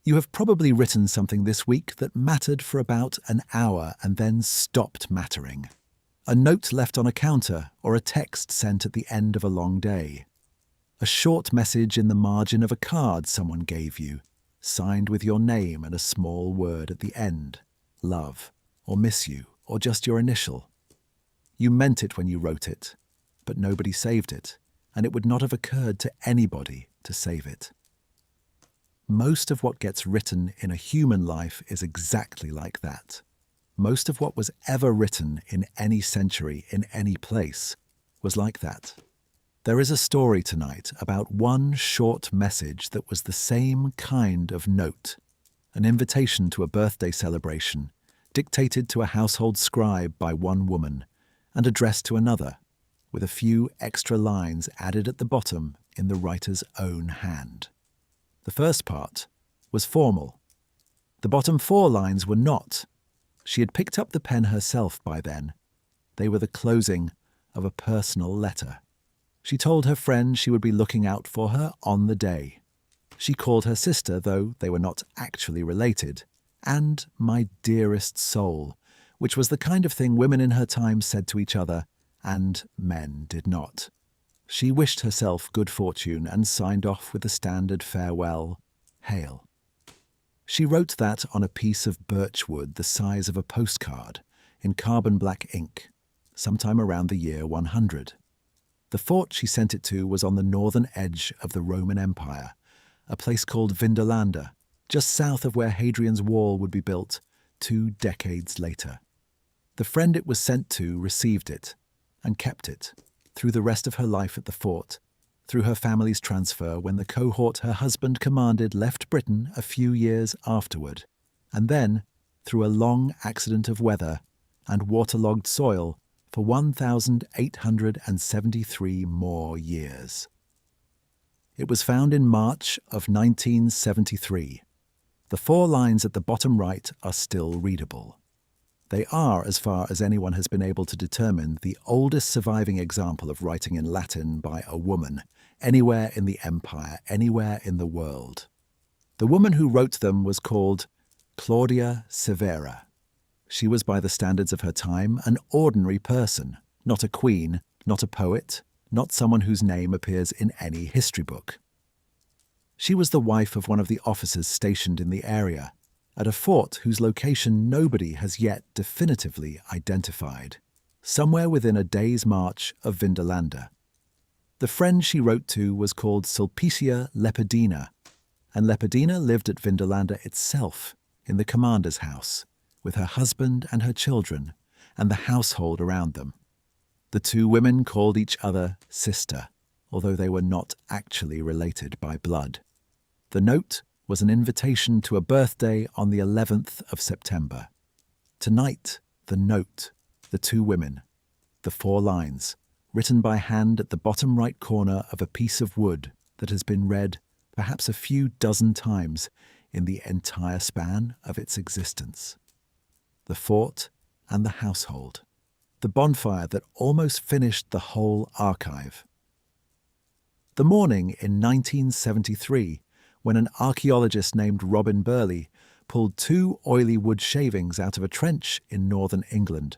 You have probably written something this week that mattered for about an hour and then stopped mattering. A note left on a counter or a text sent at the end of a long day. A short message in the margin of a card someone gave you, signed with your name and a small word at the end, love, or miss you, or just your initial. You meant it when you wrote it, but nobody saved it, and it would not have occurred to anybody to save it. Most of what gets written in a human life is exactly like that. Most of what was ever written in any century, in any place, was like that. There is a story tonight about one short message that was the same kind of note, an invitation to a birthday celebration, dictated to a household scribe by one woman, and addressed to another, with a few extra lines added at the bottom in the writer's own hand. The first part was formal. The bottom 4 lines were not. She had picked up the pen herself by then. They were the closing of a personal letter. She told her friend she would be looking out for her on the day. She called her sister, though they were not actually related, and my dearest soul, which was the kind of thing women in her time said to each other, and men did not. She wished herself good fortune and signed off with the standard farewell, hail. She wrote that on a piece of birch wood the size of a postcard, in carbon black ink, sometime around the year 100. The fort she sent it to was on the northern edge of the Roman Empire, a place called Vindolanda, just south of where Hadrian's Wall would be built 2 decades later. The friend it was sent to received it, and kept it, through the rest of her life at the fort, through her family's transfer when the cohort her husband commanded left Britain a few years afterward, and then through a long accident of weather and waterlogged soil for 1,873 more years. It was found in March of 1973. The 4 lines at the bottom right are still readable. They are, as far as anyone has been able to determine, the oldest surviving example of writing in Latin by a woman, anywhere in the empire, anywhere in the world. The woman who wrote them was called Claudia Severa. She was, by the standards of her time, an ordinary person, not a queen, not a poet, not someone whose name appears in any history book. She was the wife of one of the officers stationed in the area, at a fort whose location nobody has yet definitively identified, somewhere within a day's march of Vindolanda. The friend she wrote to was called Sulpicia Lepidina, and Lepidina lived at Vindolanda itself, in the commander's house, with her husband and her children, and the household around them. The 2 women called each other sister, although they were not actually related by blood. The note was an invitation to a birthday on the 11th of September. Tonight, the note, the 2 women, the 4 lines, written by hand at the bottom right corner of a piece of wood that has been read perhaps a few dozen times in the entire span of its existence. The fort and the household, the bonfire that almost finished the whole archive. The morning in 1973, when an archaeologist named Robin Burley pulled 2 oily wood shavings out of a trench in northern England,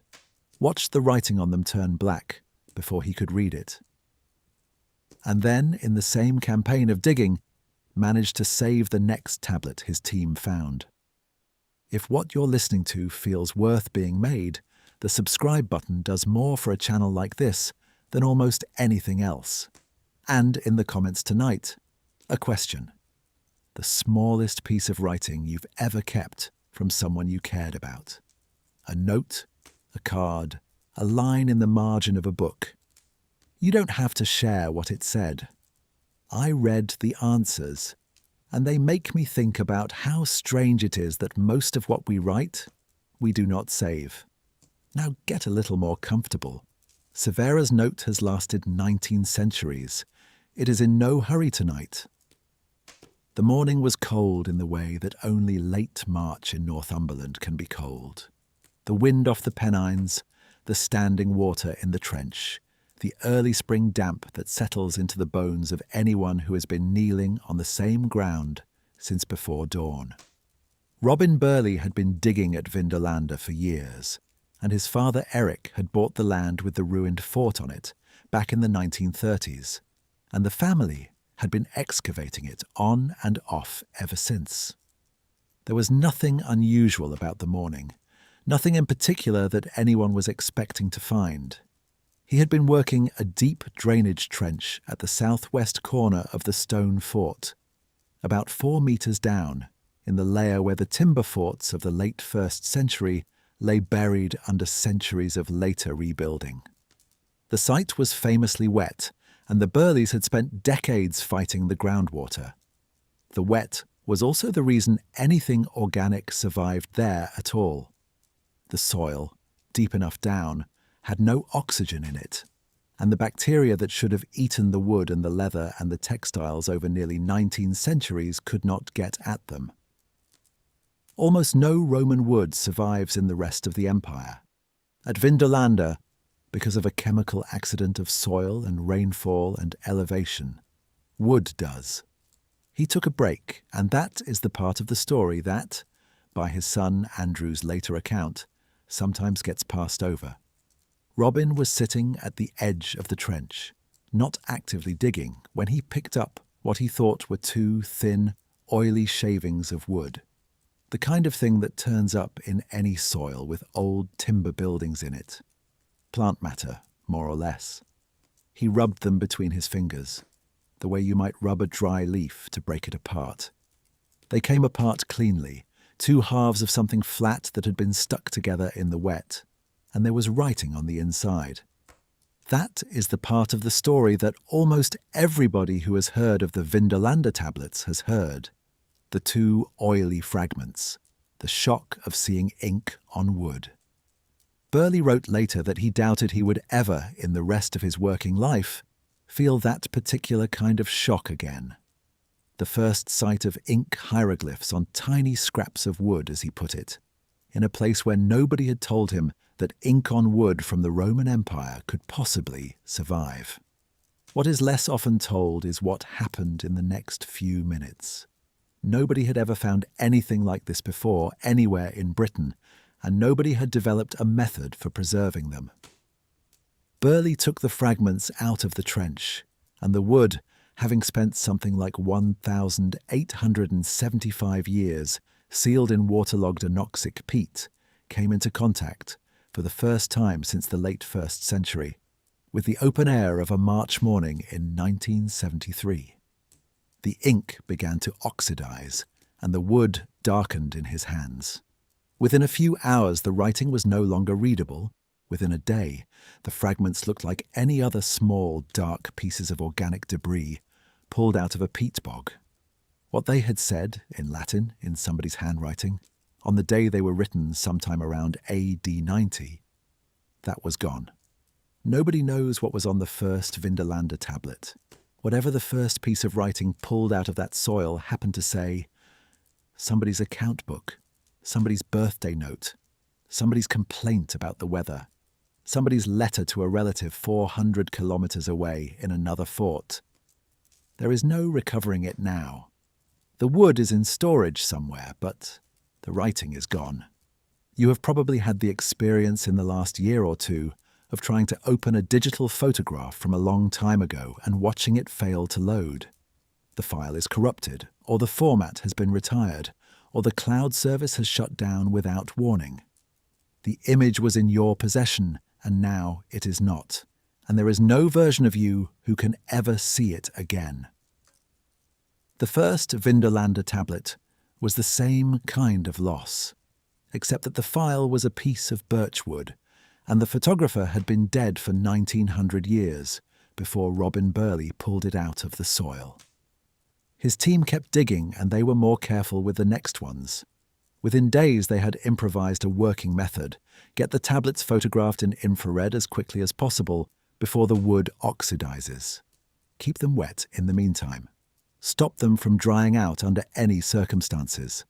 watched the writing on them turn black before he could read it. And then, in the same campaign of digging, managed to save the next tablet his team found. If what you're listening to feels worth being made, the subscribe button does more for a channel like this than almost anything else. And in the comments tonight, a question. The smallest piece of writing you've ever kept from someone you cared about. A note, a card, a line in the margin of a book. You don't have to share what it said. I read the answers, and they make me think about how strange it is that most of what we write, we do not save. Now get a little more comfortable. Severa's note has lasted 19 centuries. It is in no hurry tonight. The morning was cold in the way that only late March in Northumberland can be cold. The wind off the Pennines, the standing water in the trench, the early spring damp that settles into the bones of anyone who has been kneeling on the same ground since before dawn. Robin Burley had been digging at Vindolanda for years, and his father Eric had bought the land with the ruined fort on it back in the 1930s, and the family had been excavating it on and off ever since. There was nothing unusual about the morning, nothing in particular that anyone was expecting to find. He had been working a deep drainage trench at the southwest corner of the stone fort, about 4 meters down, in the layer where the timber forts of the late 1st century lay buried under centuries of later rebuilding. The site was famously wet, and the Burleys had spent decades fighting the groundwater. The wet was also the reason anything organic survived there at all. The soil, deep enough down, had no oxygen in it, and the bacteria that should have eaten the wood and the leather and the textiles over nearly 19 centuries could not get at them. Almost no Roman wood survives in the rest of the empire. At Vindolanda, because of a chemical accident of soil and rainfall and elevation, wood does. He took a break, and that is the part of the story that, by his son Andrew's later account, sometimes gets passed over. Robin was sitting at the edge of the trench, not actively digging, when he picked up what he thought were 2 thin, oily shavings of wood, the kind of thing that turns up in any soil with old timber buildings in it. Plant matter, more or less. He rubbed them between his fingers, the way you might rub a dry leaf to break it apart. They came apart cleanly, 2 halves of something flat that had been stuck together in the wet, and there was writing on the inside. That is the part of the story that almost everybody who has heard of the Vindolanda tablets has heard. The 2 oily fragments, the shock of seeing ink on wood. Burley wrote later that he doubted he would ever, in the rest of his working life, feel that particular kind of shock again. The first sight of ink hieroglyphs on tiny scraps of wood, as he put it, in a place where nobody had told him that ink on wood from the Roman Empire could possibly survive. What is less often told is what happened in the next few minutes. Nobody had ever found anything like this before anywhere in Britain, and nobody had developed a method for preserving them. Burley took the fragments out of the trench, and the wood, having spent something like 1,875 years sealed in waterlogged anoxic peat, came into contact, for the first time since the late 1st century, with the open air of a March morning in 1973. The ink began to oxidize, and the wood darkened in his hands. Within a few hours, the writing was no longer readable. Within a day, the fragments looked like any other small, dark pieces of organic debris pulled out of a peat bog. What they had said, in Latin, in somebody's handwriting, on the day they were written sometime around AD 90, that was gone. Nobody knows what was on the first Vindolanda tablet. Whatever the first piece of writing pulled out of that soil happened to say, somebody's account book, somebody's birthday note, somebody's complaint about the weather, somebody's letter to a relative 400 kilometers away in another fort. There is no recovering it now. The wood is in storage somewhere, but the writing is gone. You have probably had the experience in the last year or two of trying to open a digital photograph from a long time ago and watching it fail to load. The file is corrupted, or the format has been retired, or the cloud service has shut down without warning. The image was in your possession, and now it is not, and there is no version of you who can ever see it again. The first Vindolanda tablet was the same kind of loss, except that the file was a piece of birch wood, and the photographer had been dead for 1900 years before Robin Burley pulled it out of the soil. His team kept digging, and they were more careful with the next ones. Within days they had improvised a working method: get the tablets photographed in infrared as quickly as possible before the wood oxidizes. Keep them wet in the meantime. Stop them from drying out under any circumstances.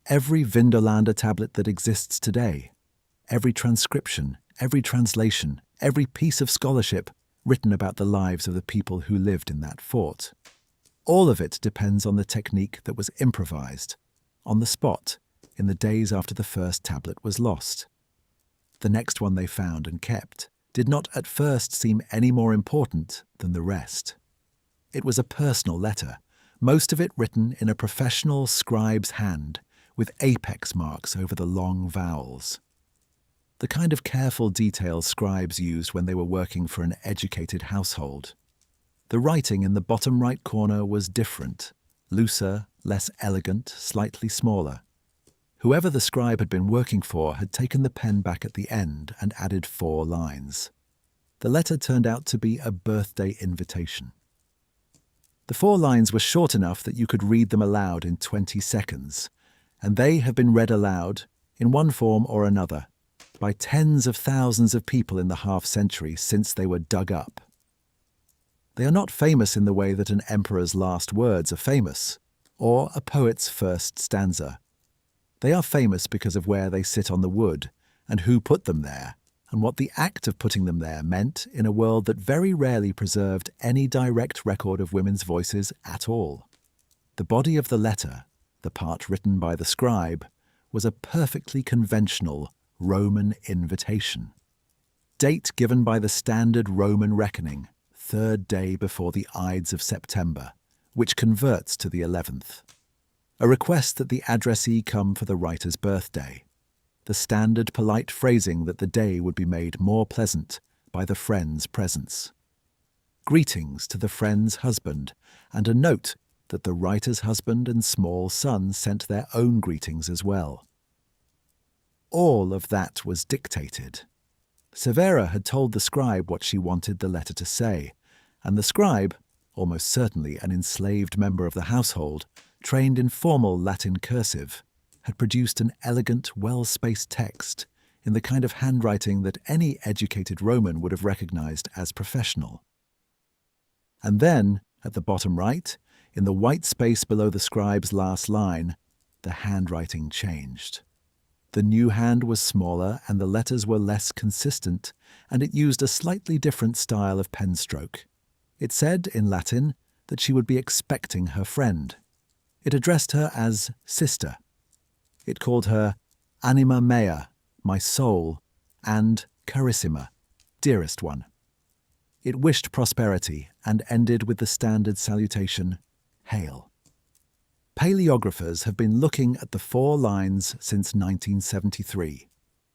Every Vindolanda tablet that exists today, every transcription, every translation, every piece of scholarship written about the lives of the people who lived in that fort, All of it depends on the technique that was improvised, on the spot, in the days after the first tablet was lost. The next one they found and kept did not at first seem any more important than the rest. It was a personal letter, most of it written in a professional scribe's hand, with apex marks over the long vowels. The kind of careful detail scribes used when they were working for an educated household. The writing in the bottom right corner was different, looser, less elegant, slightly smaller. Whoever the scribe had been working for had taken the pen back at the end and added 4 lines. The letter turned out to be a birthday invitation. The 4 lines were short enough that you could read them aloud in 20 seconds, and they have been read aloud, in one form or another, by tens of thousands of people in the half-century since they were dug up. They are not famous in the way that an emperor's last words are famous, or a poet's first stanza. They are famous because of where they sit on the wood, and who put them there, and what the act of putting them there meant in a world that very rarely preserved any direct record of women's voices at all. The body of the letter, the part written by the scribe, was a perfectly conventional Roman invitation. Date given by the standard Roman reckoning, 3rd day before the Ides of September, which converts to the 11th. A request that the addressee come for the writer's birthday. The standard polite phrasing that the day would be made more pleasant by the friend's presence. Greetings to the friend's husband, and a note that the writer's husband and small son sent their own greetings as well. All of that was dictated. Severa had told the scribe what she wanted the letter to say, and the scribe, almost certainly an enslaved member of the household, trained in formal Latin cursive, had produced an elegant, well-spaced text in the kind of handwriting that any educated Roman would have recognized as professional. And then, at the bottom right, in the white space below the scribe's last line, the handwriting changed. The new hand was smaller and the letters were less consistent, and it used a slightly different style of pen stroke. It said, in Latin, that she would be expecting her friend. It addressed her as sister. It called her anima mea, my soul, and carissima, dearest one. It wished prosperity and ended with the standard salutation, hail. Paleographers have been looking at the 4 lines since 1973,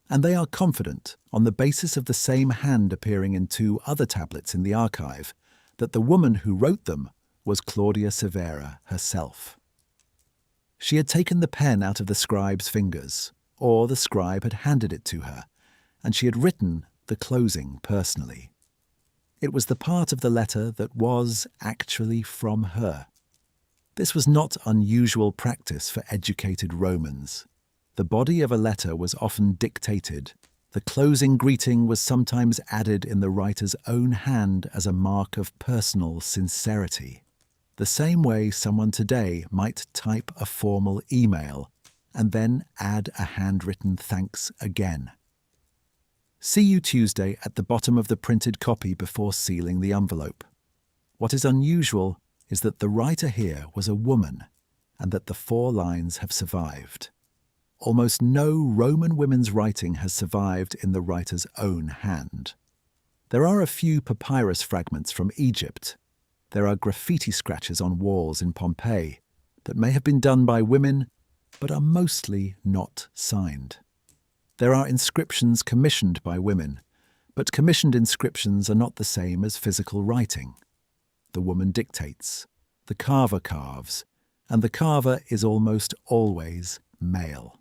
and they are confident, on the basis of the same hand appearing in 2 other tablets in the archive, that the woman who wrote them was Claudia Severa herself. She had taken the pen out of the scribe's fingers, or the scribe had handed it to her, and she had written the closing personally. It was the part of the letter that was actually from her. This was not unusual practice for educated Romans. The body of a letter was often dictated. The closing greeting was sometimes added in the writer's own hand as a mark of personal sincerity. The same way someone today might type a formal email and then add a handwritten thanks again. See you Tuesday at the bottom of the printed copy before sealing the envelope. What is unusual is that the writer here was a woman and that the 4 lines have survived. Almost no Roman women's writing has survived in the writer's own hand. There are a few papyrus fragments from Egypt. There are graffiti scratches on walls in Pompeii that may have been done by women, but are mostly not signed. There are inscriptions commissioned by women, but commissioned inscriptions are not the same as physical writing. The woman dictates, the carver carves, and the carver is almost always male.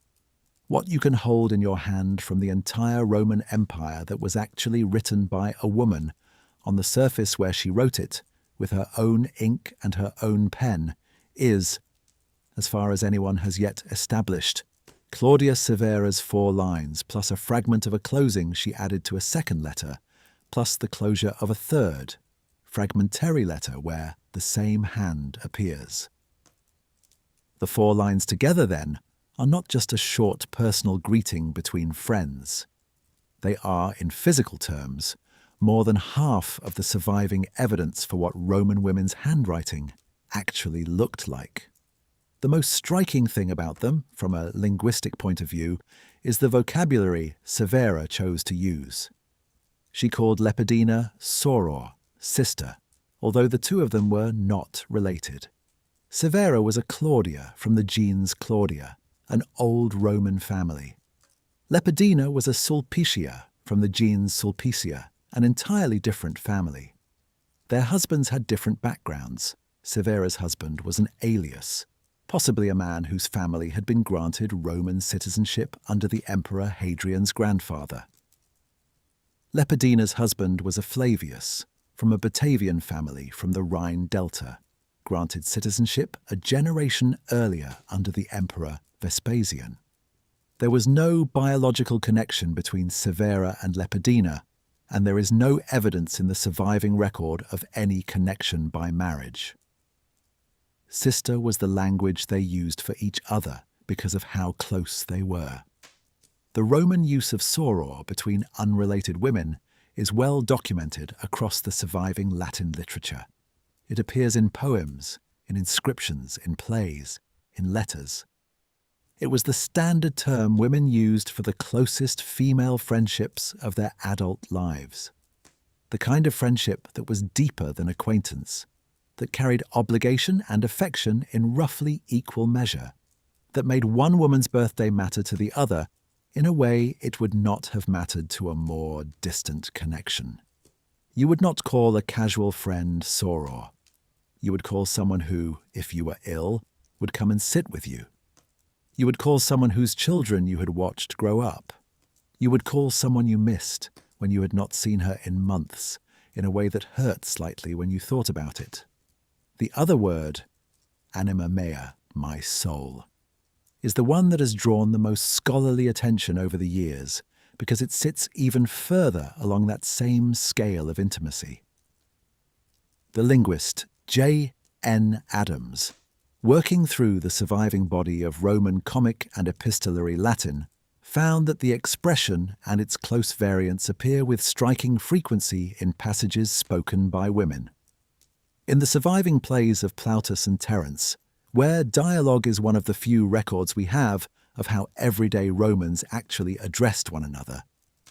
What you can hold in your hand from the entire Roman Empire that was actually written by a woman, on the surface where she wrote it, with her own ink and her own pen, is, as far as anyone has yet established, Claudia Severa's 4 lines, plus a fragment of a closing she added to a second letter, plus the closure of a third, fragmentary letter where the same hand appears. The 4 lines together, then, are not just a short personal greeting between friends. They are, in physical terms, more than half of the surviving evidence for what Roman women's handwriting actually looked like. The most striking thing about them, from a linguistic point of view, is the vocabulary Severa chose to use. She called Lepidina soror, sister, although the two of them were not related. Severa was a Claudia from the gens Claudia, an old Roman family. Lepidina was a Sulpicia from the gens Sulpicia, an entirely different family. Their husbands had different backgrounds. Severa's husband was an alias, possibly a man whose family had been granted Roman citizenship under the Emperor Hadrian's grandfather. Lepidina's husband was a Flavius, from a Batavian family from the Rhine Delta, granted citizenship a generation earlier under the Emperor Vespasian. There was no biological connection between Severa and Lepidina, and there is no evidence in the surviving record of any connection by marriage. Sister was the language they used for each other because of how close they were. The Roman use of soror between unrelated women is well documented across the surviving Latin literature. It appears in poems, in inscriptions, in plays, in letters. It was the standard term women used for the closest female friendships of their adult lives. The kind of friendship that was deeper than acquaintance, that carried obligation and affection in roughly equal measure, that made one woman's birthday matter to the other in a way it would not have mattered to a more distant connection. You would not call a casual friend soror. You would call someone who, if you were ill, would come and sit with you. You would call someone whose children you had watched grow up. You would call someone you missed when you had not seen her in months, in a way that hurt slightly when you thought about it. The other word, anima mea, my soul, is the one that has drawn the most scholarly attention over the years because it sits even further along that same scale of intimacy. The linguist J. N. Adams, working through the surviving body of Roman comic and epistolary Latin, found that the expression and its close variants appear with striking frequency in passages spoken by women. In the surviving plays of Plautus and Terence, where dialogue is one of the few records we have of how everyday Romans actually addressed one another,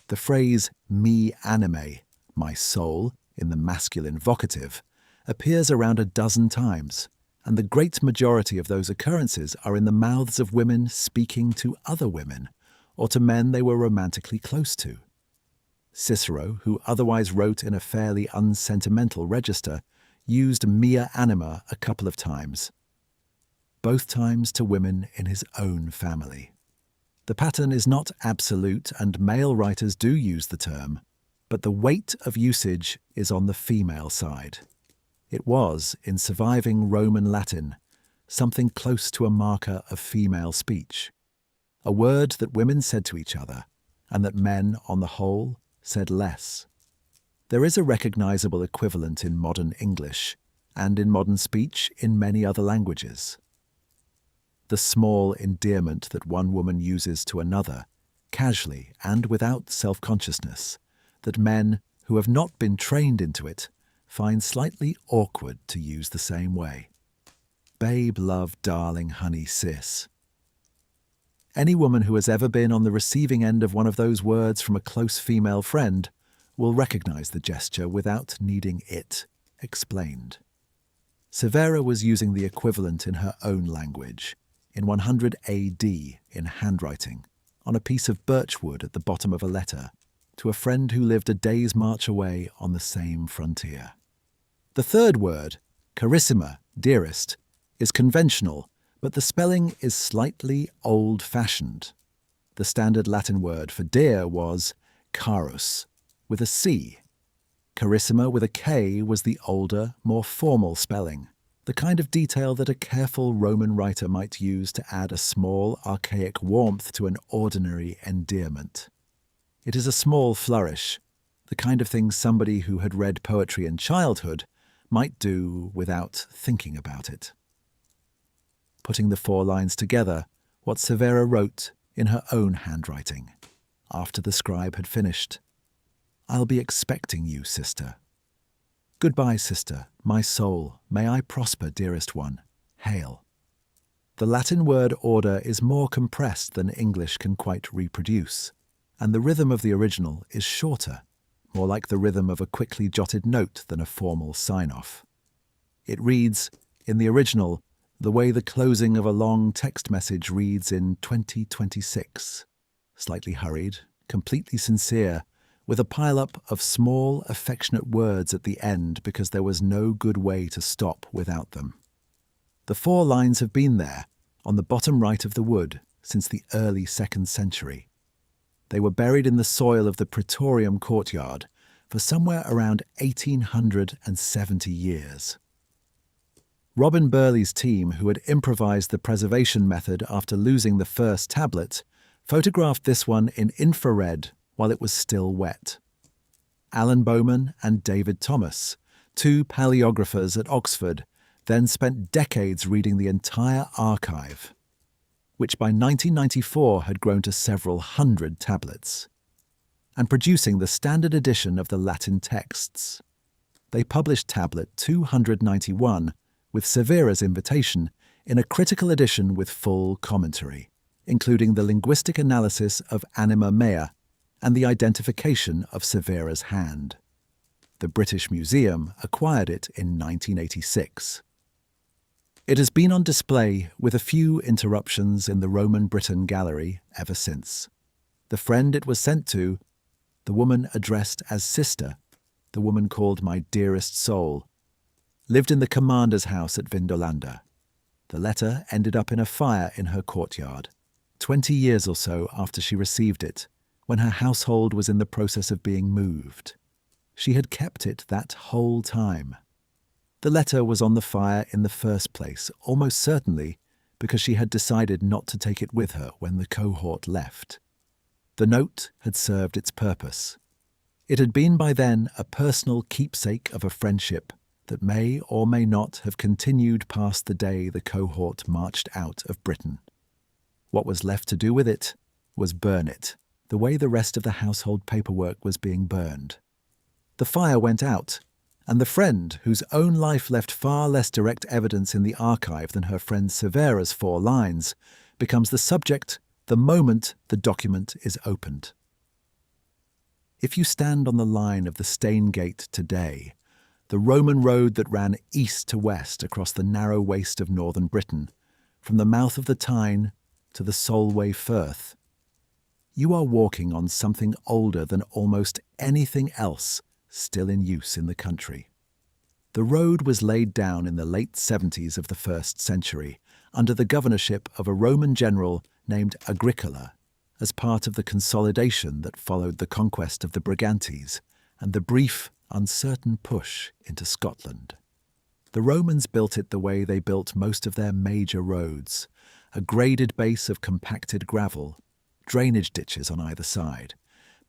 the phrase me anime, my soul, in the masculine vocative, appears around a dozen times, and the great majority of those occurrences are in the mouths of women speaking to other women, or to men they were romantically close to. Cicero, who otherwise wrote in a fairly unsentimental register, used mea anima a couple of times, both times to women in his own family. The pattern is not absolute, and male writers do use the term, but the weight of usage is on the female side. It was, in surviving Roman Latin, something close to a marker of female speech, a word that women said to each other, and that men, on the whole, said less. There is a recognizable equivalent in modern English, and in modern speech in many other languages. The small endearment that one woman uses to another, casually and without self-consciousness, that men who have not been trained into it find slightly awkward to use the same way. Babe, love, darling, honey, sis. Any woman who has ever been on the receiving end of one of those words from a close female friend will recognize the gesture without needing it explained. Severa was using the equivalent in her own language, in 100 AD in handwriting, on a piece of birch wood at the bottom of a letter, to a friend who lived a day's march away on the same frontier. The third word, carissima, dearest, is conventional, but the spelling is slightly old-fashioned. The standard Latin word for dear was carus, with a C. Carissima with a K was the older, more formal spelling, the kind of detail that a careful Roman writer might use to add a small, archaic warmth to an ordinary endearment. It is a small flourish, the kind of thing somebody who had read poetry in childhood might do without thinking about it. Putting the 4 lines together, what Severa wrote in her own handwriting, after the scribe had finished. I'll be expecting you, sister. Goodbye, sister, my soul, may I prosper, dearest one. Hail. The Latin word order is more compressed than English can quite reproduce, and the rhythm of the original is shorter, more like the rhythm of a quickly jotted note than a formal sign-off. It reads, in the original, the way the closing of a long text message reads in 2026. Slightly hurried, completely sincere, with a pile-up of small, affectionate words at the end because there was no good way to stop without them. The 4 lines have been there, on the bottom right of the wood, since the early 2nd century. They were buried in the soil of the Praetorium courtyard for somewhere around 1870 years. Robin Burley's team, who had improvised the preservation method after losing the first tablet, photographed this one in infrared while it was still wet. Alan Bowman and David Thomas, 2 paleographers at Oxford, then spent decades reading the entire archive, which by 1994 had grown to several hundred tablets, and producing the standard edition of the Latin texts. They published tablet 291 with Severa's invitation in a critical edition with full commentary, including the linguistic analysis of anima mea and the identification of Severa's hand. The British Museum acquired it in 1986. It has been on display with a few interruptions in the Roman Britain Gallery ever since. The friend it was sent to, the woman addressed as sister, the woman called my dearest soul, lived in the commander's house at Vindolanda. The letter ended up in a fire in her courtyard, 20 years or so after she received it, when her household was in the process of being moved. She had kept it that whole time. The letter was on the fire in the first place, almost certainly because she had decided not to take it with her when the cohort left. The note had served its purpose. It had been by then a personal keepsake of a friendship that may or may not have continued past the day the cohort marched out of Britain. What was left to do with it was burn it, the way the rest of the household paperwork was being burned. The fire went out, and the friend, whose own life left far less direct evidence in the archive than her friend Severa's 4 lines, becomes the subject the moment the document is opened. If you stand on the line of the Stane Gate today, the Roman road that ran east to west across the narrow waste of northern Britain, from the mouth of the Tyne to the Solway Firth, you are walking on something older than almost anything else still in use in the country. The road was laid down in the late 70s of the 1st century under the governorship of a Roman general named Agricola, as part of the consolidation that followed the conquest of the Brigantes and the brief, uncertain push into Scotland. The Romans built it the way they built most of their major roads, a graded base of compacted gravel, drainage ditches on either side,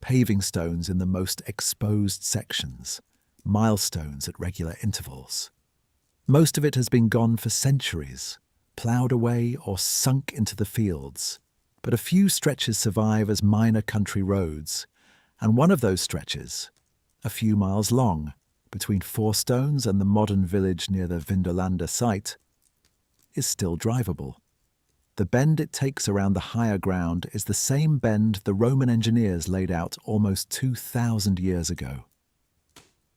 paving stones in the most exposed sections, milestones at regular intervals. Most of it has been gone for centuries, ploughed away or sunk into the fields, but a few stretches survive as minor country roads, and one of those stretches, a few miles long, between Fourstones and the modern village near the Vindolanda site, is still drivable. The bend it takes around the higher ground is the same bend the Roman engineers laid out almost 2,000 years ago.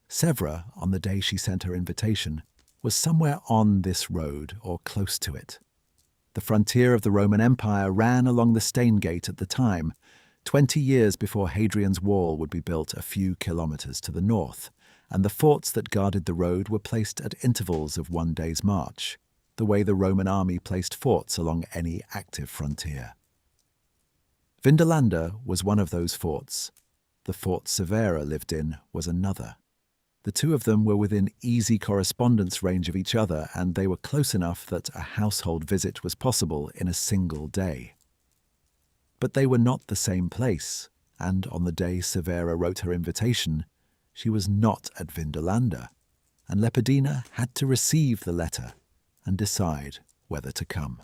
Severa, on the day she sent her invitation, was somewhere on this road or close to it. The frontier of the Roman Empire ran along the Stane Gate at the time, 20 years before Hadrian's Wall would be built a few kilometres to the north, and the forts that guarded the road were placed at intervals of one day's march, the way the Roman army placed forts along any active frontier. Vindolanda was one of those forts. The fort Severa lived in was another. The two of them were within easy correspondence range of each other, and they were close enough that a household visit was possible in a single day. But they were not the same place, and on the day Severa wrote her invitation, she was not at Vindolanda, and Lepidina had to receive the letter and decide whether to come.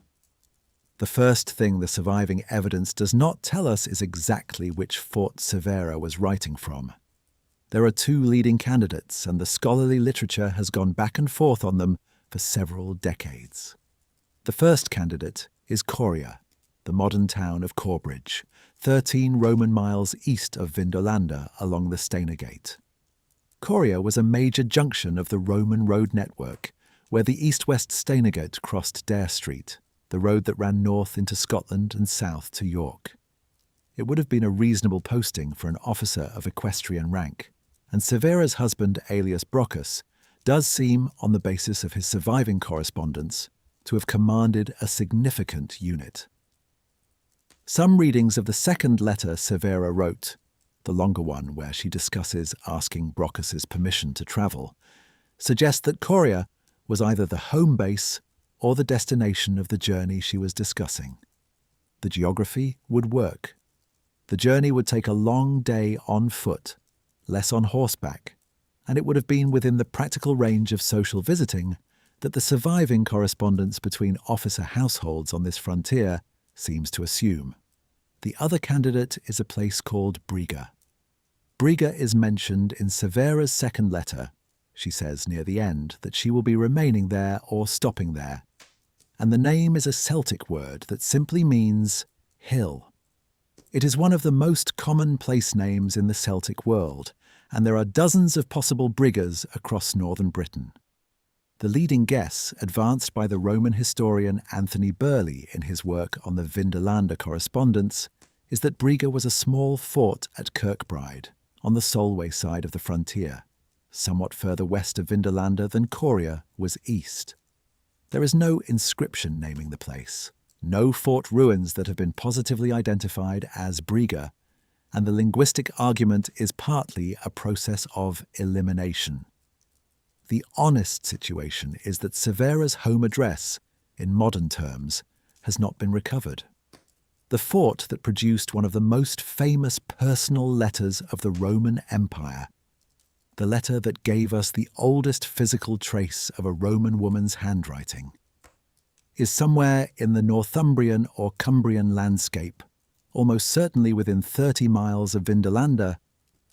The first thing the surviving evidence does not tell us is exactly which fort Severa was writing from. There are two leading candidates, and the scholarly literature has gone back and forth on them for several decades. The first candidate is Coria, the modern town of Corbridge, 13 Roman miles east of Vindolanda along the Stainer Gate. Coria was a major junction of the Roman road network, where the east-west Stainer Gate crossed Dare Street, the road that ran north into Scotland and south to York. It would have been a reasonable posting for an officer of equestrian rank, and Severa's husband, alias Brocchus, does seem, on the basis of his surviving correspondence, to have commanded a significant unit. Some readings of the second letter Severa wrote, the longer one where she discusses asking Brocchus's permission to travel, suggest that Coria was either the home base or the destination of the journey she was discussing. The geography would work. The journey would take a long day on foot, less on horseback, and it would have been within the practical range of social visiting that the surviving correspondence between officer households on this frontier seems to assume. The other candidate is a place called Briga. Briga is mentioned in Severa's second letter. She says near the end that she will be remaining there or stopping there, and the name is a Celtic word that simply means hill. It is one of the most common place names in the Celtic world, and there are dozens of possible Brigas across northern Britain. The leading guess, advanced by the Roman historian Anthony Burley in his work on the Vindolanda correspondence, is that Briga was a small fort at Kirkbride, on the Solway side of the frontier, somewhat further west of Vindolanda than Coria was east. There is no inscription naming the place, no fort ruins that have been positively identified as Briga, and the linguistic argument is partly a process of elimination. The honest situation is that Severa's home address, in modern terms, has not been recovered. The fort that produced one of the most famous personal letters of the Roman Empire, the letter that gave us the oldest physical trace of a Roman woman's handwriting, is somewhere in the Northumbrian or Cumbrian landscape, almost certainly within 30 miles of Vindolanda,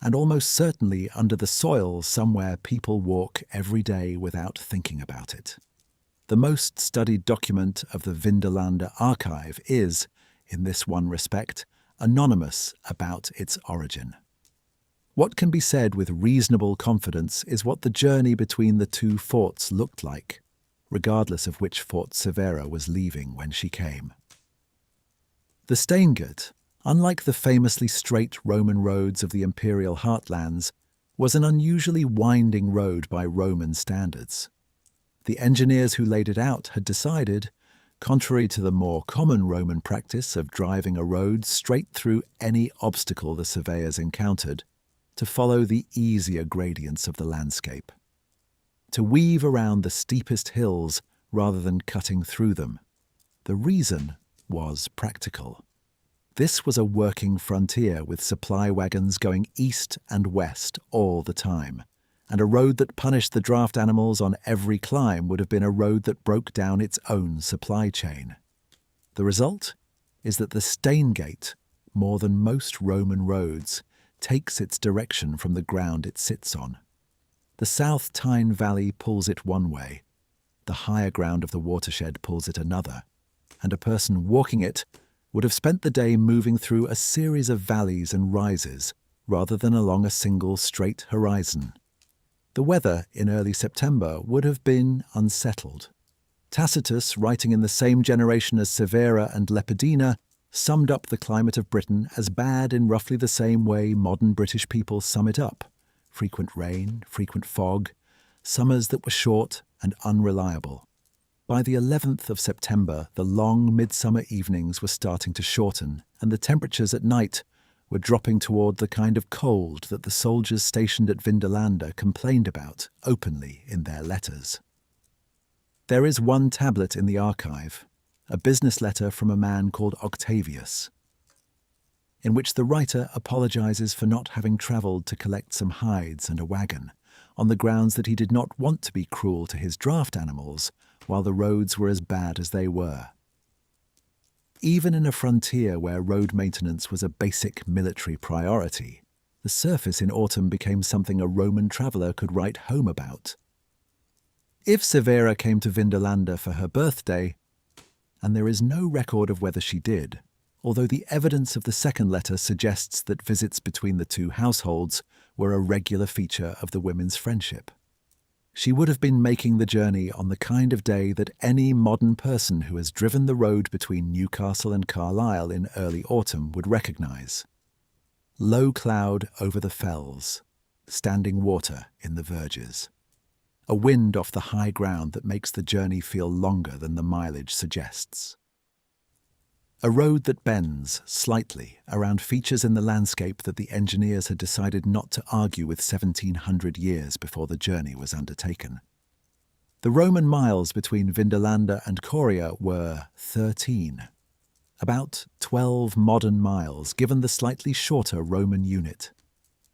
and almost certainly under the soil somewhere people walk every day without thinking about it. The most studied document of the Vindolanda archive is, in this one respect, anonymous about its origin. What can be said with reasonable confidence is what the journey between the two forts looked like, regardless of which fort Severa was leaving when she came. The Staingate, unlike the famously straight Roman roads of the imperial heartlands, was an unusually winding road by Roman standards. The engineers who laid it out had decided, contrary to the more common Roman practice of driving a road straight through any obstacle the surveyors encountered, to follow the easier gradients of the landscape, to weave around the steepest hills rather than cutting through them. The reason was practical. This was a working frontier with supply wagons going east and west all the time, and a road that punished the draft animals on every climb would have been a road that broke down its own supply chain. The result is that the Staingate, more than most Roman roads, takes its direction from the ground it sits on. The South Tyne Valley pulls it one way, the higher ground of the watershed pulls it another, and a person walking it would have spent the day moving through a series of valleys and rises rather than along a single straight horizon. The weather in early September would have been unsettled. Tacitus, writing in the same generation as Severa and Lepidina, summed up the climate of Britain as bad in roughly the same way modern British people sum it up: frequent rain, frequent fog, summers that were short and unreliable. By the 11th of September, the long midsummer evenings were starting to shorten, and the temperatures at night were dropping toward the kind of cold that the soldiers stationed at Vindolanda complained about openly in their letters. There is one tablet in the archive, a business letter from a man called Octavius, in which the writer apologizes for not having travelled to collect some hides and a wagon, on the grounds that he did not want to be cruel to his draft animals while the roads were as bad as they were. Even in a frontier where road maintenance was a basic military priority, The surface in autumn became something a Roman traveller could write home about. If Severa came to Vindolanda for her birthday, and there is no record of whether she did, although the evidence of the second letter suggests that visits between the two households were a regular feature of the women's friendship. She would have been making the journey on the kind of day that any modern person who has driven the road between Newcastle and Carlisle in early autumn would recognise. Low cloud over the fells, standing water in the verges. A wind off the high ground that makes the journey feel longer than the mileage suggests. A road that bends slightly around features in the landscape that the engineers had decided not to argue with 1700 years before the journey was undertaken. The Roman miles between Vindolanda and Coria were 13. About 12 modern miles, given the slightly shorter Roman unit.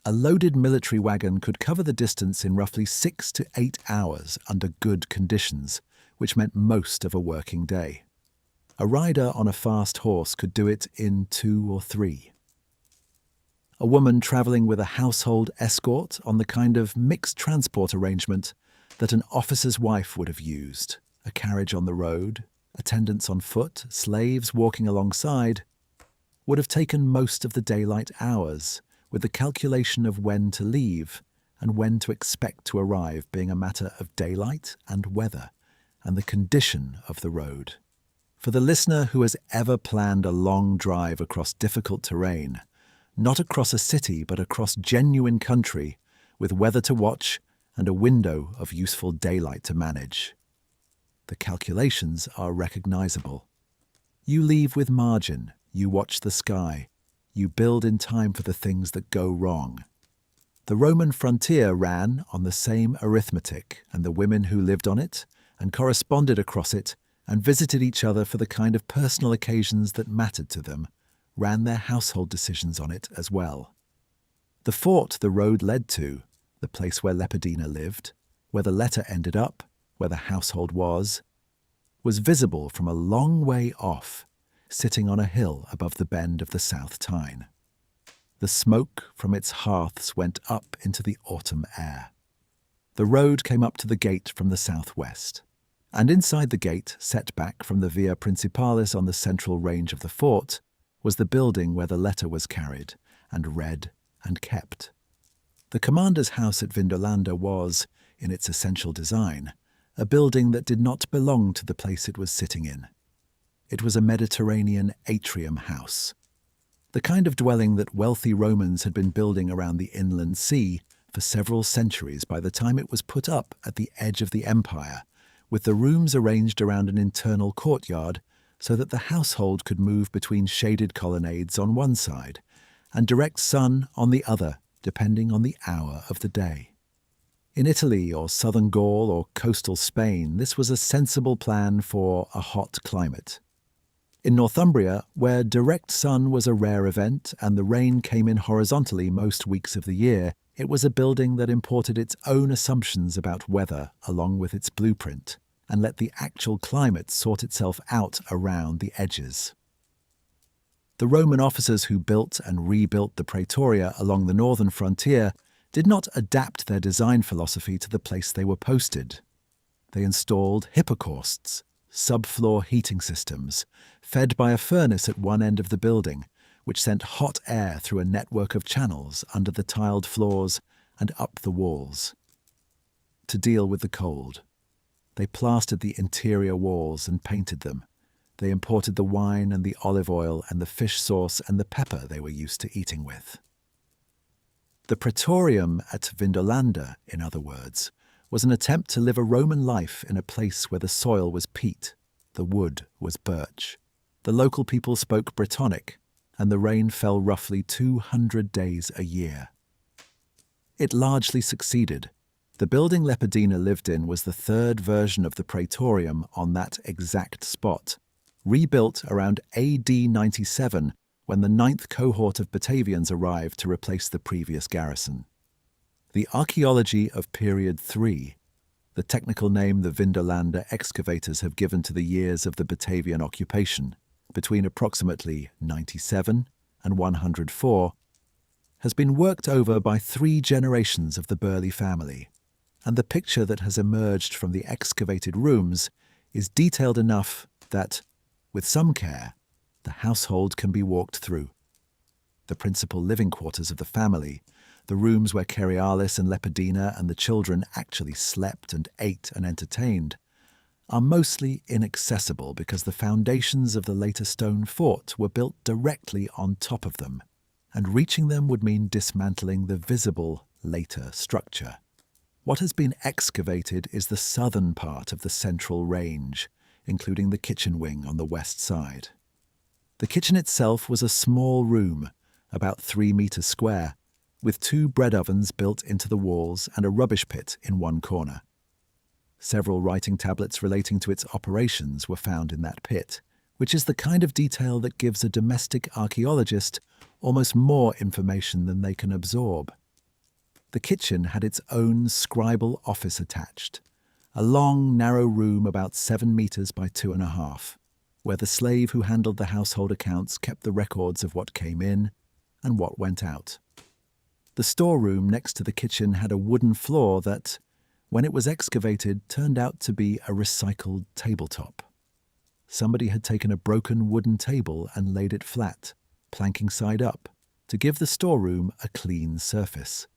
A loaded military wagon could cover the distance in roughly 6 to 8 hours under good conditions, which meant most of a working day. A rider on a fast horse could do it in 2 or 3. A woman travelling with a household escort on the kind of mixed transport arrangement that an officer's wife would have used, a carriage on the road, attendants on foot, slaves walking alongside, would have taken most of the daylight hours, with the calculation of when to leave and when to expect to arrive being a matter of daylight and weather and the condition of the road. For the listener who has ever planned a long drive across difficult terrain, not across a city but across genuine country, with weather to watch and a window of useful daylight to manage, the calculations are recognizable. You leave with margin, you watch the sky, you build in time for the things that go wrong. The Roman frontier ran on the same arithmetic, and the women who lived on it and corresponded across it and visited each other for the kind of personal occasions that mattered to them, ran their household decisions on it as well. The fort the road led to, the place where Lepidina lived, where the letter ended up, where the household was visible from a long way off, sitting on a hill above the bend of the South Tyne. The smoke from its hearths went up into the autumn air. The road came up to the gate from the southwest, and inside the gate, set back from the Via Principalis on the central range of the fort, was the building where the letter was carried and read and kept. The commander's house at Vindolanda was, in its essential design, a building that did not belong to the place it was sitting in. It was a Mediterranean atrium house, the kind of dwelling that wealthy Romans had been building around the inland sea for several centuries by the time it was put up at the edge of the empire, with the rooms arranged around an internal courtyard so that the household could move between shaded colonnades on one side and direct sun on the other, depending on the hour of the day. In Italy or southern Gaul or coastal Spain, this was a sensible plan for a hot climate. In Northumbria, where direct sun was a rare event and the rain came in horizontally most weeks of the year, it was a building that imported its own assumptions about weather along with its blueprint and let the actual climate sort itself out around the edges. The Roman officers who built and rebuilt the praetoria along the northern frontier did not adapt their design philosophy to the place they were posted. They installed hypocausts, subfloor heating systems, fed by a furnace at one end of the building, which sent hot air through a network of channels under the tiled floors and up the walls. To deal with the cold, they plastered the interior walls and painted them. They imported the wine and the olive oil and the fish sauce and the pepper they were used to eating with. The praetorium at Vindolanda, in other words, was an attempt to live a Roman life in a place where the soil was peat, the wood was birch, the local people spoke Brittonic, and the rain fell roughly 200 days a year. It largely succeeded. The building Lepidina lived in was the third version of the praetorium on that exact spot, rebuilt around AD 97 when the 9th cohort of Batavians arrived to replace the previous garrison. The archaeology of Period 3, the technical name the Vindolanda excavators have given to the years of the Batavian occupation, between approximately 97 and 104, has been worked over by 3 generations of the Burley family, and the picture that has emerged from the excavated rooms is detailed enough that, with some care, the household can be walked through. The principal living quarters of the family, the rooms where Cerealis and Lepidina and the children actually slept and ate and entertained, are mostly inaccessible because the foundations of the later stone fort were built directly on top of them, and reaching them would mean dismantling the visible later structure. What has been excavated is the southern part of the central range, including the kitchen wing on the west side. The kitchen itself was a small room, about 3 meters square, with 2 bread ovens built into the walls and a rubbish pit in one corner. Several writing tablets relating to its operations were found in that pit, which is the kind of detail that gives a domestic archaeologist almost more information than they can absorb. The kitchen had its own scribal office attached, a long, narrow room about 7 meters by 2.5, where the slave who handled the household accounts kept the records of what came in and what went out. The storeroom next to the kitchen had a wooden floor that, when it was excavated, turned out to be a recycled tabletop. Somebody had taken a broken wooden table and laid it flat, planking side up, to give the storeroom a clean surface.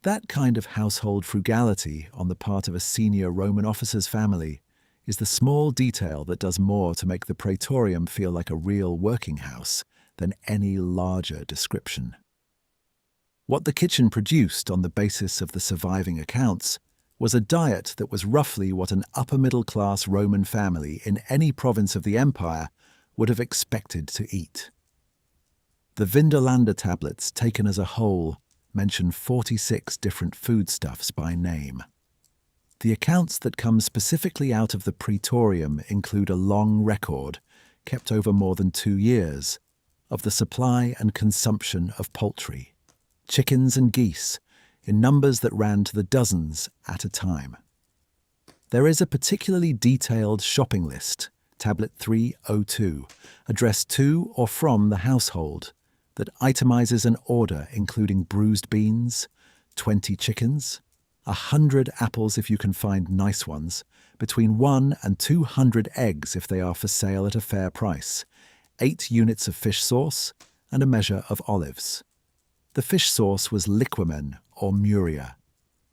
That kind of household frugality on the part of a senior Roman officer's family is the small detail that does more to make the praetorium feel like a real working house than any larger description. What the kitchen produced on the basis of the surviving accounts was a diet that was roughly what an upper-middle-class Roman family in any province of the empire would have expected to eat. The Vindolanda tablets, taken as a whole, mention 46 different foodstuffs by name. The accounts that come specifically out of the praetorium include a long record, kept over more than 2 years, of the supply and consumption of poultry, chickens and geese, in numbers that ran to the dozens at a time. There is a particularly detailed shopping list, tablet 302, addressed to or from the household, that itemizes an order including bruised beans, 20 chickens, 100 apples if you can find nice ones, between 1 and 200 eggs if they are for sale at a fair price, 8 units of fish sauce, and a measure of olives. The fish sauce was liquamen or muria,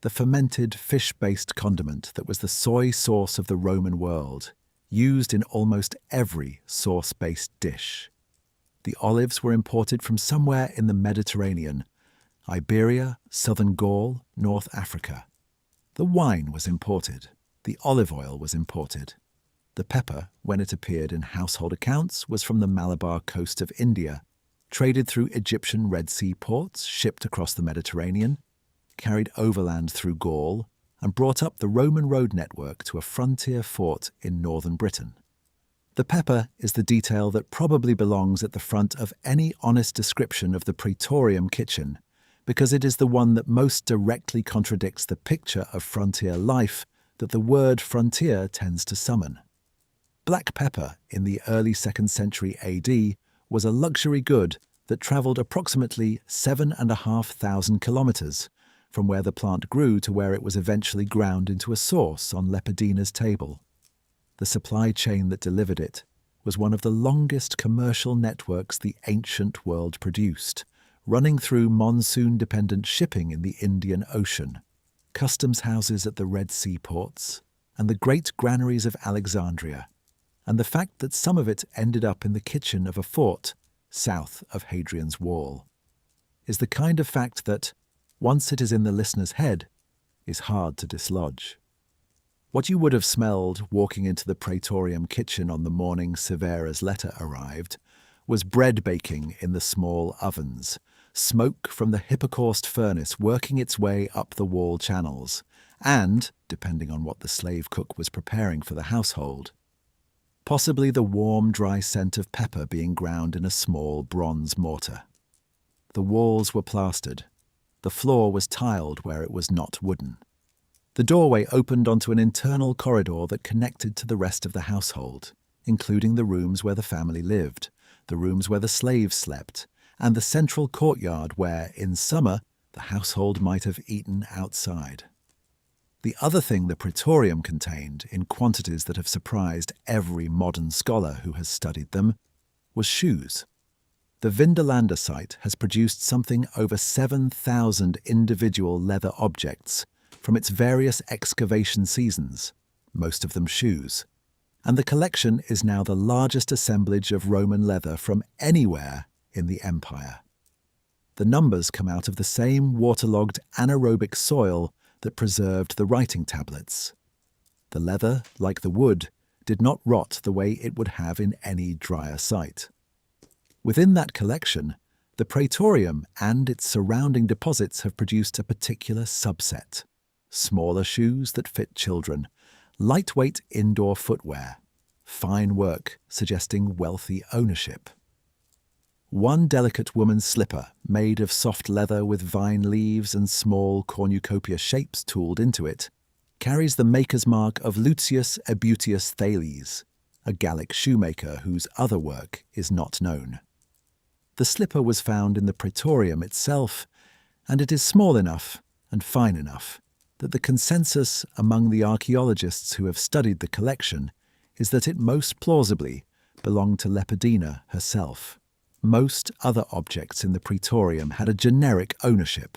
the fermented fish-based condiment that was the soy sauce of the Roman world, used in almost every sauce-based dish. The olives were imported from somewhere in the Mediterranean, Iberia, southern Gaul, North Africa. The wine was imported. The olive oil was imported. The pepper, when it appeared in household accounts, was from the Malabar coast of India, traded through Egyptian Red Sea ports, shipped across the Mediterranean, carried overland through Gaul, and brought up the Roman road network to a frontier fort in northern Britain. The pepper is the detail that probably belongs at the front of any honest description of the praetorium kitchen, because it is the one that most directly contradicts the picture of frontier life that the word frontier tends to summon. Black pepper in the early 2nd century AD was a luxury good that travelled approximately 7,500 kilometres from where the plant grew to where it was eventually ground into a sauce on Lepidina's table. The supply chain that delivered it was one of the longest commercial networks the ancient world produced, running through monsoon-dependent shipping in the Indian Ocean, customs houses at the Red Sea ports, and the great granaries of Alexandria, and the fact that some of it ended up in the kitchen of a fort south of Hadrian's Wall, is the kind of fact that, once it is in the listener's head, is hard to dislodge. What you would have smelled walking into the praetorium kitchen on the morning Severa's letter arrived was bread baking in the small ovens, smoke from the hypocaust furnace working its way up the wall channels, and, depending on what the slave cook was preparing for the household, possibly the warm, dry scent of pepper being ground in a small bronze mortar. The walls were plastered. The floor was tiled where it was not wooden. The doorway opened onto an internal corridor that connected to the rest of the household, including the rooms where the family lived, the rooms where the slaves slept, and the central courtyard where, in summer, the household might have eaten outside. The other thing the praetorium contained, in quantities that have surprised every modern scholar who has studied them, was shoes. The Vindolanda site has produced something over 7,000 individual leather objects from its various excavation seasons, most of them shoes, and the collection is now the largest assemblage of Roman leather from anywhere in the empire. The numbers come out of the same waterlogged anaerobic soil that preserved the writing tablets. The leather, like the wood, did not rot the way it would have in any drier site. Within that collection, the praetorium and its surrounding deposits have produced a particular subset: smaller shoes that fit children, lightweight indoor footwear, fine work suggesting wealthy ownership. One delicate woman's slipper, made of soft leather with vine leaves and small cornucopia shapes tooled into it, carries the maker's mark of Lucius Ebutius Thales, a Gallic shoemaker whose other work is not known. The slipper was found in the praetorium itself, and it is small enough and fine enough that the consensus among the archaeologists who have studied the collection is that it most plausibly belonged to Lepidina herself. Most other objects in the praetorium had a generic ownership.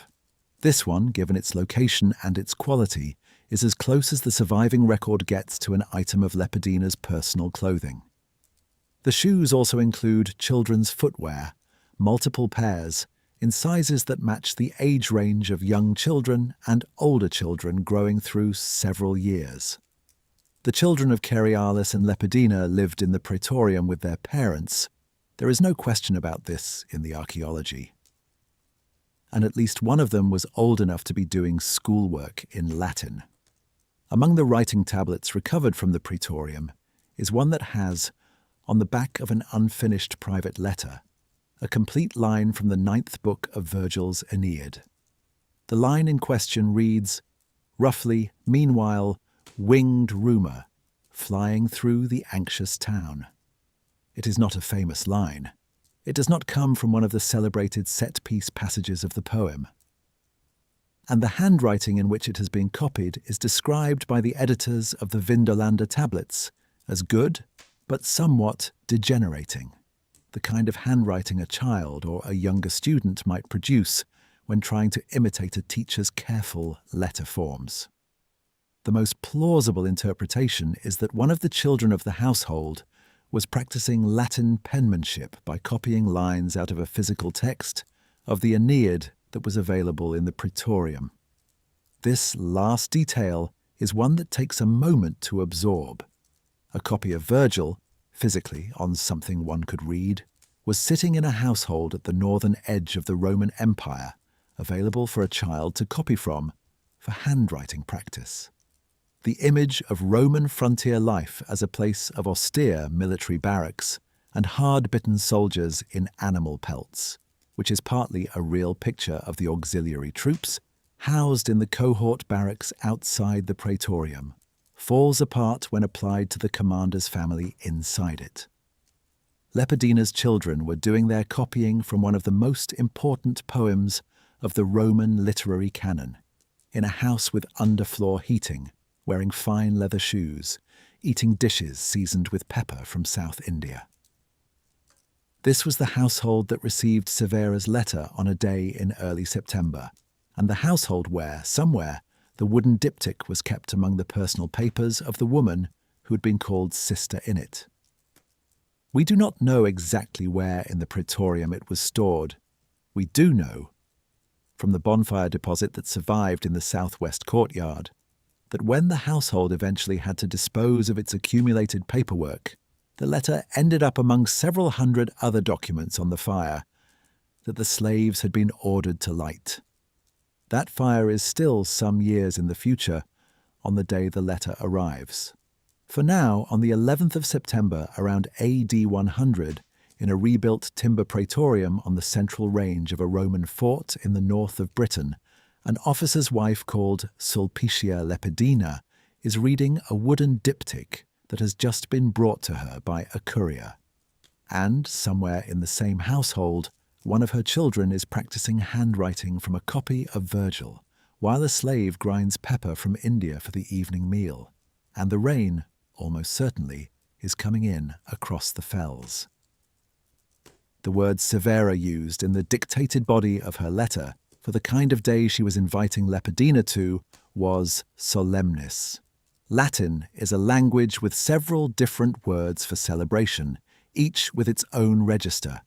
This one, given its location and its quality, is as close as the surviving record gets to an item of Lepidina's personal clothing. The shoes also include children's footwear, multiple pairs, in sizes that match the age range of young children and older children growing through several years. The children of Cerealis and Lepidina lived in the praetorium with their parents. There is no question about this in the archaeology. And at least one of them was old enough to be doing schoolwork in Latin. Among the writing tablets recovered from the praetorium is one that has, on the back of an unfinished private letter, a complete line from the 9th book of Virgil's Aeneid. The line in question reads, roughly, meanwhile, winged rumour, flying through the anxious town. It is not a famous line. It does not come from one of the celebrated set-piece passages of the poem. And the handwriting in which it has been copied is described by the editors of the Vindolanda tablets as good, but somewhat degenerating, the kind of handwriting a child or a younger student might produce when trying to imitate a teacher's careful letter forms. The most plausible interpretation is that one of the children of the household was practicing Latin penmanship by copying lines out of a physical text of the Aeneid that was available in the praetorium. This last detail is one that takes a moment to absorb. A copy of Virgil, physically on something one could read, was sitting in a household at the northern edge of the Roman Empire, available for a child to copy from for handwriting practice. The image of Roman frontier life as a place of austere military barracks and hard-bitten soldiers in animal pelts, which is partly a real picture of the auxiliary troops housed in the cohort barracks outside the praetorium, falls apart when applied to the commander's family inside it. Lepidina's children were doing their copying from one of the most important poems of the Roman literary canon, in a house with underfloor heating, wearing fine leather shoes, eating dishes seasoned with pepper from South India. This was the household that received Severa's letter on a day in early September, and the household where, somewhere, the wooden diptych was kept among the personal papers of the woman who had been called sister in it. We do not know exactly where in the praetorium it was stored. We do know, from the bonfire deposit that survived in the southwest courtyard, that when the household eventually had to dispose of its accumulated paperwork, the letter ended up among several hundred other documents on the fire that the slaves had been ordered to light. That fire is still some years in the future, on the day the letter arrives. For now, on the 11th of September, around AD 100, in a rebuilt timber praetorium on the central range of a Roman fort in the north of Britain, an officer's wife called Sulpicia Lepidina is reading a wooden diptych that has just been brought to her by a courier. And, somewhere in the same household, one of her children is practicing handwriting from a copy of Virgil, while a slave grinds pepper from India for the evening meal, and the rain, almost certainly, is coming in across the fells. The word Severa used in the dictated body of her letter for the kind of day she was inviting Lepidina to was solemnis. Latin is a language with several different words for celebration, each with its own register,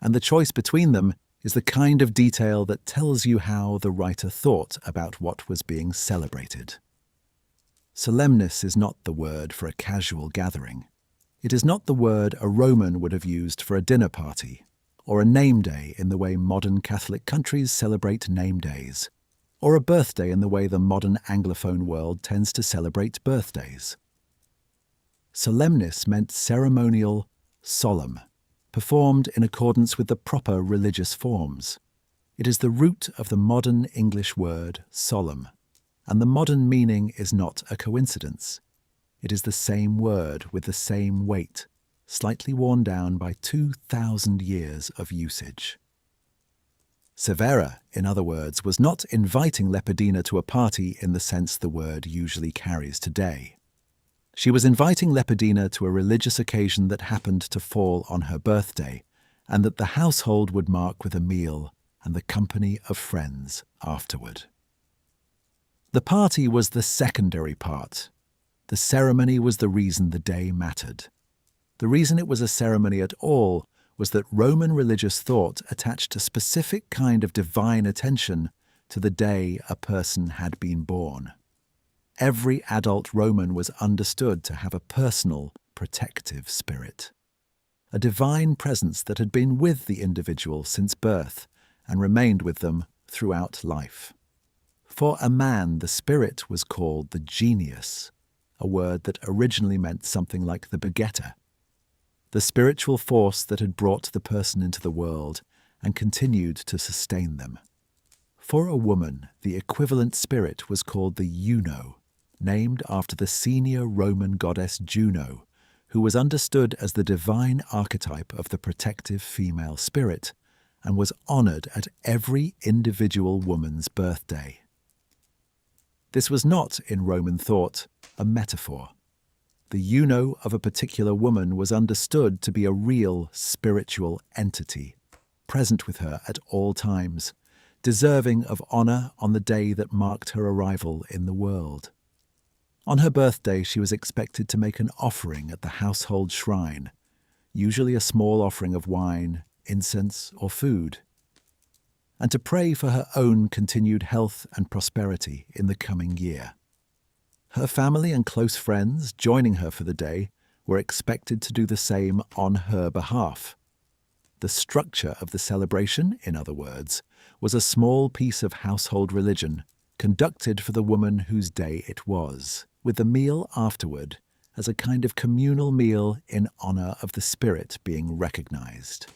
and the choice between them is the kind of detail that tells you how the writer thought about what was being celebrated. Solemnis is not the word for a casual gathering. It is not the word a Roman would have used for a dinner party, or a name day in the way modern Catholic countries celebrate name days, or a birthday in the way the modern Anglophone world tends to celebrate birthdays. Solemnis meant ceremonial, solemn, performed in accordance with the proper religious forms. It is the root of the modern English word solemn, and the modern meaning is not a coincidence. It is the same word with the same weight, slightly worn down by 2,000 years of usage. Severa, in other words, was not inviting Lepidina to a party in the sense the word usually carries today. She was inviting Lepidina to a religious occasion that happened to fall on her birthday, and that the household would mark with a meal and the company of friends afterward. The party was the secondary part. The ceremony was the reason the day mattered. The reason it was a ceremony at all was that Roman religious thought attached a specific kind of divine attention to the day a person had been born. Every adult Roman was understood to have a personal, protective spirit, a divine presence that had been with the individual since birth and remained with them throughout life. For a man, the spirit was called the genius, a word that originally meant something like the begetter, the spiritual force that had brought the person into the world and continued to sustain them. For a woman, the equivalent spirit was called the Juno, named after the senior Roman goddess Juno, who was understood as the divine archetype of the protective female spirit and was honored at every individual woman's birthday. This was not, in Roman thought, a metaphor. The Juno of a particular woman was understood to be a real spiritual entity, present with her at all times, deserving of honor on the day that marked her arrival in the world. On her birthday, she was expected to make an offering at the household shrine, usually a small offering of wine, incense, or food, and to pray for her own continued health and prosperity in the coming year. Her family and close friends, joining her for the day, were expected to do the same on her behalf. The structure of the celebration, in other words, was a small piece of household religion, conducted for the woman whose day it was, with the meal afterward as a kind of communal meal in honor of the spirit being recognized.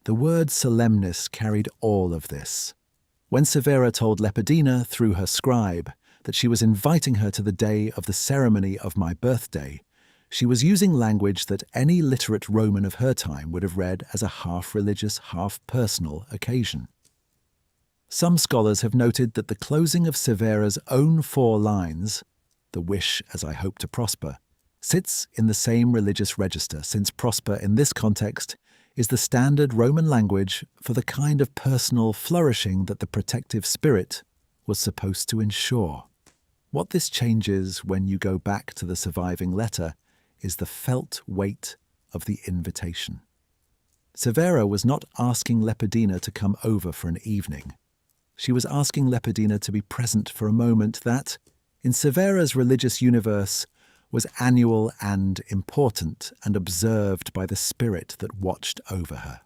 The word solemnis carried all of this. When Severa told Lepidina through her scribe that she was inviting her to the day of the ceremony of my birthday, she was using language that any literate Roman of her time would have read as a half-religious, half-personal occasion. Some scholars have noted that the closing of Severa's own 4 lines, "The wish as I hope to prosper," sits in the same religious register, since prosper in this context is the standard Roman language for the kind of personal flourishing that the protective spirit was supposed to ensure. What this changes when you go back to the surviving letter is the felt weight of the invitation. Severa was not asking Lepidina to come over for an evening. She was asking Lepidina to be present for a moment that, in Severa's religious universe, was annual and important and observed by the spirit that watched over her.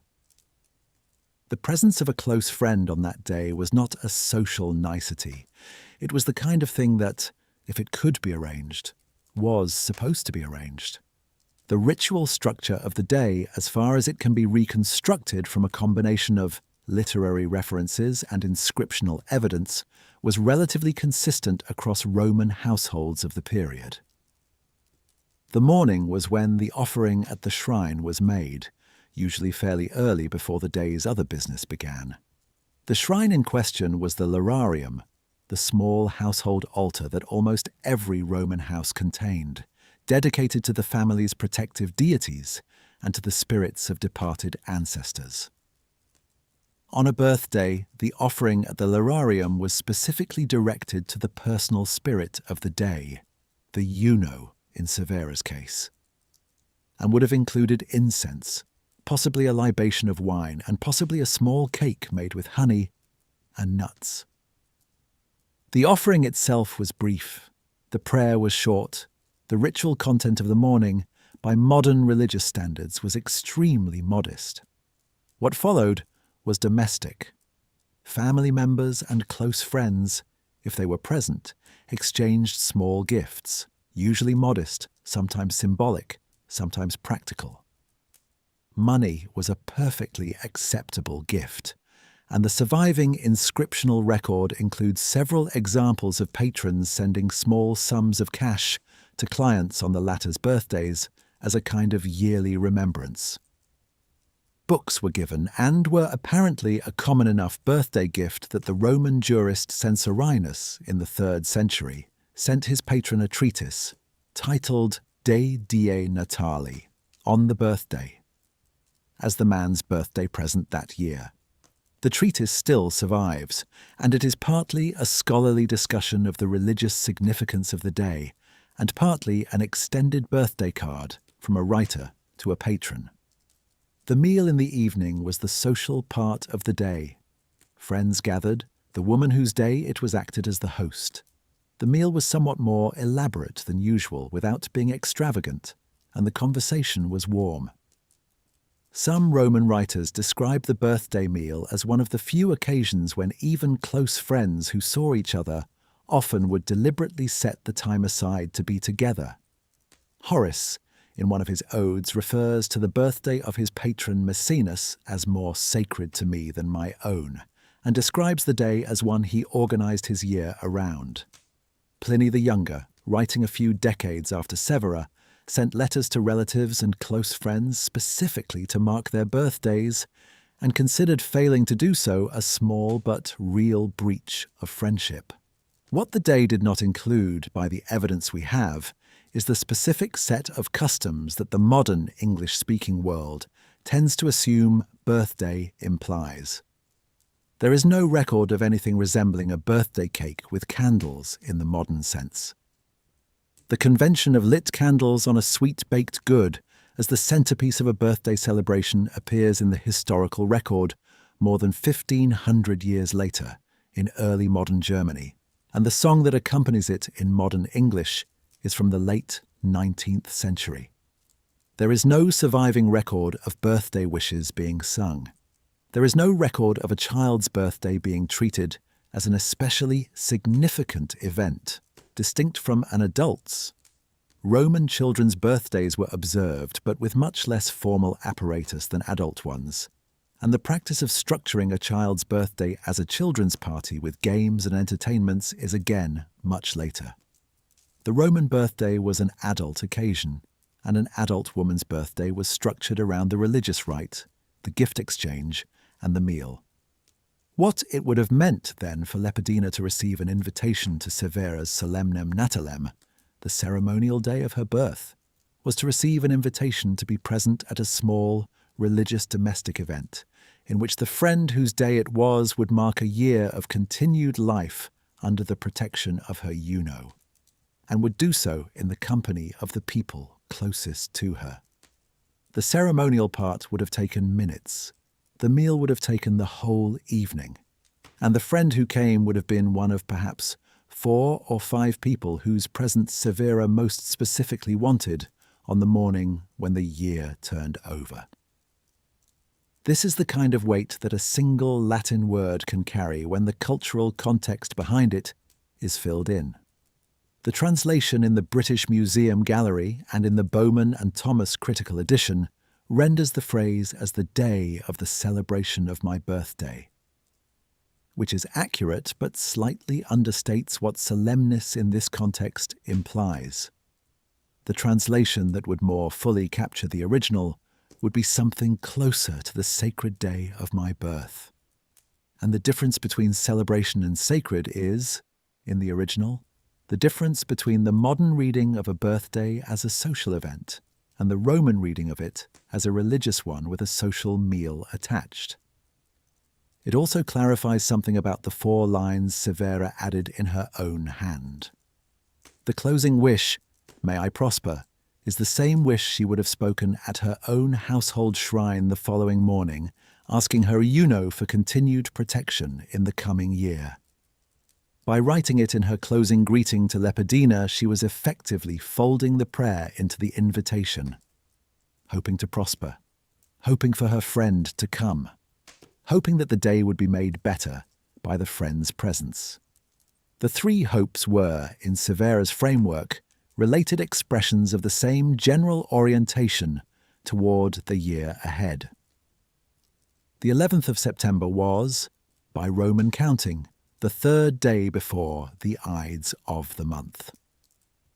The presence of a close friend on that day was not a social nicety. It was the kind of thing that, if it could be arranged, was supposed to be arranged. The ritual structure of the day, as far as it can be reconstructed from a combination of literary references and inscriptional evidence, was relatively consistent across Roman households of the period. The morning was when the offering at the shrine was made, usually fairly early before the day's other business began. The shrine in question was the lararium, the small household altar that almost every Roman house contained, dedicated to the family's protective deities and to the spirits of departed ancestors. On a birthday, the offering at the lararium was specifically directed to the personal spirit of the day, the Juno in Severa's case, and would have included incense, possibly a libation of wine, and possibly a small cake made with honey and nuts. The offering itself was brief, the prayer was short, the ritual content of the morning, by modern religious standards, was extremely modest. What followed was domestic. Family members and close friends, if they were present, exchanged small gifts, usually modest, sometimes symbolic, sometimes practical. Money was a perfectly acceptable gift, and the surviving inscriptional record includes several examples of patrons sending small sums of cash to clients on the latter's birthdays as a kind of yearly remembrance. Books were given and were apparently a common enough birthday gift that the Roman jurist Censorinus in the 3rd century sent his patron a treatise titled De Die Natali, on the birthday, as the man's birthday present that year. The treatise still survives, and it is partly a scholarly discussion of the religious significance of the day, and partly an extended birthday card from a writer to a patron. The meal in the evening was the social part of the day. Friends gathered, the woman whose day it was acted as the host. The meal was somewhat more elaborate than usual without being extravagant, and the conversation was warm. Some Roman writers describe the birthday meal as one of the few occasions when even close friends who saw each other often would deliberately set the time aside to be together. Horace, in one of his odes, refers to the birthday of his patron Maecenas as more sacred to me than my own, and describes the day as one he organized his year around. Pliny the Younger, writing a few decades after Severa, sent letters to relatives and close friends specifically to mark their birthdays, and considered failing to do so a small but real breach of friendship. What the day did not include, by the evidence we have, is the specific set of customs that the modern English-speaking world tends to assume birthday implies. There is no record of anything resembling a birthday cake with candles in the modern sense. The convention of lit candles on a sweet-baked good as the centerpiece of a birthday celebration appears in the historical record more than 1,500 years later in early modern Germany, and the song that accompanies it in modern English is from the late 19th century. There is no surviving record of birthday wishes being sung. There is no record of a child's birthday being treated as an especially significant event, distinct from an adult's. Roman children's birthdays were observed, but with much less formal apparatus than adult ones, and the practice of structuring a child's birthday as a children's party with games and entertainments is again much later. The Roman birthday was an adult occasion, and an adult woman's birthday was structured around the religious rite, the gift exchange, and the meal. What it would have meant, then, for Lepidina to receive an invitation to Severa's Solemnem Natalem, the ceremonial day of her birth, was to receive an invitation to be present at a small, religious domestic event, in which the friend whose day it was would mark a year of continued life under the protection of her Juno, and would do so in the company of the people closest to her. The ceremonial part would have taken minutes. The meal would have taken the whole evening, and the friend who came would have been one of perhaps 4 or 5 people whose presence Severa most specifically wanted on the morning when the year turned over. This is the kind of weight that a single Latin word can carry when the cultural context behind it is filled in. The translation in the British Museum Gallery and in the Bowman and Thomas Critical Edition renders the phrase as the day of the celebration of my birthday, which is accurate but slightly understates what solemnness in this context implies. The translation that would more fully capture the original would be something closer to the sacred day of my birth. And the difference between celebration and sacred is, in the original, the difference between the modern reading of a birthday as a social event and the Roman reading of it as a religious one with a social meal attached. It also clarifies something about the 4 lines Severa added in her own hand. The closing wish, "May I prosper," is the same wish she would have spoken at her own household shrine the following morning, asking her Juno for continued protection in the coming year. By writing it in her closing greeting to Lepidina, she was effectively folding the prayer into the invitation, hoping to prosper, hoping for her friend to come, hoping that the day would be made better by the friend's presence. The 3 hopes were, in Severa's framework, related expressions of the same general orientation toward the year ahead. The 11th of September was, by Roman counting, the 3rd day before the Ides of the month.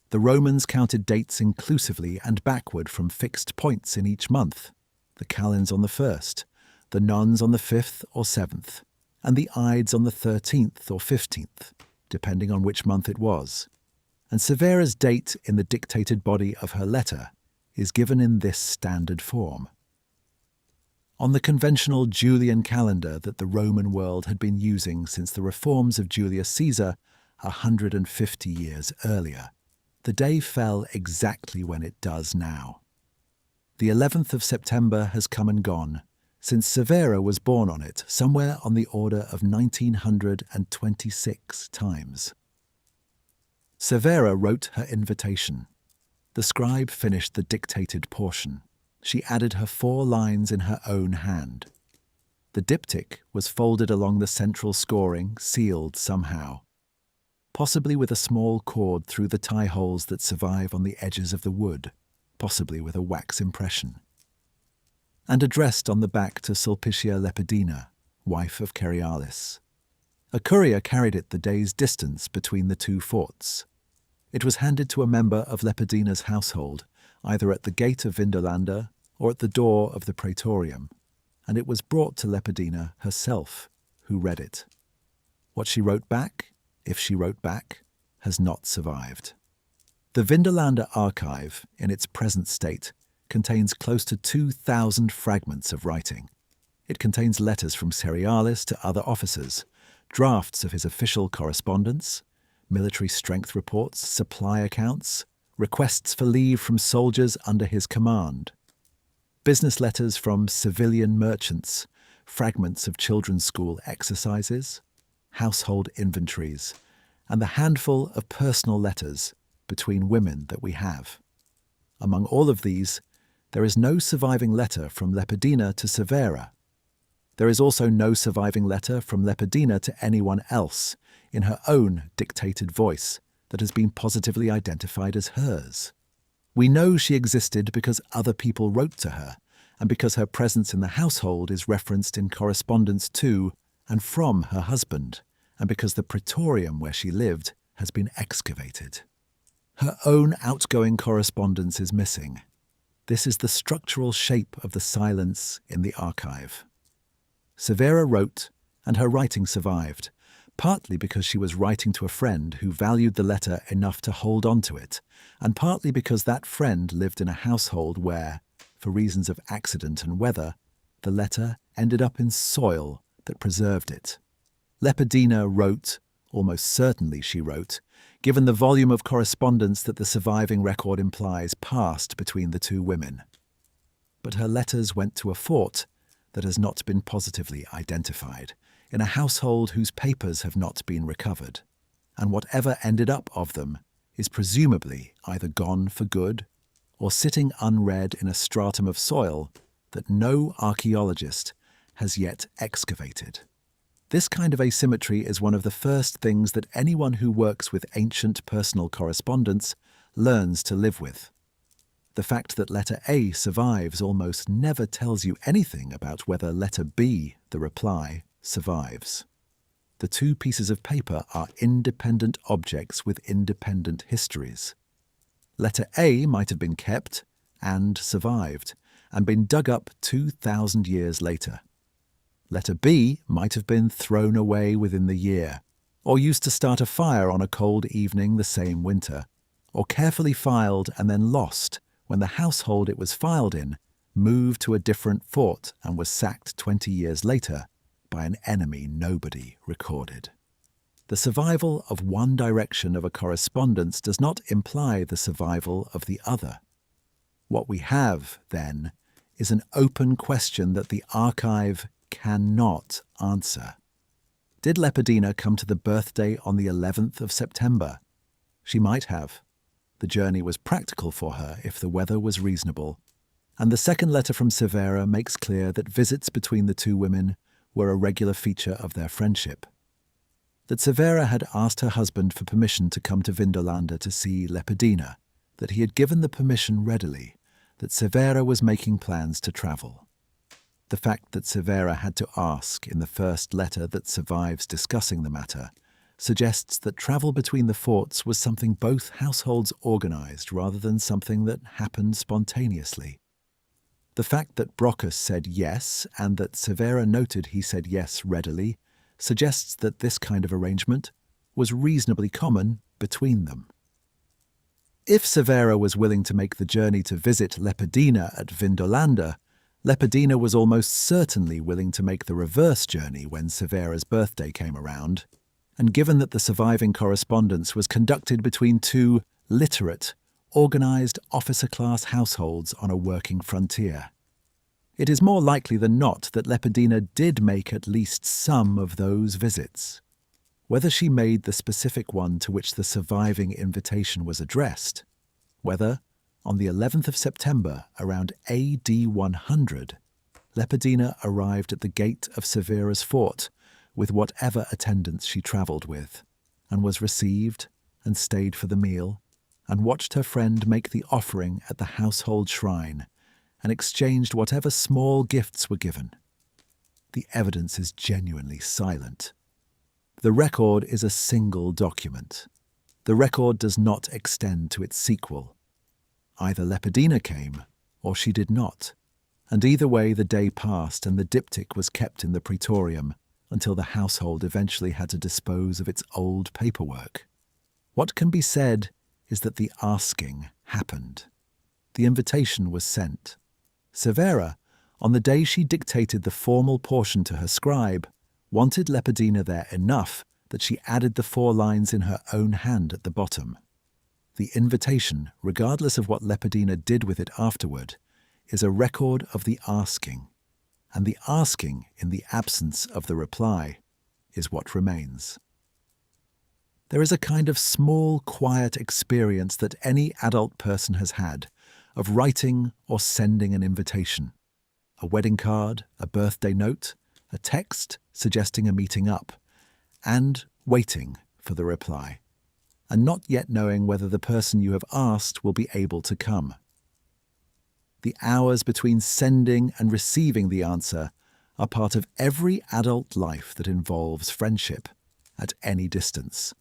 The Romans counted dates inclusively and backward from fixed points in each month, the calends on the 1st, the nones on the 5th or 7th, and the Ides on the 13th or 15th, depending on which month it was. And Severa's date in the dictated body of her letter is given in this standard form. On the conventional Julian calendar that the Roman world had been using since the reforms of Julius Caesar 150 years earlier, the day fell exactly when it does now. The 11th of September has come and gone, since Severa was born on it somewhere on the order of 1926 times. Severa wrote her invitation. The scribe finished the dictated portion. She added her 4 lines in her own hand. The diptych was folded along the central scoring, sealed somehow, possibly with a small cord through the tie holes that survive on the edges of the wood, possibly with a wax impression, and addressed on the back to Sulpicia Lepidina, wife of Cerealis. A courier carried it the day's distance between the 2 forts. It was handed to a member of Lepidina's household, either at the gate of Vindolanda or at the door of the praetorium, and it was brought to Lepidina herself, who read it. What she wrote back, if she wrote back, has not survived. The Vindolanda archive, in its present state, contains close to 2,000 fragments of writing. It contains letters from Cerealis to other officers, drafts of his official correspondence, military strength reports, supply accounts, requests for leave from soldiers under his command, business letters from civilian merchants, fragments of children's school exercises, household inventories, and the handful of personal letters between women that we have. Among all of these, there is no surviving letter from Lepidina to Severa. There is also no surviving letter from Lepidina to anyone else in her own dictated voice that has been positively identified as hers. We know she existed because other people wrote to her, and because her presence in the household is referenced in correspondence to and from her husband, and because the praetorium where she lived has been excavated. Her own outgoing correspondence is missing. This is the structural shape of the silence in the archive. Severa wrote, and her writing survived, partly because she was writing to a friend who valued the letter enough to hold on to it, and partly because that friend lived in a household where, for reasons of accident and weather, the letter ended up in soil that preserved it. Lepidina wrote, almost certainly she wrote, given the volume of correspondence that the surviving record implies passed between the 2 women. But her letters went to a fort that has not been positively identified, in a household whose papers have not been recovered, and whatever ended up of them is presumably either gone for good or sitting unread in a stratum of soil that no archaeologist has yet excavated. This kind of asymmetry is one of the first things that anyone who works with ancient personal correspondence learns to live with. The fact that letter A survives almost never tells you anything about whether letter B, the reply, survives. The 2 pieces of paper are independent objects with independent histories. Letter A might have been kept and survived, and been dug up 2,000 years later. Letter B might have been thrown away within the year, or used to start a fire on a cold evening the same winter, or carefully filed and then lost when the household it was filed in moved to a different fort and was sacked 20 years later by an enemy nobody recorded. The survival of one direction of a correspondence does not imply the survival of the other. What we have, then, is an open question that the archive cannot answer. Did Lepidina come to the birthday on the 11th of September? She might have. The journey was practical for her if the weather was reasonable, and the second letter from Severa makes clear that visits between the two women were a regular feature of their friendship. That Severa had asked her husband for permission to come to Vindolanda to see Lepidina, that he had given the permission readily, that Severa was making plans to travel. The fact that Severa had to ask in the first letter that survives discussing the matter suggests that travel between the forts was something both households organized rather than something that happened spontaneously. The fact that Brockus said yes and that Severa noted he said yes readily suggests that this kind of arrangement was reasonably common between them. If Severa was willing to make the journey to visit Lepidina at Vindolanda, Lepidina was almost certainly willing to make the reverse journey when Severa's birthday came around, and given that the surviving correspondence was conducted between two literate, organized officer-class households on a working frontier, it is more likely than not that Lepidina did make at least some of those visits. Whether she made the specific one to which the surviving invitation was addressed, whether, on the 11th of September, around AD 100, Lepidina arrived at the gate of Severa's fort with whatever attendants she travelled with, and was received and stayed for the meal, and watched her friend make the offering at the household shrine, and exchanged whatever small gifts were given. The evidence is genuinely silent. The record is a single document. The record does not extend to its sequel. Either Lepidina came, or she did not, and either way the day passed and the diptych was kept in the praetorium until the household eventually had to dispose of its old paperwork. What can be said is that the asking happened. The invitation was sent. Severa, on the day she dictated the formal portion to her scribe, wanted Lepidina there enough that she added the 4 lines in her own hand at the bottom. The invitation, regardless of what Lepidina did with it afterward, is a record of the asking, and the asking, in the absence of the reply, is what remains. There is a kind of small, quiet experience that any adult person has had of writing or sending an invitation, a wedding card, a birthday note, a text suggesting a meeting up, and waiting for the reply, and not yet knowing whether the person you have asked will be able to come. The hours between sending and receiving the answer are part of every adult life that involves friendship at any distance.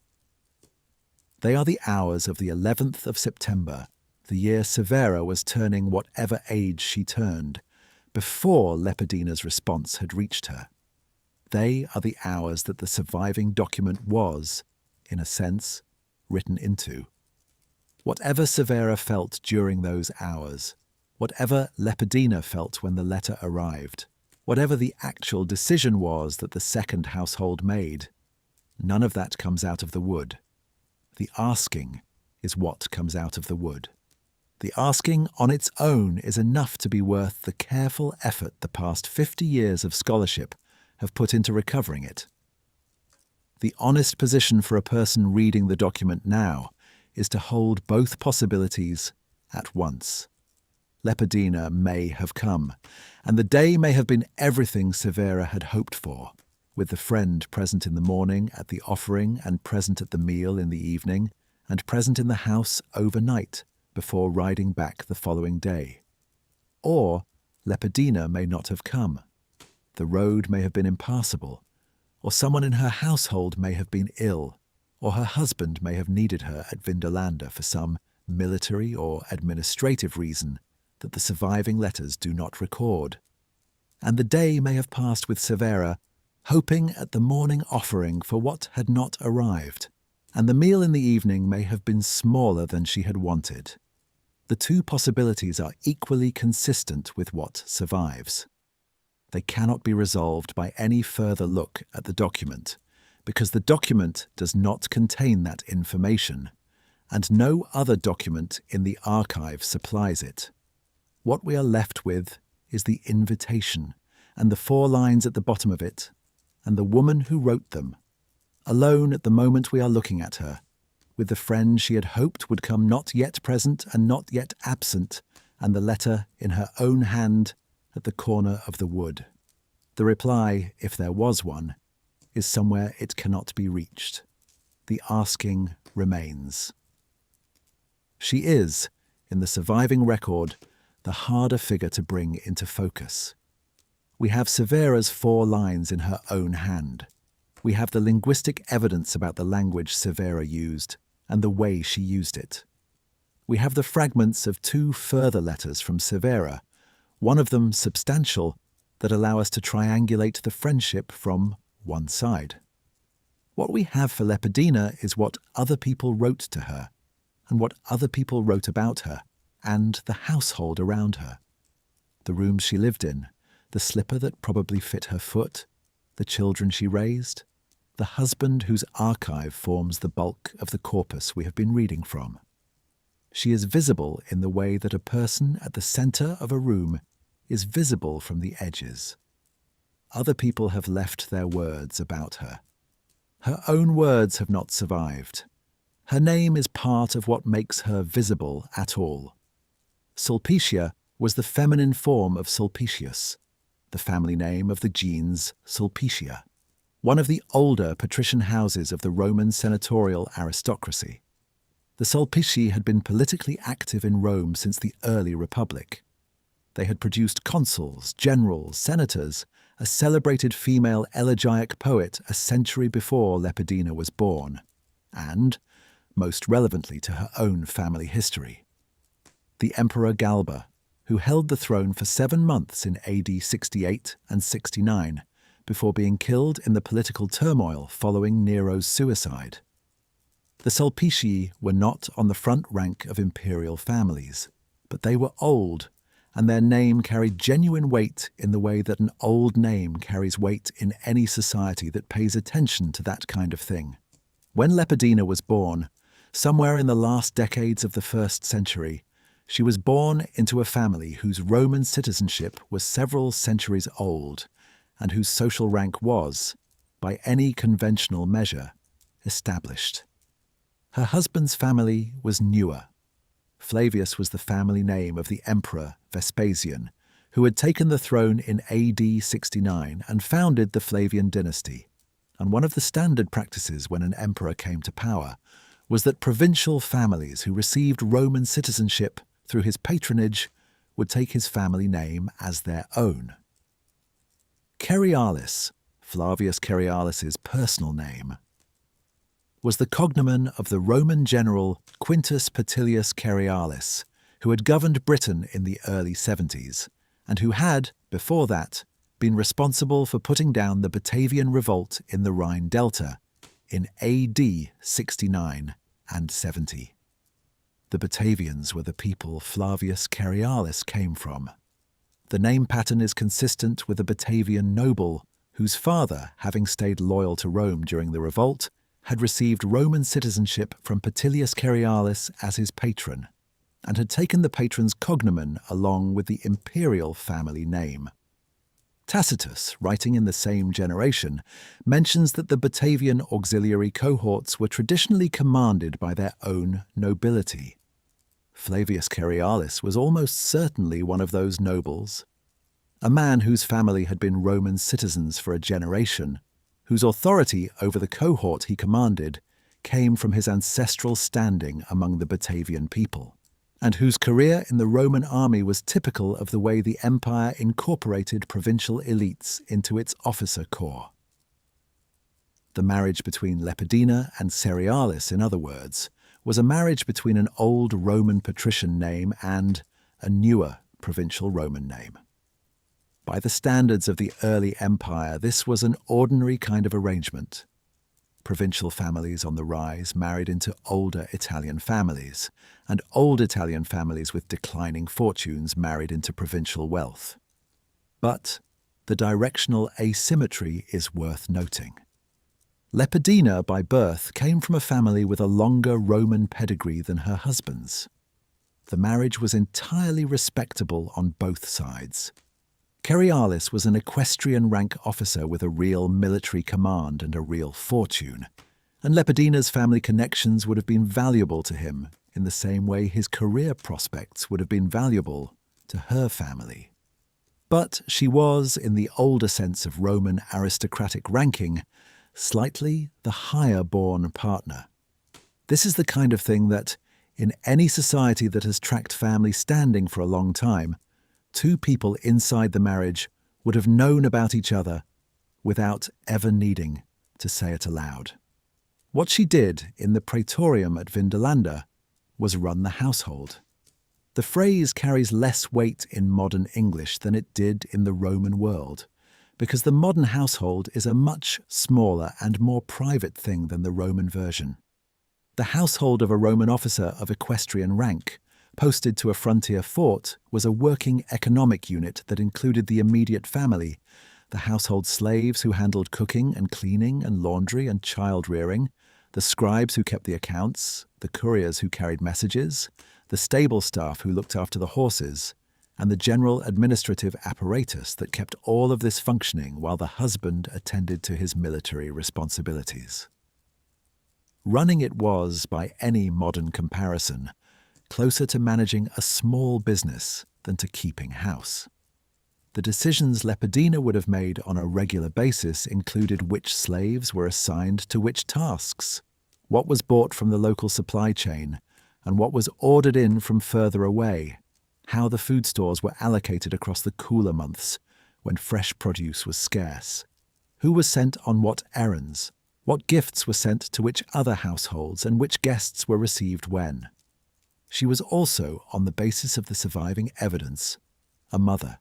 They are the hours of the 11th of September, the year Severa was turning whatever age she turned, before Lepidina's response had reached her. They are the hours that the surviving document was, in a sense, written into. Whatever Severa felt during those hours, whatever Lepidina felt when the letter arrived, whatever the actual decision was that the second household made, none of that comes out of the wood. The asking is what comes out of the wood. The asking on its own is enough to be worth the careful effort the past 50 years of scholarship have put into recovering it. The honest position for a person reading the document now is to hold both possibilities at once. Lepidina may have come, and the day may have been everything Severa had hoped for, with the friend present in the morning at the offering and present at the meal in the evening, and present in the house overnight before riding back the following day. Or Lepidina may not have come. The road may have been impassable, or someone in her household may have been ill, or her husband may have needed her at Vindolanda for some military or administrative reason that the surviving letters do not record. And the day may have passed with Severa, hoping at the morning offering for what had not arrived, and the meal in the evening may have been smaller than she had wanted. The two possibilities are equally consistent with what survives. They cannot be resolved by any further look at the document, because the document does not contain that information, and no other document in the archive supplies it. What we are left with is the invitation, and the 4 lines at the bottom of it, and the woman who wrote them, alone at the moment we are looking at her, with the friend she had hoped would come not yet present and not yet absent, and the letter in her own hand at the corner of the wood. The reply, if there was one, is somewhere it cannot be reached. The asking remains. She is, in the surviving record, the harder figure to bring into focus. We have Severa's 4 lines in her own hand. We have the linguistic evidence about the language Severa used and the way she used it. We have the fragments of 2 further letters from Severa, one of them substantial, that allow us to triangulate the friendship from one side. What we have for Lepidina is what other people wrote to her, and what other people wrote about her, and the household around her. The rooms she lived in, the slipper that probably fit her foot, the children she raised, the husband whose archive forms the bulk of the corpus we have been reading from. She is visible in the way that a person at the center of a room is visible from the edges. Other people have left their words about her. Her own words have not survived. Her name is part of what makes her visible at all. Sulpicia was the feminine form of Sulpicius, the family name of the gens Sulpicia, one of the older patrician houses of the Roman senatorial aristocracy. The Sulpici had been politically active in Rome since the early Republic. They had produced consuls, generals, senators, a celebrated female elegiac poet a century before Lepidina was born, and, most relevantly to her own family history, the Emperor Galba, who held the throne for 7 months in AD 68 and 69 before being killed in the political turmoil following Nero's suicide. The Sulpici were not on the front rank of imperial families, but they were old, and their name carried genuine weight in the way that an old name carries weight in any society that pays attention to that kind of thing. When Lepidina was born, somewhere in the last decades of the 1st century, she was born into a family whose Roman citizenship was several centuries old and whose social rank was, by any conventional measure, established. Her husband's family was newer. Flavius was the family name of the Emperor Vespasian, who had taken the throne in AD 69 and founded the Flavian dynasty. And one of the standard practices when an emperor came to power was that provincial families who received Roman citizenship through his patronage would take his family name as their own. Cerialis, Flavius Cerialis's personal name, was the cognomen of the Roman general Quintus Petilius Cerialis, who had governed Britain in the early 70s, and who had, before that, been responsible for putting down the Batavian revolt in the Rhine Delta in AD 69 and 70. The Batavians were the people Flavius Cerialis came from. The name pattern is consistent with a Batavian noble whose father, having stayed loyal to Rome during the revolt, had received Roman citizenship from Petilius Cerialis as his patron, and had taken the patron's cognomen along with the imperial family name. Tacitus, writing in the same generation, mentions that the Batavian auxiliary cohorts were traditionally commanded by their own nobility. Flavius Cerialis was almost certainly one of those nobles, a man whose family had been Roman citizens for a generation, whose authority over the cohort he commanded came from his ancestral standing among the Batavian people, and whose career in the Roman army was typical of the way the empire incorporated provincial elites into its officer corps. The marriage between Lepidina and Cerialis, in other words, was a marriage between an old Roman patrician name and a newer provincial Roman name. By the standards of the early empire, this was an ordinary kind of arrangement. Provincial families on the rise married into older Italian families, and old Italian families with declining fortunes married into provincial wealth. But the directional asymmetry is worth noting. Lepidina, by birth, came from a family with a longer Roman pedigree than her husband's. The marriage was entirely respectable on both sides. Cerealis was an equestrian rank officer with a real military command and a real fortune, and Lepidina's family connections would have been valuable to him in the same way his career prospects would have been valuable to her family. But she was, in the older sense of Roman aristocratic ranking, slightly the higher-born partner. This is the kind of thing that, in any society that has tracked family standing for a long time, two people inside the marriage would have known about each other without ever needing to say it aloud. What she did in the praetorium at Vindolanda was run the household. The phrase carries less weight in modern English than it did in the Roman world, because the modern household is a much smaller and more private thing than the Roman version. The household of a Roman officer of equestrian rank, posted to a frontier fort, was a working economic unit that included the immediate family, the household slaves who handled cooking and cleaning and laundry and child-rearing, the scribes who kept the accounts, the couriers who carried messages, the stable staff who looked after the horses, and the general administrative apparatus that kept all of this functioning while the husband attended to his military responsibilities. Running it was, by any modern comparison, closer to managing a small business than to keeping house. The decisions Lepidina would have made on a regular basis included which slaves were assigned to which tasks, what was bought from the local supply chain, and what was ordered in from further away, how the food stores were allocated across the cooler months when fresh produce was scarce, who was sent on what errands, what gifts were sent to which other households, and which guests were received when. She was also, on the basis of the surviving evidence, a mother.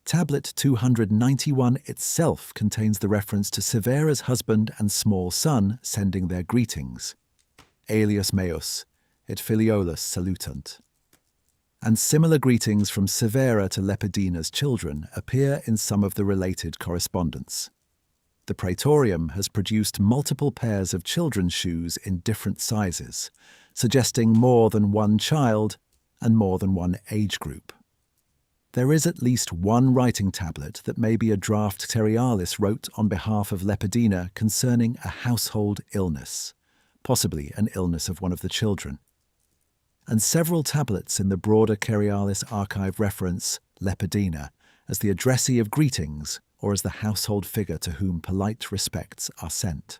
Tablet 291 itself contains the reference to Severa's husband and small son sending their greetings, alias meus, et filiolus salutant. And similar greetings from Severa to Lepidina's children appear in some of the related correspondence. The praetorium has produced multiple pairs of children's shoes in different sizes, suggesting more than one child and more than one age group. There is at least one writing tablet that maybe a draft Cerealis wrote on behalf of Lepidina concerning a household illness, possibly an illness of one of the children. And several tablets in the broader Cerealis archive reference Lepidina as the addressee of greetings or as the household figure to whom polite respects are sent.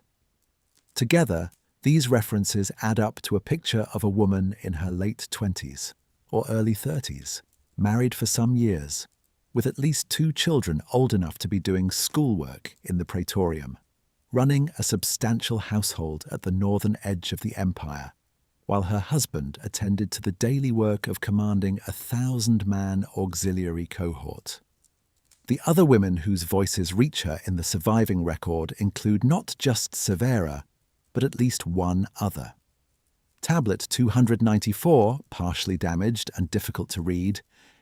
Together, these references add up to a picture of a woman in her late 20s or early 30s, married for some years, with at least 2 children old enough to be doing schoolwork in the praetorium, running a substantial household at the northern edge of the empire, while her husband attended to the daily work of commanding a 1,000-man auxiliary cohort. The other women whose voices reach her in the surviving record include not just Severa, but at least one other. Tablet 294, partially damaged and difficult to read,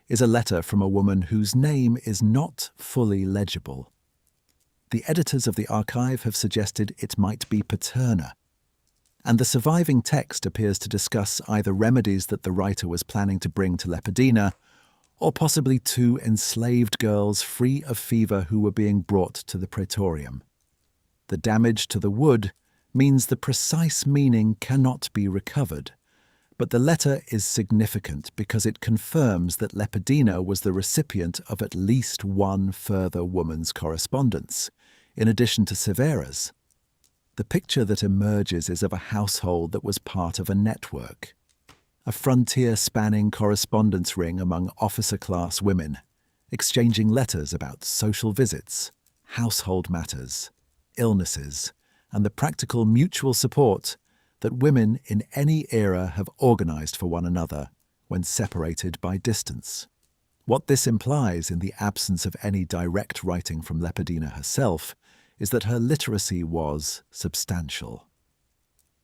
is a letter from a woman whose name is not fully legible. The editors of the archive have suggested it might be Paterna, and the surviving text appears to discuss either remedies that the writer was planning to bring to Lepidina, or possibly 2 enslaved girls free of fever who were being brought to the praetorium. The damage to the wood means the precise meaning cannot be recovered, but the letter is significant because it confirms that Lepidina was the recipient of at least one further woman's correspondence, in addition to Severa's. The picture that emerges is of a household that was part of a network, a frontier-spanning correspondence ring among officer-class women, exchanging letters about social visits, household matters, illnesses, and the practical mutual support that women in any era have organized for one another when separated by distance. What this implies, in the absence of any direct writing from Lepidina herself, is that her literacy was substantial.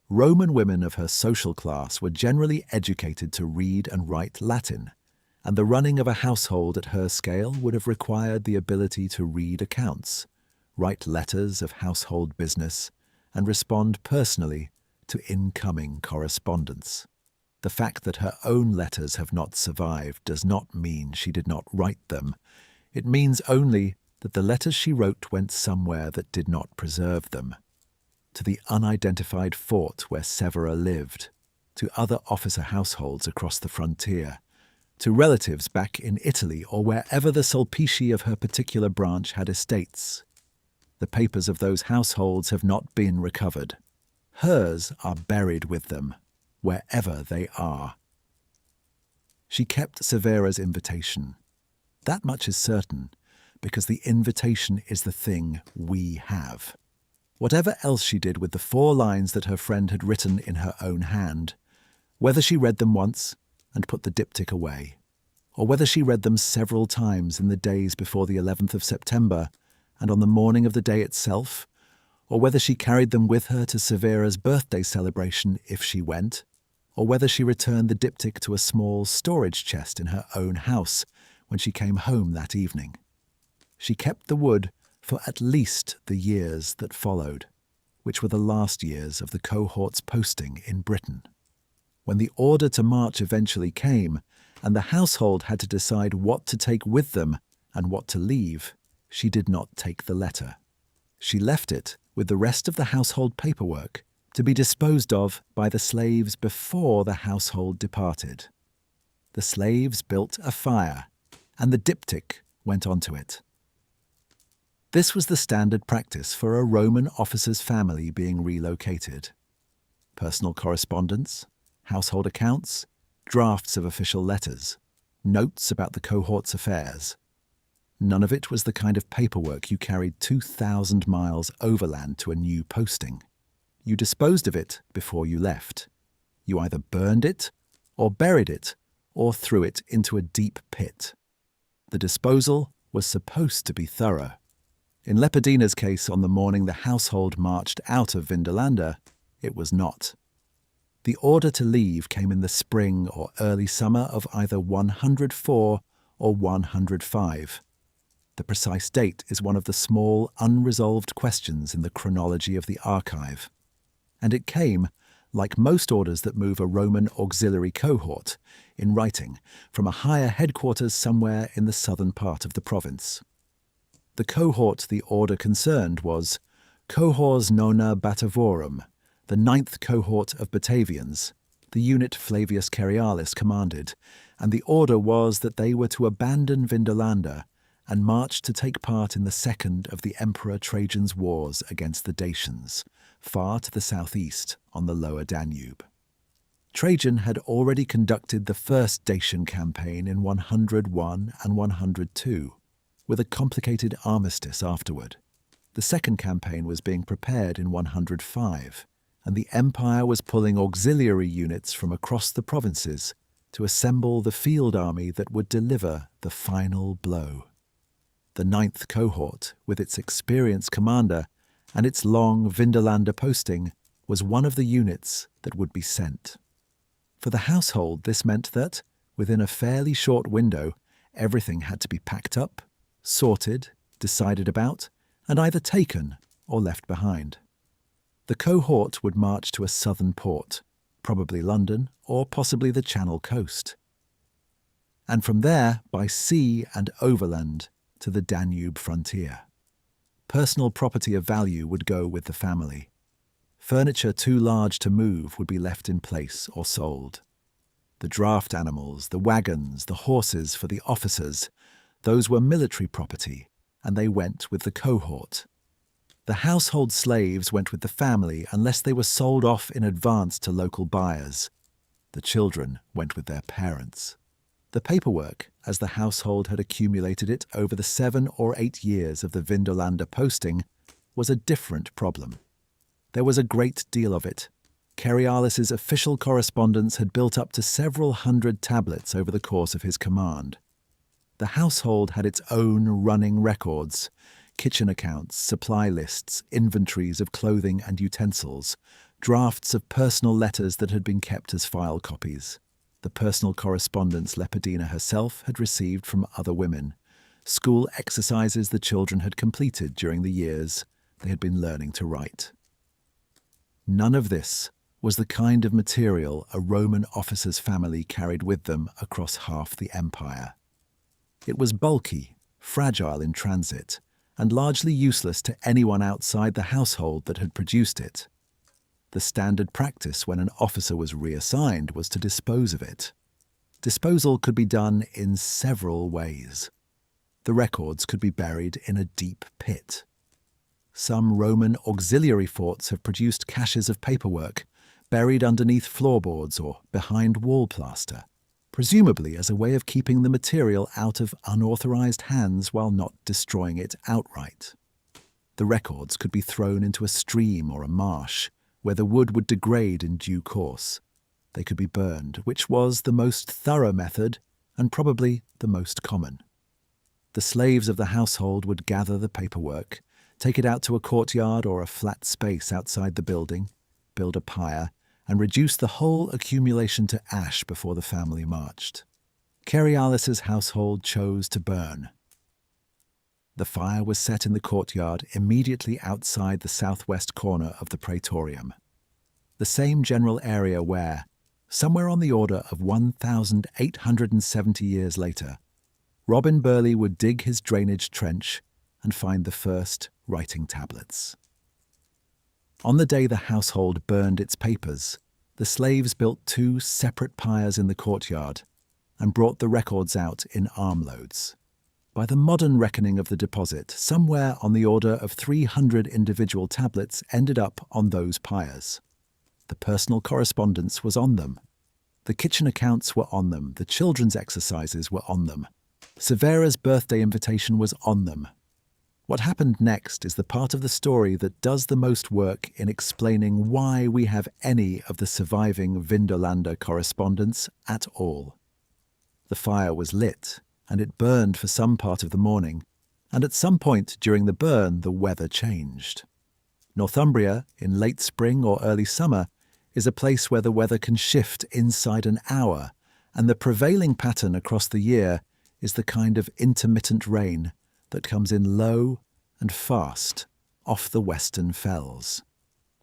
Roman women of her social class were generally educated to read and write Latin, and the running of a household at her scale would have required the ability to read accounts, write letters of household business, and respond personally to incoming correspondence. The fact that her own letters have not survived does not mean she did not write them. It means only that the letters she wrote went somewhere that did not preserve them. To the unidentified fort where Severa lived, to other officer households across the frontier, to relatives back in Italy or wherever the Sulpici of her particular branch had estates. The papers of those households have not been recovered. Hers are buried with them, wherever they are. She kept Severa's invitation. That much is certain, because the invitation is the thing we have. Whatever else she did with the 4 lines that her friend had written in her own hand, whether she read them once and put the diptych away, or whether she read them several times in the days before the 11th of September and on the morning of the day itself, or whether she carried them with her to Severa's birthday celebration if she went, or whether she returned the diptych to a small storage chest in her own house when she came home that evening. She kept the wood for at least the years that followed, which were the last years of the cohort's posting in Britain. When the order to march eventually came, and the household had to decide what to take with them and what to leave, she did not take the letter. She left it with the rest of the household paperwork to be disposed of by the slaves before the household departed. The slaves built a fire, and the diptych went onto it. This was the standard practice for a Roman officer's family being relocated. Personal correspondence, household accounts, drafts of official letters, notes about the cohort's affairs. None of it was the kind of paperwork you carried 2,000 miles overland to a new posting. You disposed of it before you left. You either burned it, or buried it, or threw it into a deep pit. The disposal was supposed to be thorough. In Lepidina's case, on the morning the household marched out of Vindolanda, it was not. The order to leave came in the spring or early summer of either 104 or 105. The precise date is one of the small, unresolved questions in the chronology of the archive. And it came, like most orders that move a Roman auxiliary cohort, in writing from a higher headquarters somewhere in the southern part of the province. The cohort the order concerned was Cohors Nona Batavorum, the 9th cohort of Batavians, the unit Flavius Cerialis commanded, and the order was that they were to abandon Vindolanda and march to take part in the second of the Emperor Trajan's wars against the Dacians, far to the southeast on the lower Danube. Trajan had already conducted the first Dacian campaign in 101 and 102, with a complicated armistice afterward. The second campaign was being prepared in 105, and the empire was pulling auxiliary units from across the provinces to assemble the field army that would deliver the final blow. The 9th cohort, with its experienced commander and its long Vindolanda posting, was one of the units that would be sent. For the household, this meant that, within a fairly short window, everything had to be packed up, sorted, decided about, and either taken or left behind. The cohort would march to a southern port, probably London or possibly the Channel coast, and from there by sea and overland to the Danube frontier. Personal property of value would go with the family. Furniture too large to move would be left in place or sold. The draft animals, the wagons, the horses for the officers, those were military property, and they went with the cohort. The household slaves went with the family unless they were sold off in advance to local buyers. The children went with their parents. The paperwork, as the household had accumulated it over the 7 or 8 years of the Vindolanda posting, was a different problem. There was a great deal of it. Cerialis's official correspondence had built up to several hundred tablets over the course of his command. the household had its own running records: kitchen accounts, supply lists, inventories of clothing and utensils, drafts of personal letters that had been kept as file copies, the personal correspondence Lepidina herself had received from other women, school exercises the children had completed during the years they had been learning to write. None of this was the kind of material a Roman officer's family carried with them across half the empire. It was bulky, fragile in transit, and largely useless to anyone outside the household that had produced it. The standard practice when an officer was reassigned was to dispose of it. Disposal could be done in several ways. The records could be buried in a deep pit. Some Roman auxiliary forts have produced caches of paperwork buried underneath floorboards or behind wall plaster, presumably as a way of keeping the material out of unauthorized hands while not destroying it outright. The records could be thrown into a stream or a marsh, where the wood would degrade in due course. They could be burned, which was the most thorough method and probably the most common. The slaves of the household would gather the paperwork, take it out to a courtyard or a flat space outside the building, build a pyre, and reduce the whole accumulation to ash before the family marched. Cerealis's household chose to burn. The fire was set in the courtyard immediately outside the southwest corner of the praetorium, the same general area where, somewhere on the order of 1,870 years later, Robin Burley would dig his drainage trench and find the first writing tablets. On the day the household burned its papers, the slaves built 2 separate pyres in the courtyard and brought the records out in armloads. By the modern reckoning of the deposit, somewhere on the order of 300 individual tablets ended up on those pyres. The personal correspondence was on them. The kitchen accounts were on them. The children's exercises were on them. Severa's birthday invitation was on them. What happened next is the part of the story that does the most work in explaining why we have any of the surviving Vindolanda correspondence at all. The fire was lit, and it burned for some part of the morning, and at some point during the burn the weather changed. Northumbria, in late spring or early summer, is a place where the weather can shift inside an hour, and the prevailing pattern across the year is the kind of intermittent rain that comes in low and fast off the western fells.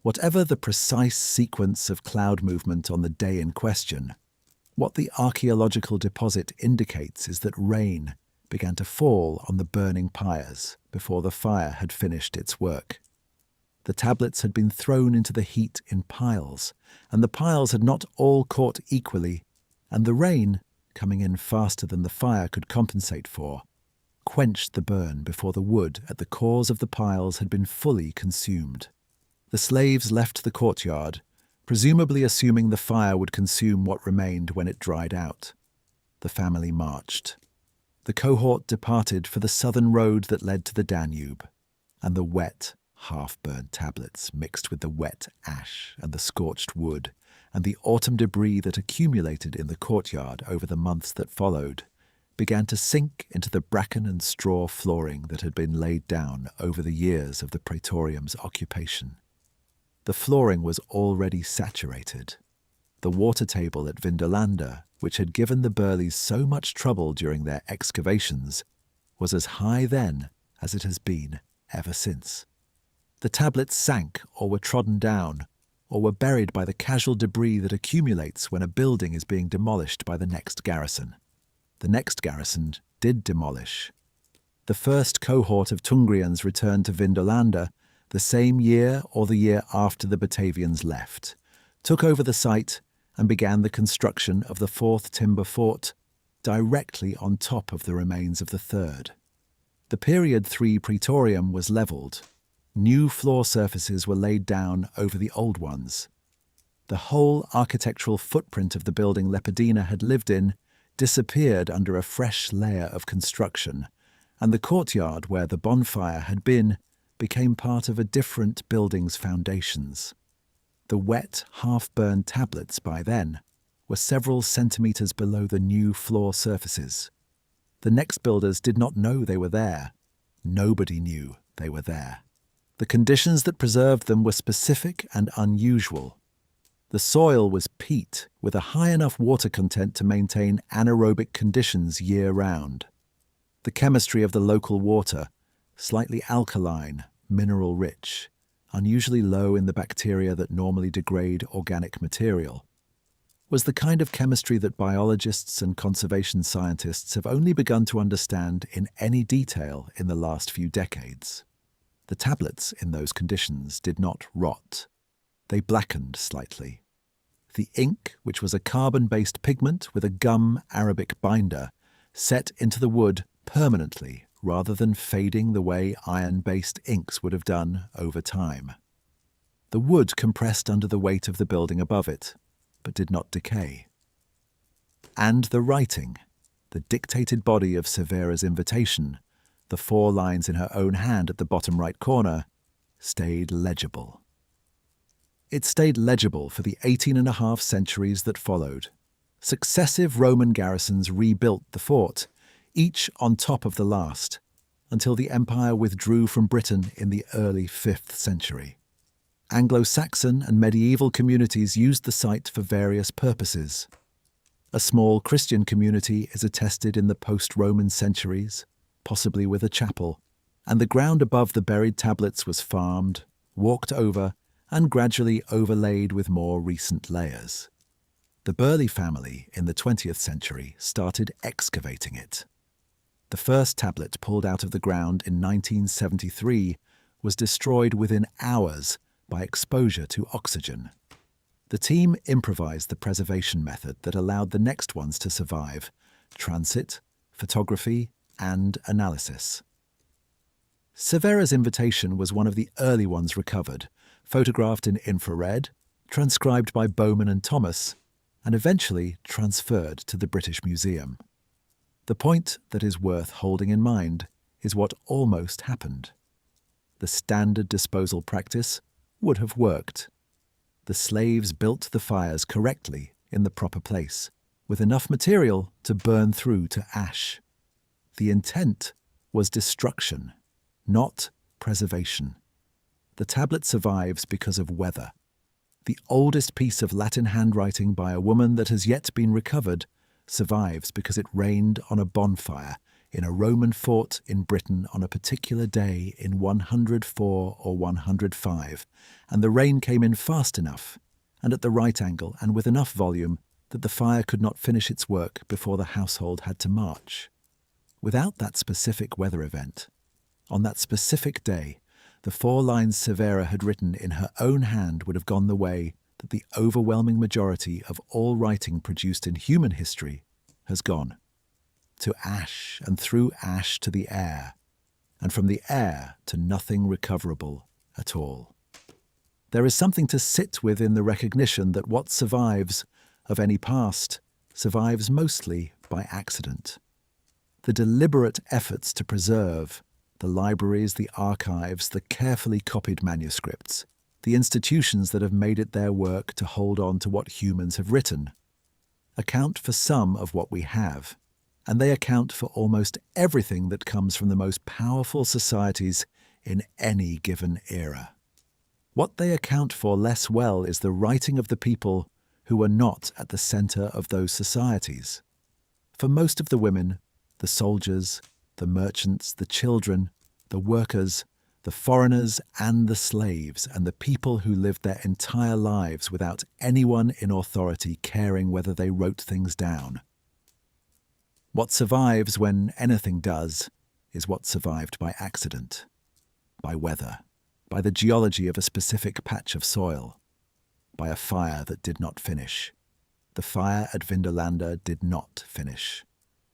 Whatever the precise sequence of cloud movement on the day in question, what the archaeological deposit indicates is that rain began to fall on the burning pyres before the fire had finished its work. The tablets had been thrown into the heat in piles, and the piles had not all caught equally, and the rain, coming in faster than the fire could compensate for, quenched the burn before the wood at the cores of the piles had been fully consumed. The slaves left the courtyard, presumably assuming the fire would consume what remained when it dried out. The family marched. The cohort departed for the southern road that led to the Danube, and the wet, half-burnt tablets mixed with the wet ash and the scorched wood and the autumn debris that accumulated in the courtyard over the months that followed began to sink into the bracken and straw flooring that had been laid down over the years of the praetorium's occupation. The flooring was already saturated. The water table at Vindolanda, which had given the Burleys so much trouble during their excavations, was as high then as it has been ever since. The tablets sank or were trodden down, or were buried by the casual debris that accumulates when a building is being demolished by the next garrison. The next garrison did demolish. The first cohort of Tungrians returned to Vindolanda the same year or the year after the Batavians left, took over the site and began the construction of the fourth timber fort directly on top of the remains of the third. The period 3 praetorium was levelled. New floor surfaces were laid down over the old ones. The whole architectural footprint of the building Lepidina had lived in disappeared under a fresh layer of construction, and the courtyard where the bonfire had been became part of a different building's foundations. The wet, half-burned tablets by then were several centimetres below the new floor surfaces. The next builders did not know they were there. Nobody knew they were there. The conditions that preserved them were specific and unusual. The soil was peat, with a high enough water content to maintain anaerobic conditions year-round. The chemistry of the local water, slightly alkaline, mineral-rich, unusually low in the bacteria that normally degrade organic material, was the kind of chemistry that biologists and conservation scientists have only begun to understand in any detail in the last few decades. The tablets in those conditions did not rot. They blackened slightly. The ink, which was a carbon-based pigment with a gum Arabic binder, set into the wood permanently rather than fading the way iron-based inks would have done over time. The wood compressed under the weight of the building above it, but did not decay. And the writing, the dictated body of Severa's invitation, the 4 lines in her own hand at the bottom right corner, stayed legible. It stayed legible for the 18.5 centuries that followed. Successive Roman garrisons rebuilt the fort, each on top of the last, until the empire withdrew from Britain in the early 5th century. Anglo-Saxon and medieval communities used the site for various purposes. A small Christian community is attested in the post-Roman centuries, possibly with a chapel, and the ground above the buried tablets was farmed, walked over, and gradually overlaid with more recent layers. The Burley family in the 20th century started excavating it. The first tablet pulled out of the ground in 1973 was destroyed within hours by exposure to oxygen. The team improvised the preservation method that allowed the next ones to survive: transit, photography, and analysis. Severa's invitation was one of the early ones recovered, photographed in infrared, transcribed by Bowman and Thomas, and eventually transferred to the British Museum. The point that is worth holding in mind is what almost happened. The standard disposal practice would have worked. The slaves built the fires correctly in the proper place, with enough material to burn through to ash. The intent was destruction, not preservation. The tablet survives because of weather. The oldest piece of Latin handwriting by a woman that has yet been recovered survives because it rained on a bonfire in a Roman fort in Britain on a particular day in 104 or 105, and the rain came in fast enough and at the right angle and with enough volume that the fire could not finish its work before the household had to march. Without that specific weather event, on that specific day, the 4 lines Severa had written in her own hand would have gone the way that the overwhelming majority of all writing produced in human history has gone. To ash, and through ash to the air, and from the air to nothing recoverable at all. There is something to sit with in the recognition that what survives of any past survives mostly by accident. The deliberate efforts to preserve, the libraries, the archives, the carefully copied manuscripts, the institutions that have made it their work to hold on to what humans have written, account for some of what we have, and they account for almost everything that comes from the most powerful societies in any given era. What they account for less well is the writing of the people who were not at the center of those societies. For most of the women, the soldiers, the merchants, the children, the workers, the foreigners and the slaves, and the people who lived their entire lives without anyone in authority caring whether they wrote things down. What survives when anything does is what survived by accident, by weather, by the geology of a specific patch of soil, by a fire that did not finish. The fire at Vindolanda did not finish.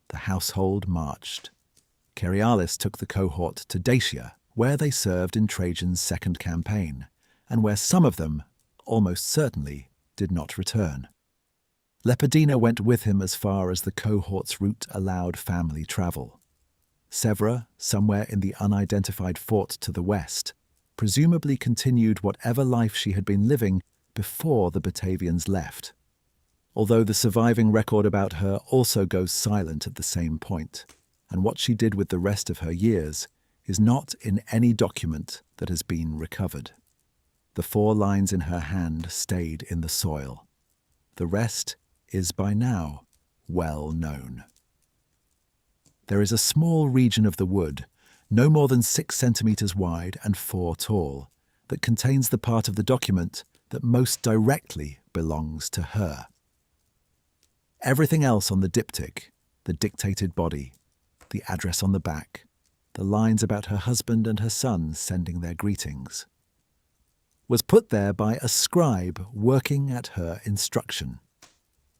The household marched. Cerealis took the cohort to Dacia, where they served in Trajan's second campaign, and where some of them, almost certainly, did not return. Lepidina went with him as far as the cohort's route allowed family travel. Severa, somewhere in the unidentified fort to the west, presumably continued whatever life she had been living before the Batavians left, although the surviving record about her also goes silent at the same point. and what she did with the rest of her years is not in any document that has been recovered. The 4 lines in her hand stayed in the soil. The rest is by now well known. There is a small region of the wood, no more than 6 centimeters wide and 4 tall, that contains the part of the document that most directly belongs to her. Everything else on the diptych, the dictated body, the address on the back, the lines about her husband and her son sending their greetings, was put there by a scribe working at her instruction.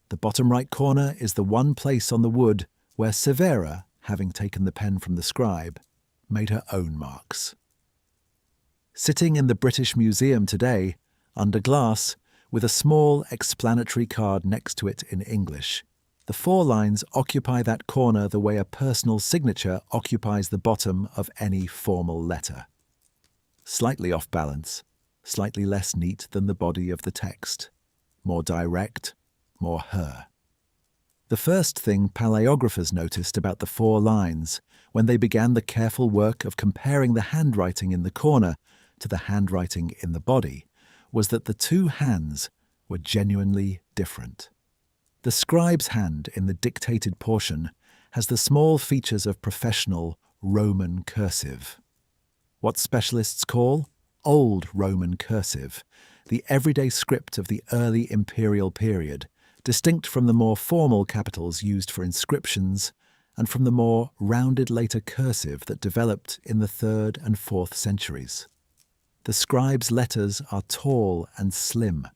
The bottom right corner is the one place on the wood where Severa, having taken the pen from the scribe, made her own marks. Sitting in the British Museum today, under glass, with a small explanatory card next to it in English, the 4 lines occupy that corner the way a personal signature occupies the bottom of any formal letter. Slightly off balance, slightly less neat than the body of the text, more direct, more her. The first thing paleographers noticed about the 4 lines when they began the careful work of comparing the handwriting in the corner to the handwriting in the body was that the 2 hands were genuinely different. The scribe's hand in the dictated portion has the small features of professional Roman cursive. What specialists call Old Roman cursive, the everyday script of the early imperial period, distinct from the more formal capitals used for inscriptions and from the more rounded later cursive that developed in the 3rd and 4th centuries. The scribe's letters are tall and slim,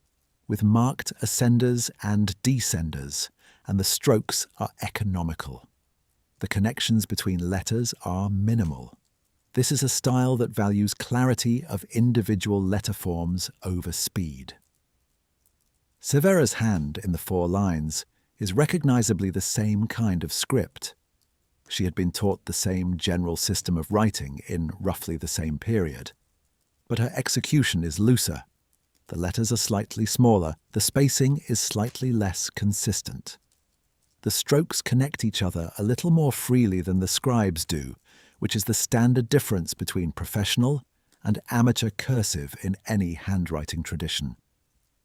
with marked ascenders and descenders, and the strokes are economical. The connections between letters are minimal. This is a style that values clarity of individual letter forms over speed. Severa's hand in the 4 lines is recognizably the same kind of script. She had been taught the same general system of writing in roughly the same period. But her execution is looser. The letters are slightly smaller, the spacing is slightly less consistent. The strokes connect each other a little more freely than the scribes do, which is the standard difference between professional and amateur cursive in any handwriting tradition.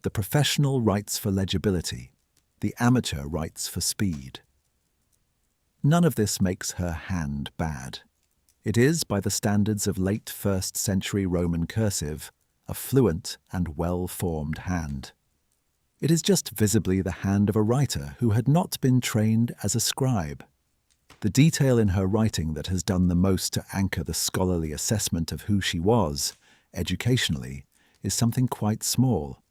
The professional writes for legibility, the amateur writes for speed. None of this makes her hand bad. It is, by the standards of late 1st century Roman cursive, a fluent and well-formed hand. It is just visibly the hand of a writer who had not been trained as a scribe. The detail in her writing that has done the most to anchor the scholarly assessment of who she was, educationally, is something quite small.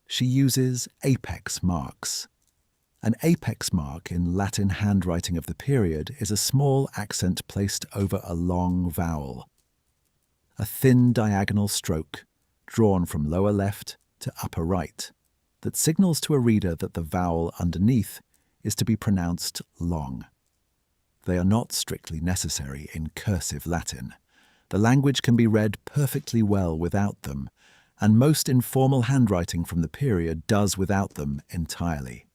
She uses apex marks. An apex mark in Latin handwriting of the period is a small accent placed over a long vowel. A thin diagonal stroke, drawn from lower left to upper right, that signals to a reader that the vowel underneath is to be pronounced long. They are not strictly necessary in cursive Latin. The language can be read perfectly well without them, and most informal handwriting from the period does without them entirely.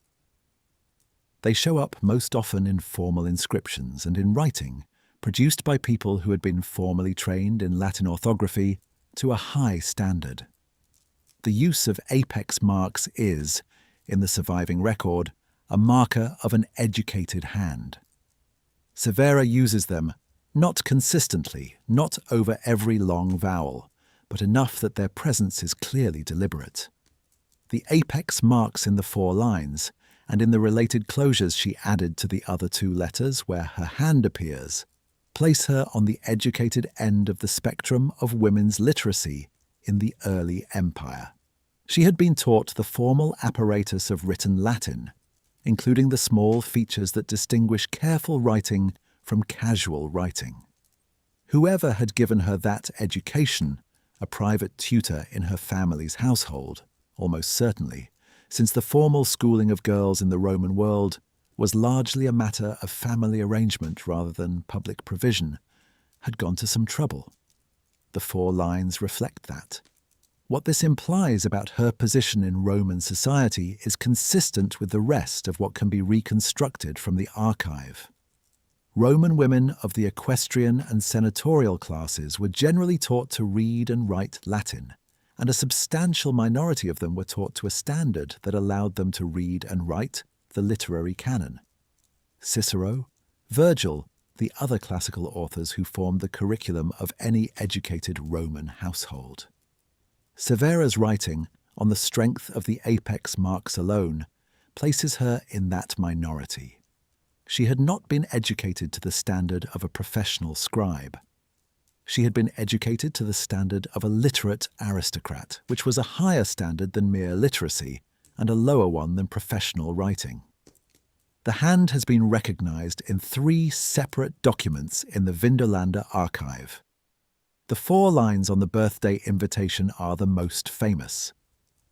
They show up most often in formal inscriptions and in writing, produced by people who had been formally trained in Latin orthography to a high standard. The use of apex marks is, in the surviving record, a marker of an educated hand. Severa uses them, not consistently, not over every long vowel, but enough that their presence is clearly deliberate. The apex marks in the 4 lines, and in the related closures she added to the other 2 letters where her hand appears, place her on the educated end of the spectrum of women's literacy in the early empire. She had been taught the formal apparatus of written Latin, including the small features that distinguish careful writing from casual writing. Whoever had given her that education, a private tutor in her family's household, almost certainly, since the formal schooling of girls in the Roman world was largely a matter of family arrangement rather than public provision, had gone to some trouble. The 4 lines reflect that. What this implies about her position in Roman society is consistent with the rest of what can be reconstructed from the archive. Roman women of the equestrian and senatorial classes were generally taught to read and write Latin, and a substantial minority of them were taught to a standard that allowed them to read and write the literary canon. Cicero, Virgil, the other classical authors who formed the curriculum of any educated Roman household. Severa's writing, on the strength of the apex marks alone, places her in that minority. She had not been educated to the standard of a professional scribe. She had been educated to the standard of a literate aristocrat, which was a higher standard than mere literacy and a lower one than professional writing. The hand has been recognized in 3 separate documents in the Vindolanda archive. The 4 lines on the birthday invitation are the most famous.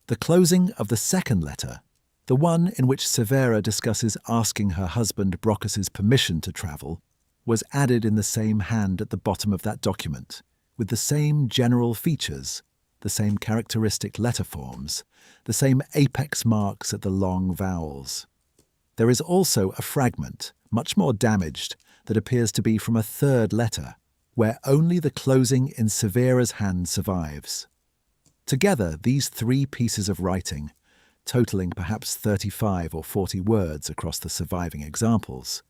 The closing of the second letter, the one in which Severa discusses asking her husband Brocchus's permission to travel, was added in the same hand at the bottom of that document, with the same general features, the same characteristic letter forms, the same apex marks at the long vowels. There is also a fragment, much more damaged, that appears to be from a third letter, where only the closing in Severa's hand survives. Together, these 3 pieces of writing, totaling perhaps 35 or 40 words across the surviving examples,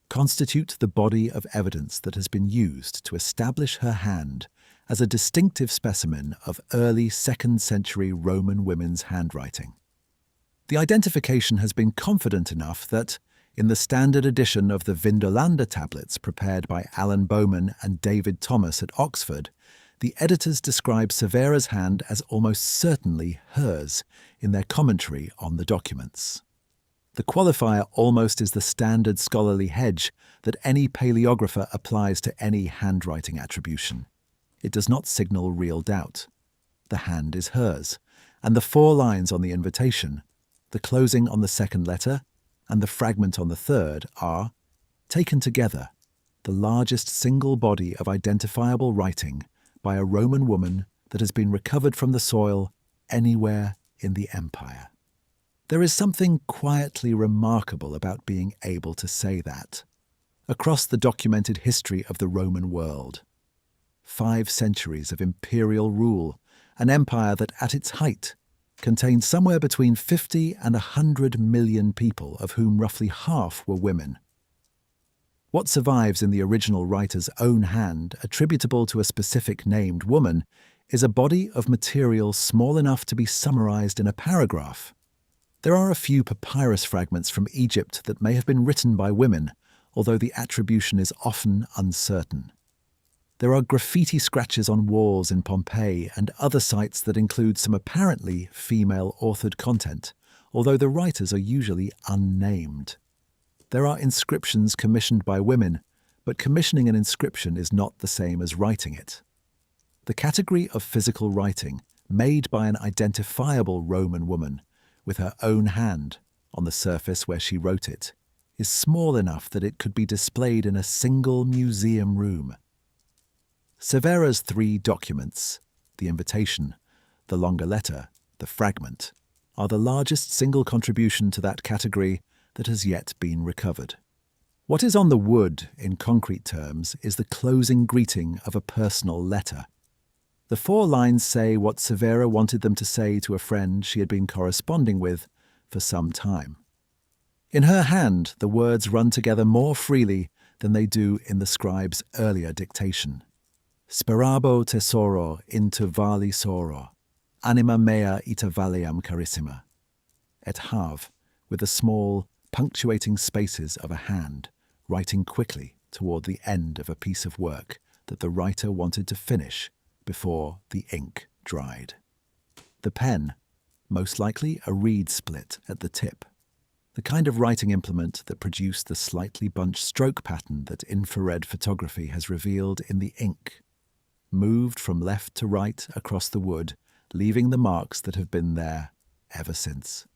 constitute the body of evidence that has been used to establish her hand as a distinctive specimen of early 2nd century Roman women's handwriting. The identification has been confident enough that, in the standard edition of the Vindolanda tablets prepared by Alan Bowman and David Thomas at Oxford, the editors describe Severa's hand as almost certainly hers in their commentary on the documents. The qualifier almost is the standard scholarly hedge that any paleographer applies to any handwriting attribution. It does not signal real doubt. The hand is hers, and the 4 lines on the invitation, the closing on the second letter, and the fragment on the third are, taken together, the largest single body of identifiable writing by a Roman woman that has been recovered from the soil anywhere in the empire. There is something quietly remarkable about being able to say that. Across the documented history of the Roman world, 5 centuries of imperial rule, an empire that at its height contained somewhere between 50 and 100 million people, of whom roughly half were women. What survives in the original writer's own hand, attributable to a specific named woman, is a body of material small enough to be summarized in a paragraph. There are a few papyrus fragments from Egypt that may have been written by women, although the attribution is often uncertain. There are graffiti scratches on walls in Pompeii and other sites that include some apparently female-authored content, although the writers are usually unnamed. There are inscriptions commissioned by women, but commissioning an inscription is not the same as writing it. The category of physical writing, made by an identifiable Roman woman, with her own hand on the surface where she wrote it, is small enough that it could be displayed in a single museum room. Severa's 3 documents, the invitation, the longer letter, the fragment, are the largest single contribution to that category that has yet been recovered. What is on the wood, in concrete terms, is the closing greeting of a personal letter. The 4 lines say what Severa wanted them to say to a friend she had been corresponding with for some time. In her hand, the words run together more freely than they do in the scribe's earlier dictation. Sperabo tesoro inter vali soro, anima mea ita valiam carissima. Et have, with the small, punctuating spaces of a hand, writing quickly toward the end of a piece of work that the writer wanted to finish before the ink dried. The pen, most likely a reed split at the tip, the kind of writing implement that produced the slightly bunched stroke pattern that infrared photography has revealed in the ink, moved from left to right across the wood, leaving the marks that have been there ever since.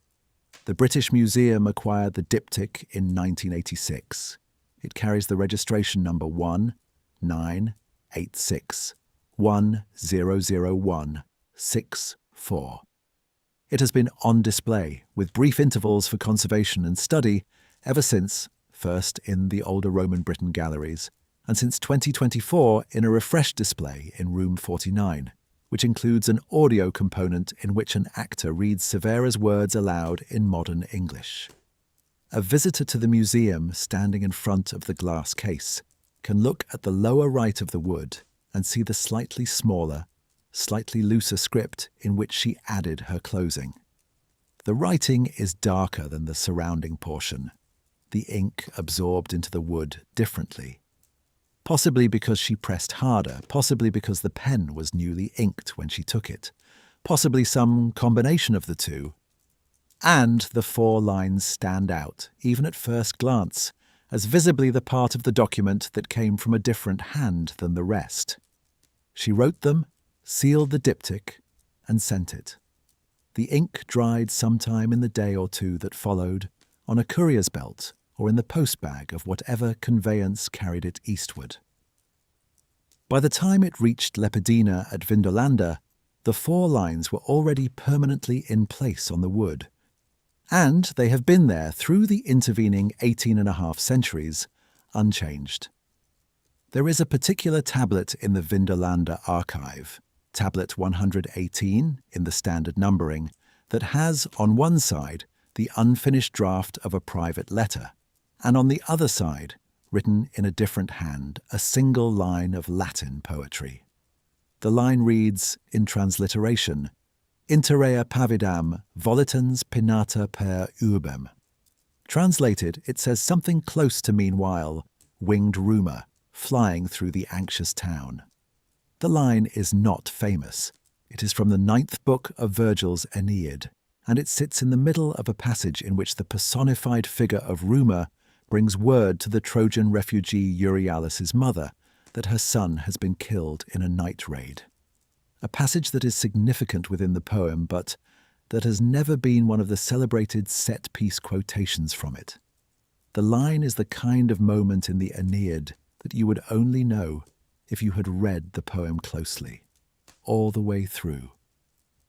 The British Museum acquired the diptych in 1986. It carries the registration number 1986-100164. It has been on display, with brief intervals for conservation and study, ever since first in the older Roman Britain galleries, and since 2024 in a refreshed display in room 49, which includes an audio component in which an actor reads Severa's words aloud in modern English. A visitor to the museum standing in front of the glass case can look at the lower right of the wood and see the slightly smaller, slightly looser script in which she added her closing. The writing is darker than the surrounding portion, the ink absorbed into the wood differently. Possibly because she pressed harder, possibly because the pen was newly inked when she took it, possibly some combination of the two. And the 4 lines stand out, even at first glance, as visibly the part of the document that came from a different hand than the rest. She wrote them, sealed the diptych, and sent it. The ink dried sometime in the day or two that followed, on a courier's belt or in the postbag of whatever conveyance carried it eastward. By the time it reached Lepidina at Vindolanda, the 4 lines were already permanently in place on the wood, and they have been there through the intervening 18.5 centuries, unchanged. There is a particular tablet in the Vindolanda archive, tablet 118 in the standard numbering, that has on one side the unfinished draft of a private letter, and on the other side, written in a different hand, a single line of Latin poetry. The line reads, in transliteration, Interea pavidam volitans penata per urbem. Translated, it says something close to meanwhile, winged rumour, flying through the anxious town. The line is not famous. It is from the 9th book of Virgil's Aeneid, and it sits in the middle of a passage in which the personified figure of rumour brings word to the Trojan refugee Euryalus' mother that her son has been killed in a night raid. A passage that is significant within the poem, but that has never been one of the celebrated set-piece quotations from it. The line is the kind of moment in the Aeneid that you would only know if you had read the poem closely, all the way through.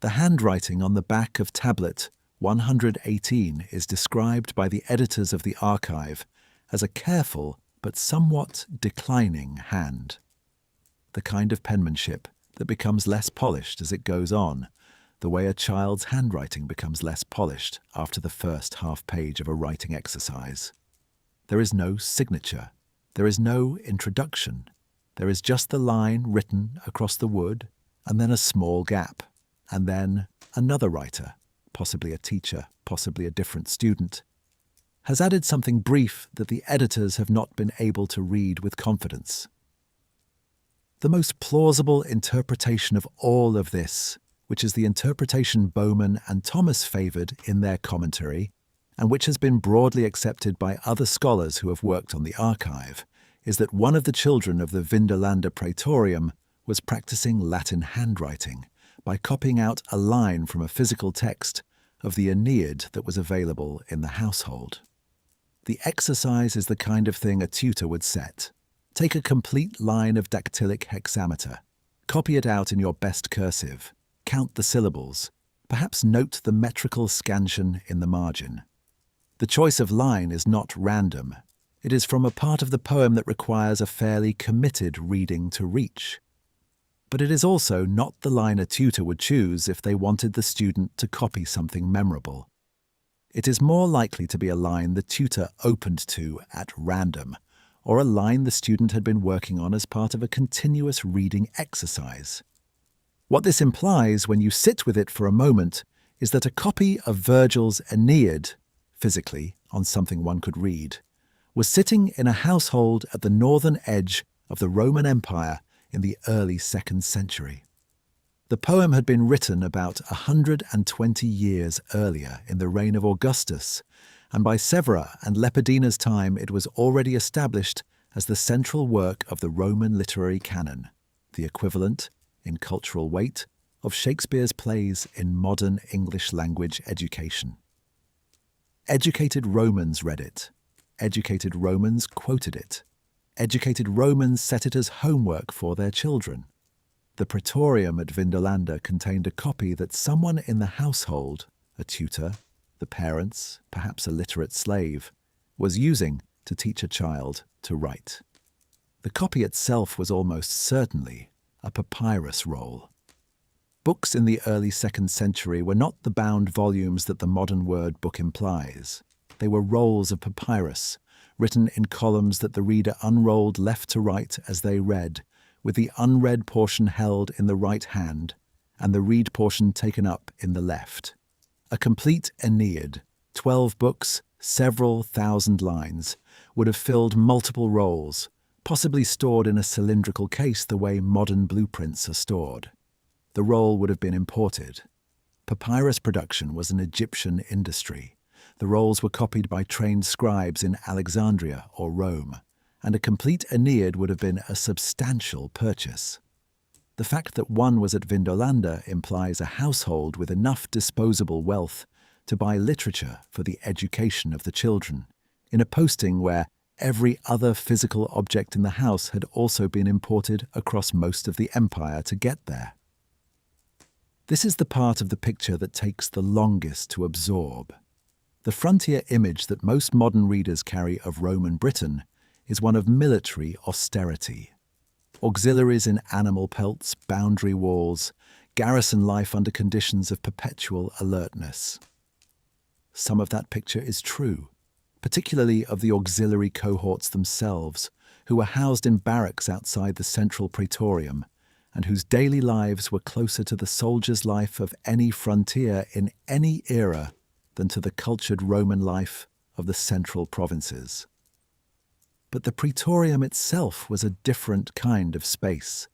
The handwriting on the back of tablet 118 is described by the editors of the archive as a careful but somewhat declining hand. The kind of penmanship that becomes less polished as it goes on, the way a child's handwriting becomes less polished after the first half page of a writing exercise. There is no signature. There is no introduction. There is just the line written across the wood, and then a small gap, and then another writer, possibly a teacher, possibly a different student, has added something brief that the editors have not been able to read with confidence. The most plausible interpretation of all of this, which is the interpretation Bowman and Thomas favoured in their commentary, and which has been broadly accepted by other scholars who have worked on the archive, is that one of the children of the Vindolanda Praetorium was practicing Latin handwriting by copying out a line from a physical text of the Aeneid that was available in the household. The exercise is the kind of thing a tutor would set. Take a complete line of dactylic hexameter, copy it out in your best cursive, count the syllables, perhaps note the metrical scansion in the margin. The choice of line is not random. It is from a part of the poem that requires a fairly committed reading to reach. But it is also not the line a tutor would choose if they wanted the student to copy something memorable. It is more likely to be a line the tutor opened to at random, or a line the student had been working on as part of a continuous reading exercise. What this implies when you sit with it for a moment is that a copy of Virgil's Aeneid, physically on something one could read, was sitting in a household at the northern edge of the Roman Empire in the early 2nd century. The poem had been written about 120 years earlier in the reign of Augustus, and by Severa and Lepidina's time it was already established as the central work of the Roman literary canon, the equivalent, in cultural weight, of Shakespeare's plays in modern English language education. Educated Romans read it. Educated Romans quoted it. Educated Romans set it as homework for their children. The Praetorium at Vindolanda contained a copy that someone in the household, a tutor, the parents, perhaps a literate slave, was using to teach a child to write. The copy itself was almost certainly a papyrus roll. Books in the early 2nd century were not the bound volumes that the modern word book implies. They were rolls of papyrus, written in columns that the reader unrolled left to right as they read, with the unread portion held in the right hand and the read portion taken up in the left. A complete Aeneid, 12 books, several thousand lines, would have filled multiple rolls, possibly stored in a cylindrical case the way modern blueprints are stored. The roll would have been imported. Papyrus production was an Egyptian industry. The rolls were copied by trained scribes in Alexandria or Rome, and a complete Aeneid would have been a substantial purchase. The fact that one was at Vindolanda implies a household with enough disposable wealth to buy literature for the education of the children, in a posting where every other physical object in the house had also been imported across most of the empire to get there. This is the part of the picture that takes the longest to absorb. The frontier image that most modern readers carry of Roman Britain is one of military austerity. Auxiliaries in animal pelts, boundary walls, garrison life under conditions of perpetual alertness. Some of that picture is true, particularly of the auxiliary cohorts themselves, who were housed in barracks outside the central praetorium, and whose daily lives were closer to the soldier's life of any frontier in any era than to the cultured Roman life of the central provinces. But the praetorium itself was a different kind of space.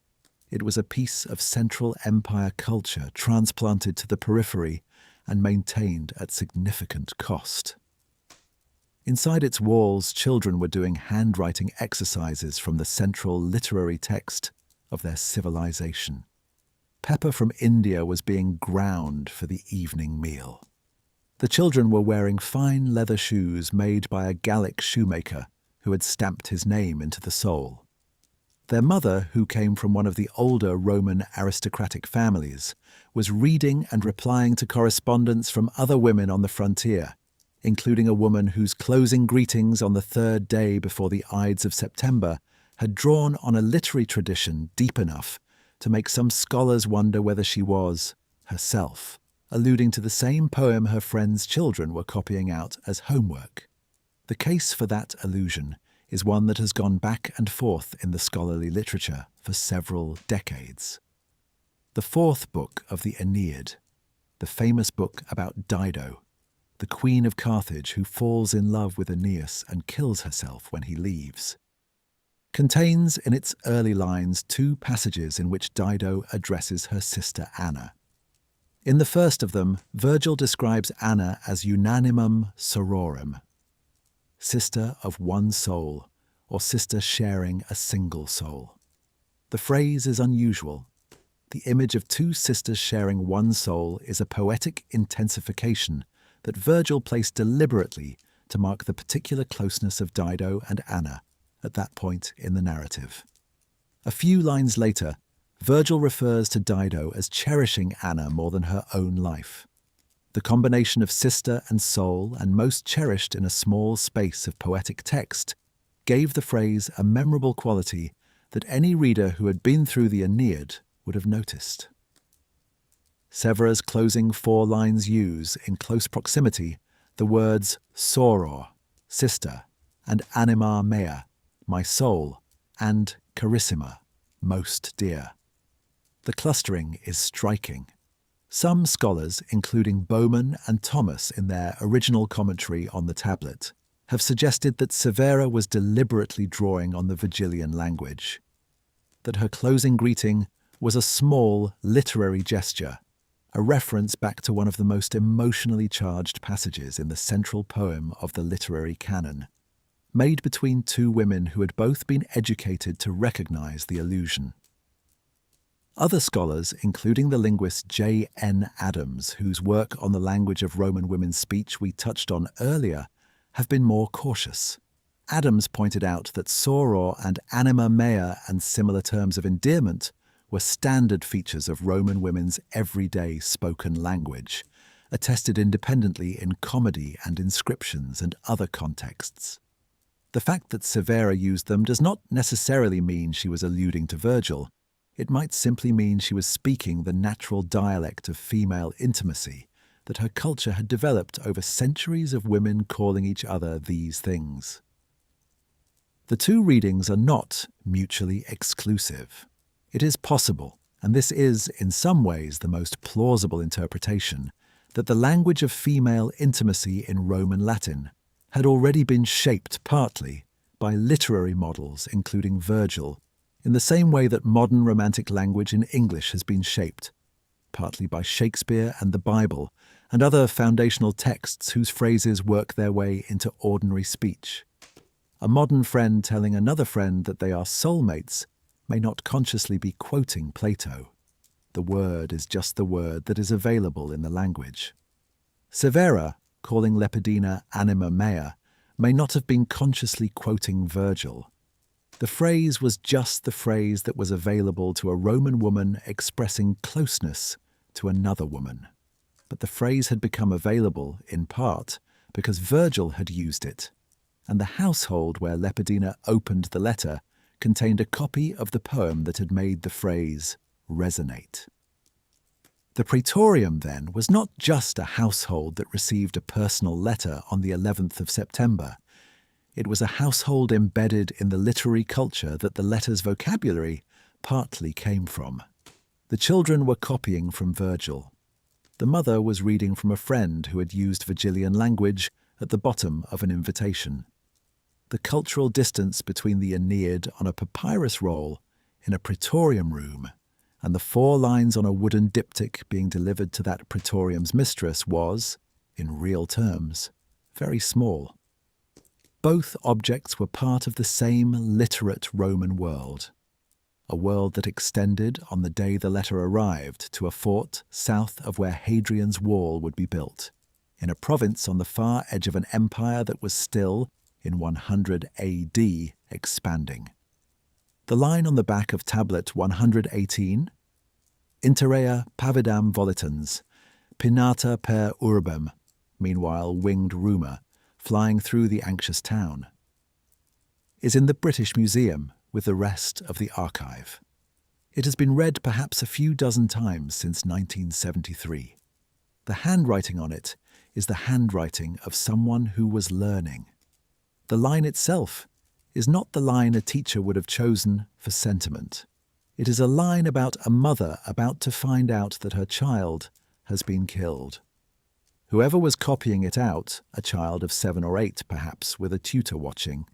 It was a piece of Central Empire culture transplanted to the periphery and maintained at significant cost. Inside its walls, children were doing handwriting exercises from the central literary text of their civilization. Pepper from India was being ground for the evening meal. The children were wearing fine leather shoes made by a Gallic shoemaker who had stamped his name into the sole. Their mother, who came from one of the older Roman aristocratic families, was reading and replying to correspondence from other women on the frontier, including a woman whose closing greetings on the 3rd day before the Ides of September had drawn on a literary tradition deep enough to make some scholars wonder whether she was, herself, alluding to the same poem her friends' children were copying out as homework. The case for that allusion is one that has gone back and forth in the scholarly literature for several decades. The 4th book of the Aeneid, the famous book about Dido, the queen of Carthage who falls in love with Aeneas and kills herself when he leaves, contains in its early lines 2 passages in which Dido addresses her sister Anna. In the first of them, Virgil describes Anna as unanimum sororum, sister of one soul, or sister sharing a single soul. The phrase is unusual. The image of 2 sisters sharing one soul is a poetic intensification that Virgil placed deliberately to mark the particular closeness of Dido and Anna at that point in the narrative. A few lines later, Virgil refers to Dido as cherishing Anna more than her own life. The combination of sister and soul, and most cherished in a small space of poetic text, gave the phrase a memorable quality that any reader who had been through the Aeneid would have noticed. Severa's closing 4 lines use, in close proximity, the words soror, sister, and anima mea, my soul, and carissima, most dear. The clustering is striking. Some scholars, including Bowman and Thomas in their original commentary on the tablet, have suggested that Severa was deliberately drawing on the Virgilian language, that her closing greeting was a small literary gesture, a reference back to one of the most emotionally charged passages in the central poem of the literary canon, made between 2 women who had both been educated to recognize the allusion. Other scholars, including the linguist J. N. Adams, whose work on the language of Roman women's speech we touched on earlier, have been more cautious. Adams pointed out that soror and anima mea and similar terms of endearment were standard features of Roman women's everyday spoken language, attested independently in comedy and inscriptions and other contexts. The fact that Severa used them does not necessarily mean she was alluding to Virgil. It might simply mean she was speaking the natural dialect of female intimacy that her culture had developed over centuries of women calling each other these things. The two readings are not mutually exclusive. It is possible, and this is, in some ways, the most plausible interpretation, that the language of female intimacy in Roman Latin had already been shaped partly by literary models, including Virgil, in the same way that modern Romantic language in English has been shaped, partly by Shakespeare and the Bible, and other foundational texts whose phrases work their way into ordinary speech. A modern friend telling another friend that they are soulmates may not consciously be quoting Plato. The word is just the word that is available in the language. Severa, calling Lepidina anima mea, may not have been consciously quoting Virgil. The phrase was just the phrase that was available to a Roman woman expressing closeness to another woman. But the phrase had become available, in part, because Virgil had used it, and the household where Lepidina opened the letter contained a copy of the poem that had made the phrase resonate. The praetorium, then, was not just a household that received a personal letter on the 11th of September. It was a household embedded in the literary culture that the letter's vocabulary partly came from. The children were copying from Virgil. The mother was reading from a friend who had used Virgilian language at the bottom of an invitation. The cultural distance between the Aeneid on a papyrus roll in a praetorium room and the 4 lines on a wooden diptych being delivered to that praetorium's mistress was, in real terms, very small. Both objects were part of the same literate Roman world, a world that extended on the day the letter arrived to a fort south of where Hadrian's wall would be built, in a province on the far edge of an empire that was still, in 100 AD, expanding. The line on the back of tablet 118, Interea pavidam volitans, pinata per urbem, meanwhile winged rumour, flying through the anxious town, is in the British Museum with the rest of the archive. It has been read perhaps a few dozen times since 1973. The handwriting on it is the handwriting of someone who was learning. The line itself is not the line a teacher would have chosen for sentiment. It is a line about a mother about to find out that her child has been killed. Whoever was copying it out, a child of 7 or 8 perhaps with a tutor watching,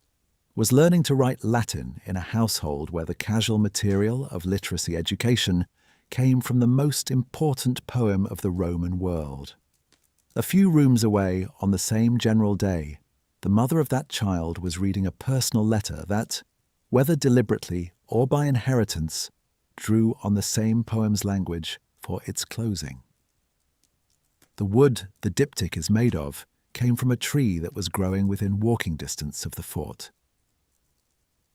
was learning to write Latin in a household where the casual material of literacy education came from the most important poem of the Roman world. A few rooms away, on the same general day, the mother of that child was reading a personal letter that, whether deliberately or by inheritance, drew on the same poem's language for its closing. The wood the diptych is made of came from a tree that was growing within walking distance of the fort.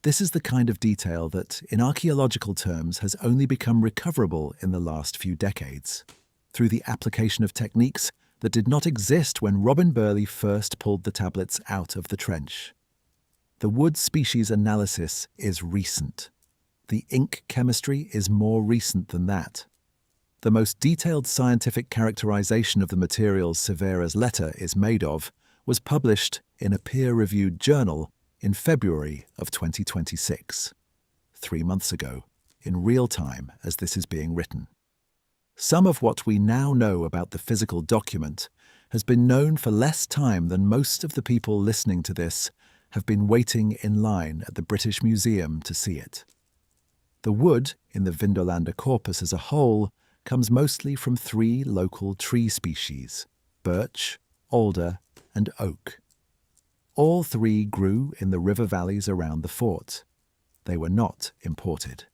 This is the kind of detail that, in archaeological terms, has only become recoverable in the last few decades, through the application of techniques that did not exist when Robin Burley first pulled the tablets out of the trench. The wood species analysis is recent. The ink chemistry is more recent than that. The most detailed scientific characterization of the materials Severa's letter is made of was published in a peer-reviewed journal in February of 2026, 3 months ago, in real time as this is being written. Some of what we now know about the physical document has been known for less time than most of the people listening to this have been waiting in line at the British Museum to see it. The wood in the Vindolanda corpus as a whole comes mostly from 3 local tree species, birch, alder, and oak. All 3 grew in the river valleys around the fort. They were not imported.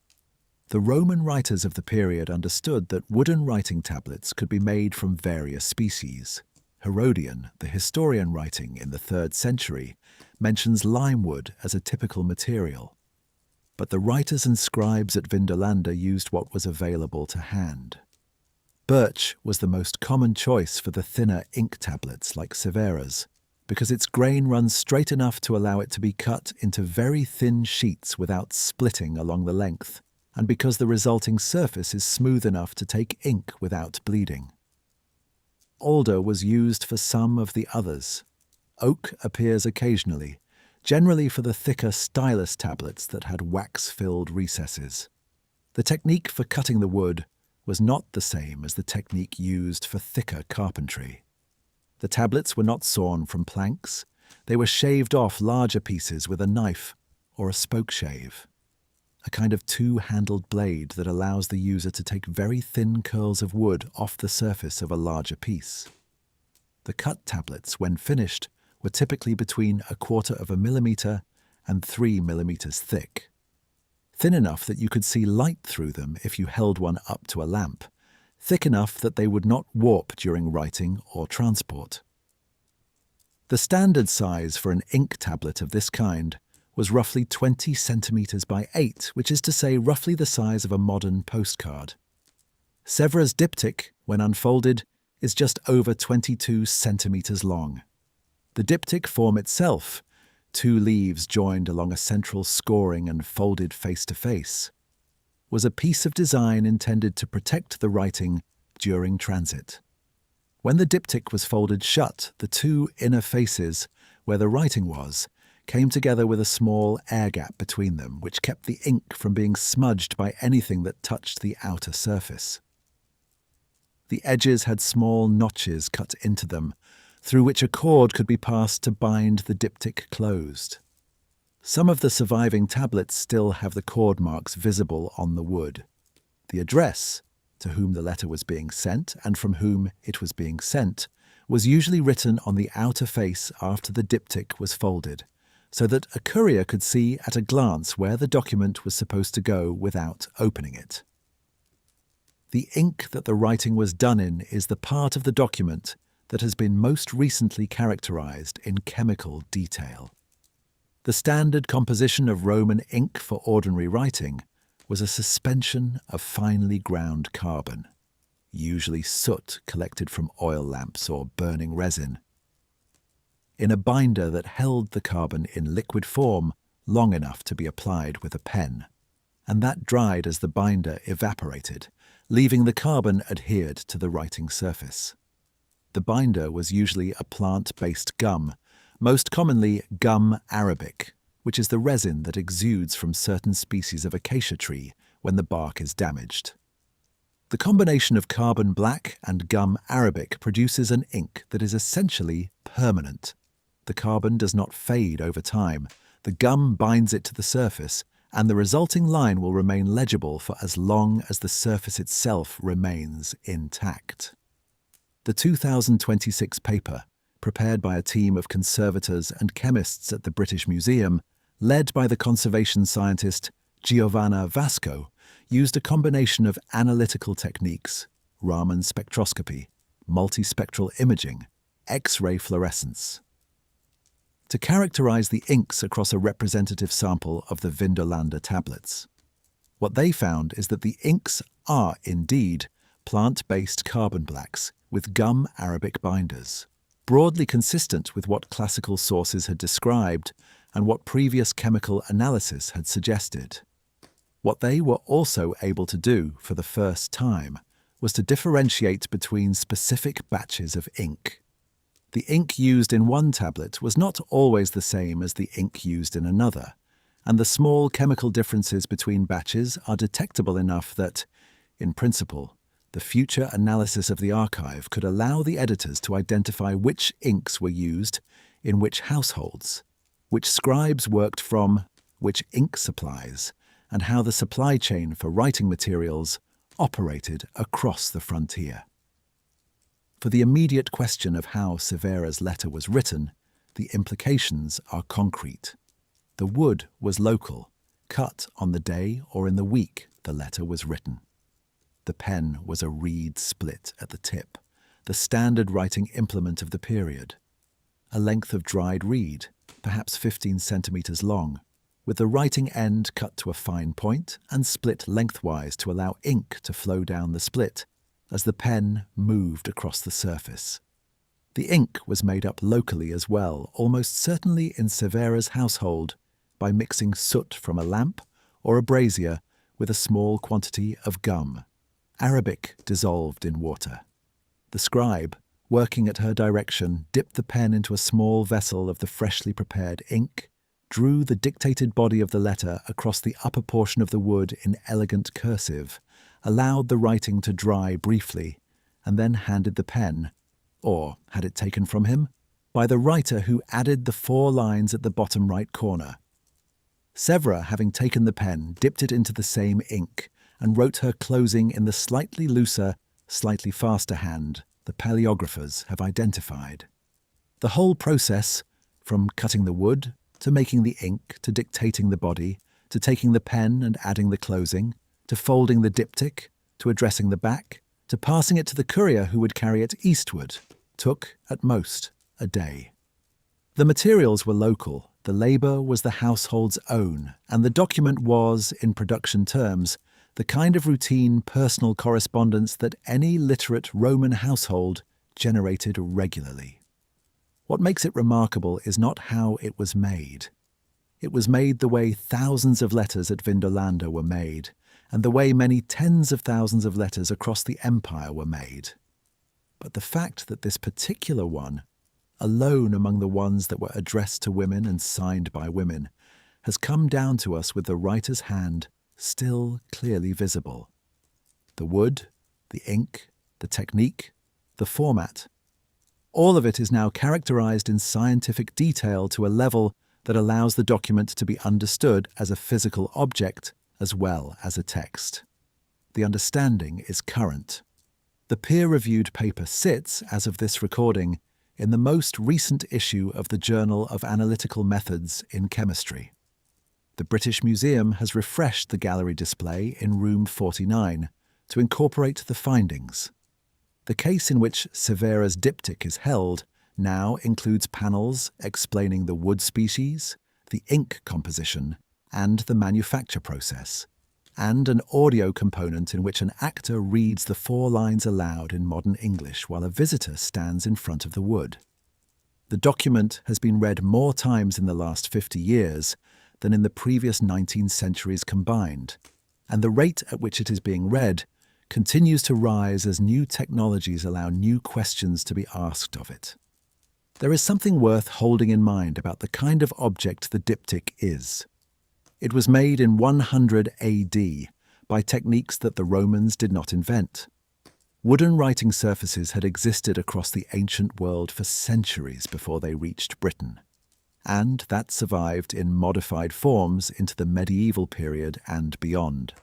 The Roman writers of the period understood that wooden writing tablets could be made from various species. Herodian, the historian writing in the 3rd century, mentions lime wood as a typical material. But the writers and scribes at Vindolanda used what was available to hand. Birch was the most common choice for the thinner ink tablets like Severa's, because its grain runs straight enough to allow it to be cut into very thin sheets without splitting along the length, and because the resulting surface is smooth enough to take ink without bleeding. Alder was used for some of the others. Oak appears occasionally, generally for the thicker stylus tablets that had wax-filled recesses. The technique for cutting the wood was not the same as the technique used for thicker carpentry. The tablets were not sawn from planks, they were shaved off larger pieces with a knife or a spoke shave, a kind of two-handled blade that allows the user to take very thin curls of wood off the surface of a larger piece. The cut tablets, when finished, were typically between 1/4 millimeter and 3 millimeters thick, thin enough that you could see light through them if you held one up to a lamp, thick enough that they would not warp during writing or transport. The standard size for an ink tablet of this kind was roughly 20 centimeters by 8, which is to say roughly the size of a modern postcard. Severa's diptych, when unfolded, is just over 22 centimeters long. The diptych form itself, 2 leaves joined along a central scoring and folded face to face, was a piece of design intended to protect the writing during transit. When the diptych was folded shut, the 2 inner faces, where the writing was, came together with a small air gap between them, which kept the ink from being smudged by anything that touched the outer surface. The edges had small notches cut into them, through which a cord could be passed to bind the diptych closed. Some of the surviving tablets still have the cord marks visible on the wood. The address, to whom the letter was being sent and from whom it was being sent, was usually written on the outer face after the diptych was folded, so that a courier could see at a glance where the document was supposed to go without opening it. The ink that the writing was done in is the part of the document that has been most recently characterized in chemical detail. The standard composition of Roman ink for ordinary writing was a suspension of finely ground carbon, usually soot collected from oil lamps or burning resin, in a binder that held the carbon in liquid form long enough to be applied with a pen, and that dried as the binder evaporated, leaving the carbon adhered to the writing surface. The binder was usually a plant-based gum, most commonly gum arabic, which is the resin that exudes from certain species of acacia tree when the bark is damaged. The combination of carbon black and gum arabic produces an ink that is essentially permanent. The carbon does not fade over time, the gum binds it to the surface, and the resulting line will remain legible for as long as the surface itself remains intact. The 2026 paper, prepared by a team of conservators and chemists at the British Museum, led by the conservation scientist Giovanna Vasco, used a combination of analytical techniques, Raman spectroscopy, multispectral imaging, X-ray fluorescence, to characterize the inks across a representative sample of the Vindolanda tablets. What they found is that the inks are indeed plant-based carbon blacks with gum arabic binders, broadly consistent with what classical sources had described and what previous chemical analysis had suggested. What they were also able to do for the first time was to differentiate between specific batches of ink. The ink used in one tablet was not always the same as the ink used in another, and the small chemical differences between batches are detectable enough that, in principle, the future analysis of the archive could allow the editors to identify which inks were used in which households, which scribes worked from which ink supplies, and how the supply chain for writing materials operated across the frontier. For the immediate question of how Severa's letter was written, the implications are concrete. The wood was local, cut on the day or in the week the letter was written. The pen was a reed split at the tip, the standard writing implement of the period. A length of dried reed, perhaps 15 centimeters long, with the writing end cut to a fine point and split lengthwise to allow ink to flow down the split as the pen moved across the surface. The ink was made up locally as well, almost certainly in Severa's household, by mixing soot from a lamp or a brazier with a small quantity of gum, Arabic dissolved in water. The scribe, working at her direction, dipped the pen into a small vessel of the freshly prepared ink, drew the dictated body of the letter across the upper portion of the wood in elegant cursive, allowed the writing to dry briefly, and then handed the pen, or had it taken from him, by the writer who added the 4 lines at the bottom right corner. Severa, having taken the pen, dipped it into the same ink and wrote her closing in the slightly looser, slightly faster hand the paleographers have identified. The whole process, from cutting the wood, to making the ink, to dictating the body, to taking the pen and adding the closing, to folding the diptych, to addressing the back, to passing it to the courier who would carry it eastward, took, at most, a day. The materials were local, the labour was the household's own, and the document was, in production terms, the kind of routine personal correspondence that any literate Roman household generated regularly. What makes it remarkable is not how it was made. It was made the way thousands of letters at Vindolanda were made, and the way many tens of thousands of letters across the empire were made. But the fact that this particular one, alone among the ones that were addressed to women and signed by women, has come down to us with the writer's hand still clearly visible. The wood, the ink, the technique, the format, all of it is now characterized in scientific detail to a level that allows the document to be understood as a physical object as well as a text. The understanding is current. The peer-reviewed paper sits, as of this recording, in the most recent issue of the Journal of Analytical Methods in Chemistry. The British Museum has refreshed the gallery display in room 49 to incorporate the findings. The case in which Severa's diptych is held now includes panels explaining the wood species, the ink composition, and the manufacture process, and an audio component in which an actor reads the 4 lines aloud in modern English while a visitor stands in front of the wood. The document has been read more times in the last 50 years than in the previous 19 centuries combined, and the rate at which it is being read continues to rise as new technologies allow new questions to be asked of it. There is something worth holding in mind about the kind of object the diptych is. It was made in 100 AD by techniques that the Romans did not invent. Wooden writing surfaces had existed across the ancient world for centuries before they reached Britain, and that survived in modified forms into the medieval period and beyond.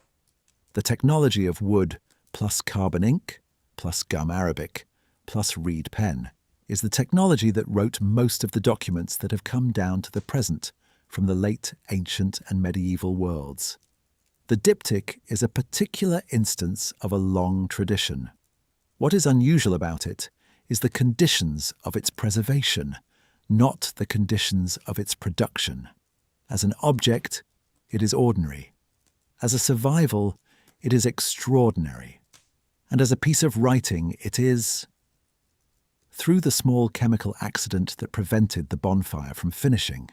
The technology of wood plus carbon ink, plus gum arabic, plus reed pen is the technology that wrote most of the documents that have come down to the present from the late ancient and medieval worlds. The diptych is a particular instance of a long tradition. What is unusual about it is the conditions of its preservation, not the conditions of its production. As an object, it is ordinary. As a survival, it is extraordinary. And as a piece of writing, it is... Through the small chemical accident that prevented the bonfire from finishing,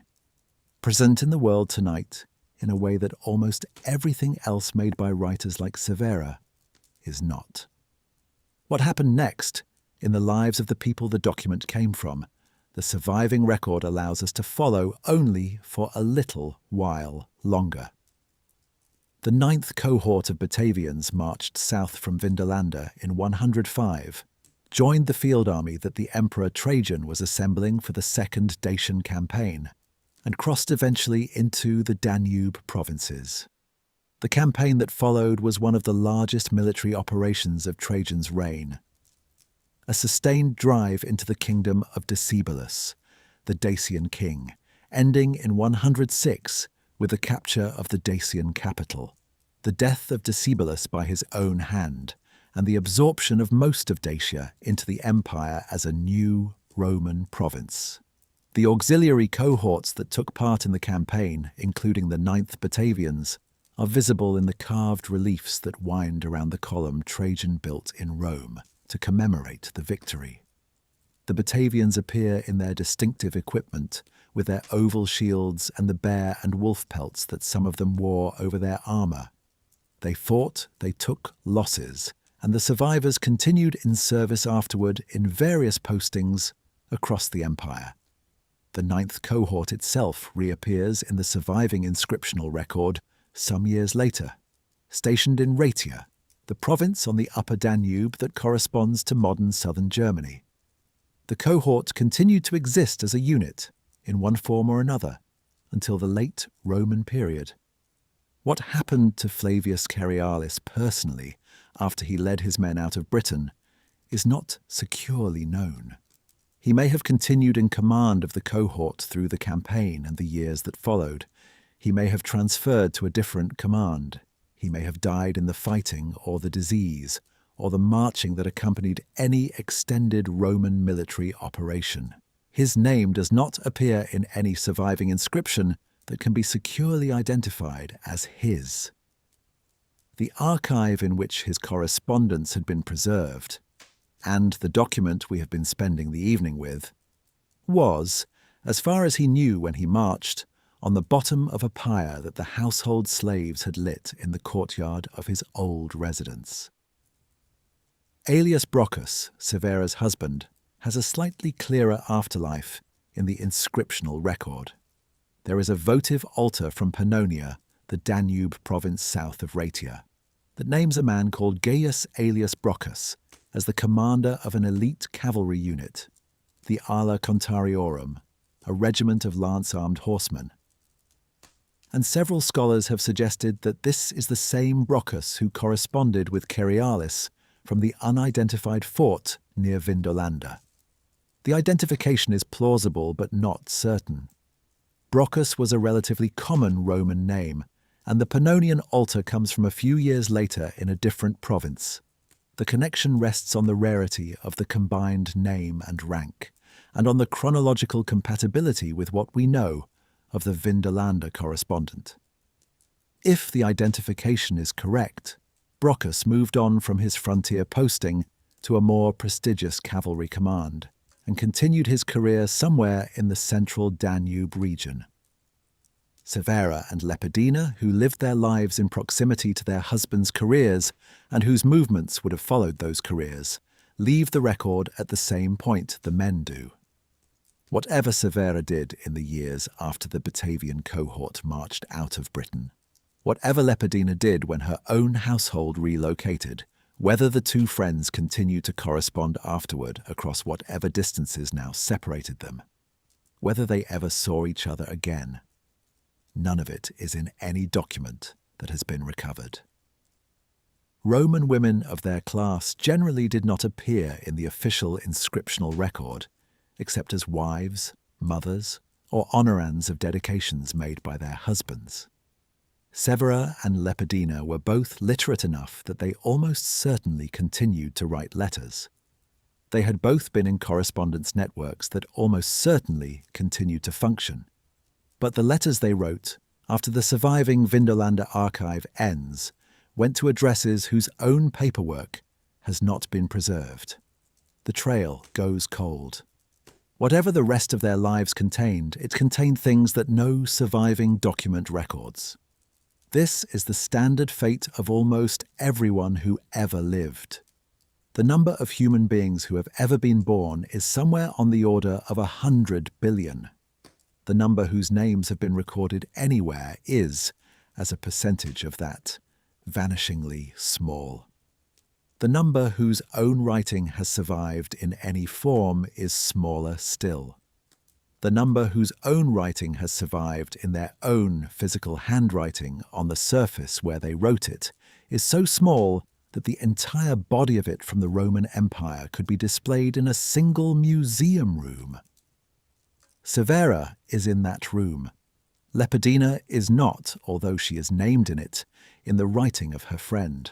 present in the world tonight in a way that almost everything else made by writers like Severa is not. What happened next, in the lives of the people the document came from, the surviving record allows us to follow only for a little while longer. The 9th cohort of Batavians marched south from Vindolanda in 105, joined the field army that the Emperor Trajan was assembling for the Second Dacian campaign, and crossed eventually into the Danube provinces. The campaign that followed was one of the largest military operations of Trajan's reign. A sustained drive into the kingdom of Decebalus, the Dacian king, ending in 106 with the capture of the Dacian capital, the death of Decebalus by his own hand, and the absorption of most of Dacia into the empire as a new Roman province. The auxiliary cohorts that took part in the campaign, including the 9th Batavians, are visible in the carved reliefs that wind around the column Trajan built in Rome to commemorate the victory. The Batavians appear in their distinctive equipment, with their oval shields and the bear and wolf pelts that some of them wore over their armour. They fought, they took losses, and the survivors continued in service afterward in various postings across the empire. The 9th cohort itself reappears in the surviving inscriptional record some years later, stationed in Raetia, the province on the upper Danube that corresponds to modern southern Germany. The cohort continued to exist as a unit, in one form or another, until the late Roman period. What happened to Flavius Cerialis personally after he led his men out of Britain is not securely known. He may have continued in command of the cohort through the campaign and the years that followed. He may have transferred to a different command. He may have died in the fighting or the disease or the marching that accompanied any extended Roman military operation. His name does not appear in any surviving inscription that can be securely identified as his. The archive in which his correspondence had been preserved, and the document we have been spending the evening with, was, as far as he knew when he marched, on the bottom of a pyre that the household slaves had lit in the courtyard of his old residence. Aelius Brocchus, Severa's husband, has a slightly clearer afterlife in the inscriptional record. There is a votive altar from Pannonia, the Danube province south of Raetia, that names a man called Gaius Aelius Brocchus as the commander of an elite cavalry unit, the Ala Contariorum, a regiment of lance-armed horsemen. And several scholars have suggested that this is the same Brocchus who corresponded with Cerialis from the unidentified fort near Vindolanda. The identification is plausible but not certain. Brocchus was a relatively common Roman name, and the Pannonian altar comes from a few years later in a different province. The connection rests on the rarity of the combined name and rank, and on the chronological compatibility with what we know of the Vindolanda correspondent. If the identification is correct, Brocchus moved on from his frontier posting to a more prestigious cavalry command, and continued his career somewhere in the central Danube region. Severa and Lepidina, who lived their lives in proximity to their husbands' careers and whose movements would have followed those careers, leave the record at the same point the men do. Whatever Severa did in the years after the Batavian cohort marched out of Britain, whatever Lepidina did when her own household relocated, whether the two friends continued to correspond afterward across whatever distances now separated them, whether they ever saw each other again, none of it is in any document that has been recovered. Roman women of their class generally did not appear in the official inscriptional record, except as wives, mothers, or honorands of dedications made by their husbands. Severa and Lepidina were both literate enough that they almost certainly continued to write letters. They had both been in correspondence networks that almost certainly continued to function. But the letters they wrote, after the surviving Vindolanda archive ends, went to addresses whose own paperwork has not been preserved. The trail goes cold. Whatever the rest of their lives contained, it contained things that no surviving document records. This is the standard fate of almost everyone who ever lived. The number of human beings who have ever been born is somewhere on the order of 100 billion. The number whose names have been recorded anywhere is, as a percentage of that, vanishingly small. The number whose own writing has survived in any form is smaller still. The number whose own writing has survived in their own physical handwriting on the surface where they wrote it is so small that the entire body of it from the Roman Empire could be displayed in a single museum room. Severa is in that room. Lepidina is not, although she is named in it, in the writing of her friend.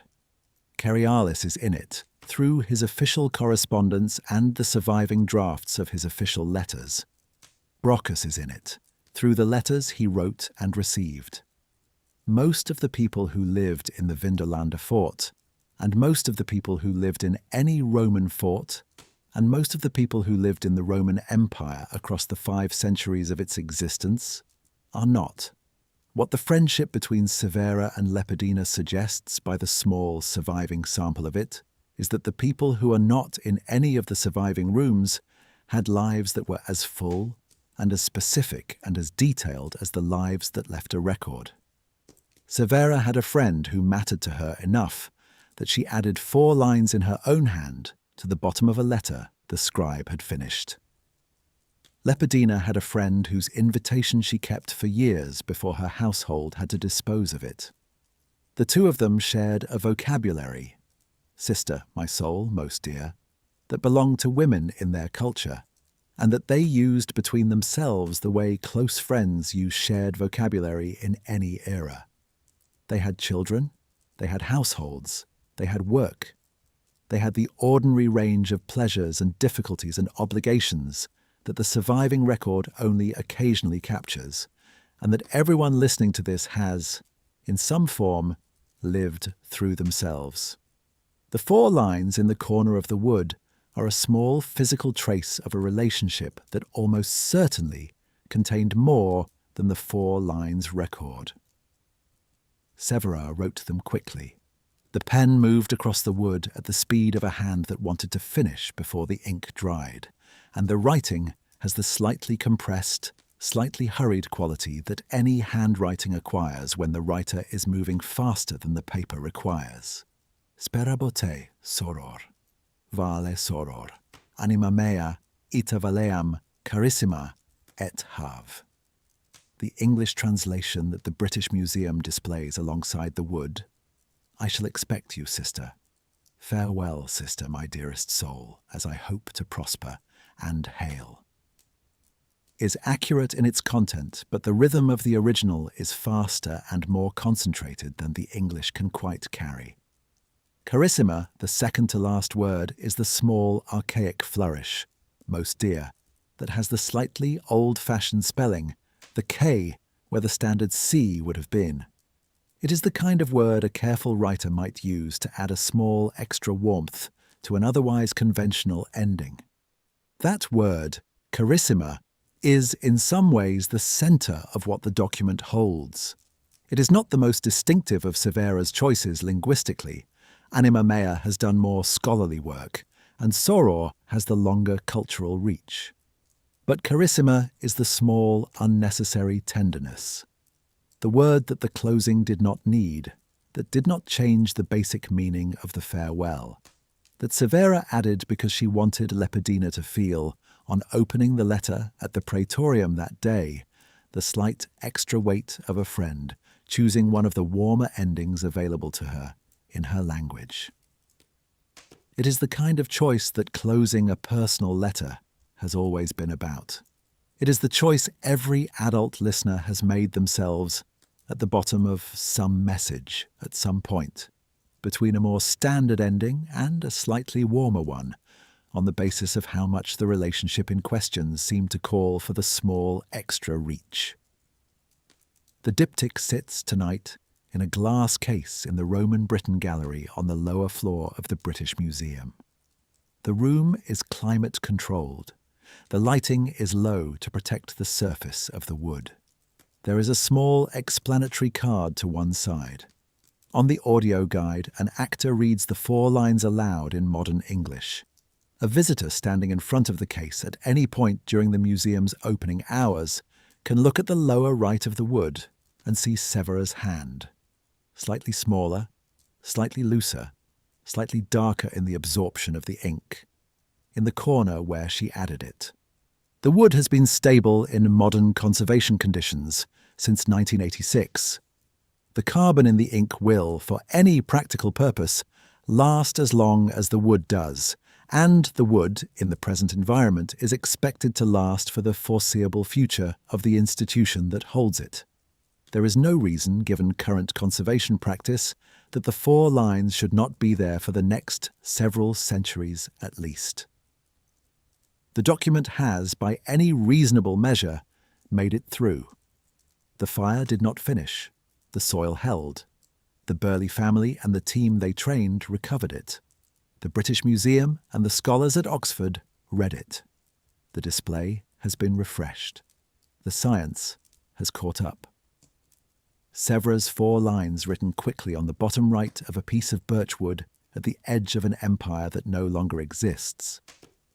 Cerialis is in it, through his official correspondence and the surviving drafts of his official letters. Brocchus is in it, through the letters he wrote and received. Most of the people who lived in the Vindolanda fort, and most of the people who lived in any Roman fort, and most of the people who lived in the Roman Empire across the 5 centuries of its existence are not. What the friendship between Severa and Lepidina suggests by the small surviving sample of it is that the people who are not in any of the surviving rooms had lives that were as full and as specific and as detailed as the lives that left a record. Severa had a friend who mattered to her enough that she added 4 lines in her own hand to the bottom of a letter the scribe had finished. Lepidina had a friend whose invitation she kept for years before her household had to dispose of it. The two of them shared a vocabulary, sister, my soul, most dear, that belonged to women in their culture, and that they used between themselves the way close friends use shared vocabulary in any era. They had children, they had households, they had work. They had the ordinary range of pleasures and difficulties and obligations that the surviving record only occasionally captures, and that everyone listening to this has, in some form, lived through themselves. The 4 lines in the corner of the wood are a small physical trace of a relationship that almost certainly contained more than the 4 lines record. Severa wrote them quickly. The pen moved across the wood at the speed of a hand that wanted to finish before the ink dried, and the writing has the slightly compressed, slightly hurried quality that any handwriting acquires when the writer is moving faster than the paper requires. Spera bote, soror. Vale soror. Anima mea, ita valeam, carissima, et have. The English translation that the British Museum displays alongside the wood. I shall expect you, sister. Farewell, sister, my dearest soul, as I hope to prosper and hail. Is accurate in its content, but the rhythm of the original is faster and more concentrated than the English can quite carry. Carissima, the second to last word, is the small, archaic flourish, most dear, that has the slightly old-fashioned spelling, the K where the standard C would have been. It is the kind of word a careful writer might use to add a small extra warmth to an otherwise conventional ending. That word, carissima, is in some ways the center of what the document holds. It is not the most distinctive of Severa's choices linguistically. Anima mea has done more scholarly work, and soror has the longer cultural reach. But carissima is the small, unnecessary tenderness. The word that the closing did not need, that did not change the basic meaning of the farewell, that Severa added because she wanted Lepidina to feel, on opening the letter at the praetorium that day, the slight extra weight of a friend choosing one of the warmer endings available to her in her language. It is the kind of choice that closing a personal letter has always been about. It is the choice every adult listener has made themselves at the bottom of some message at some point, between a more standard ending and a slightly warmer one, on the basis of how much the relationship in question seemed to call for the small extra reach. The diptych sits tonight in a glass case in the Roman Britain Gallery on the lower floor of the British Museum. The room is climate controlled. The lighting is low to protect the surface of the wood. There is a small explanatory card to one side. On the audio guide, an actor reads the 4 lines aloud in modern English. A visitor standing in front of the case at any point during the museum's opening hours can look at the lower right of the wood and see Severa's hand. Slightly smaller, slightly looser, slightly darker in the absorption of the ink, in the corner where she added it. The wood has been stable in modern conservation conditions since 1986. The carbon in the ink will, for any practical purpose, last as long as the wood does, and the wood, in the present environment, is expected to last for the foreseeable future of the institution that holds it. There is no reason, given current conservation practice, that the 4 lines should not be there for the next several centuries at least. The document has, by any reasonable measure, made it through. The fire did not finish. The soil held. The Burley family and the team they trained recovered it. The British Museum and the scholars at Oxford read it. The display has been refreshed. The science has caught up. Severa's 4 lines written quickly on the bottom right of a piece of birch wood at the edge of an empire that no longer exists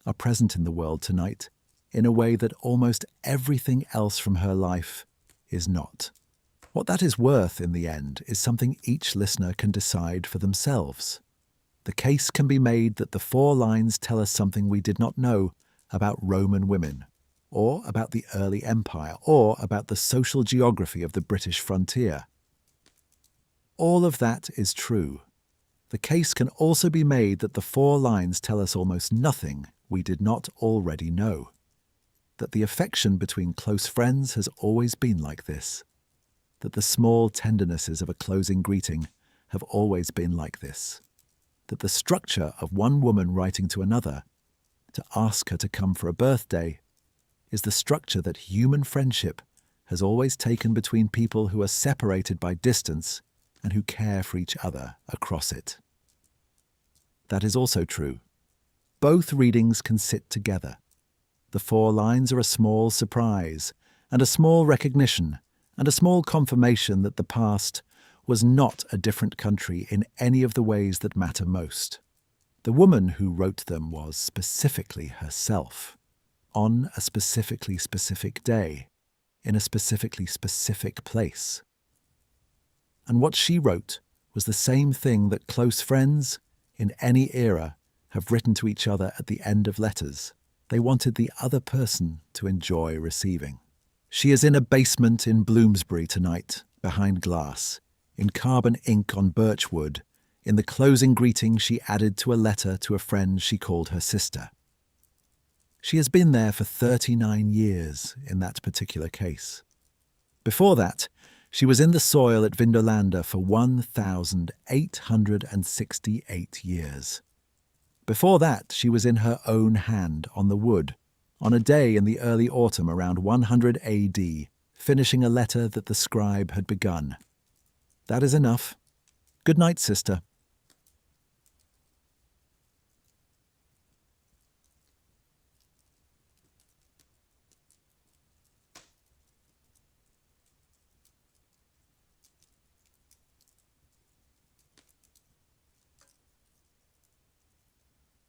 are present in the world tonight in a way that almost everything else from her life is not. What that is worth in the end is something each listener can decide for themselves. The case can be made that the 4 lines tell us something we did not know about Roman women, or about the early empire, or about the social geography of the British frontier. All of that is true. The case can also be made that the 4 lines tell us almost nothing we did not already know. That the affection between close friends has always been like this. That the small tendernesses of a closing greeting have always been like this. That the structure of one woman writing to another to ask her to come for a birthday is the structure that human friendship has always taken between people who are separated by distance and who care for each other across it. That is also true. Both readings can sit together. The 4 lines are a small surprise, and a small recognition, and a small confirmation that the past was not a different country in any of the ways that matter most. The woman who wrote them was specifically herself, on a specifically specific day, in a specifically specific place. And what she wrote was the same thing that close friends, in any era, have written to each other at the end of letters. They wanted the other person to enjoy receiving. She is in a basement in Bloomsbury tonight, behind glass, in carbon ink on birch wood, in the closing greeting she added to a letter to a friend she called her sister. She has been there for 39 years in that particular case. Before that, she was in the soil at Vindolanda for 1,868 years. Before that, she was in her own hand on the wood, on a day in the early autumn around 100 AD, finishing a letter that the scribe had begun. That is enough. Good night, sister.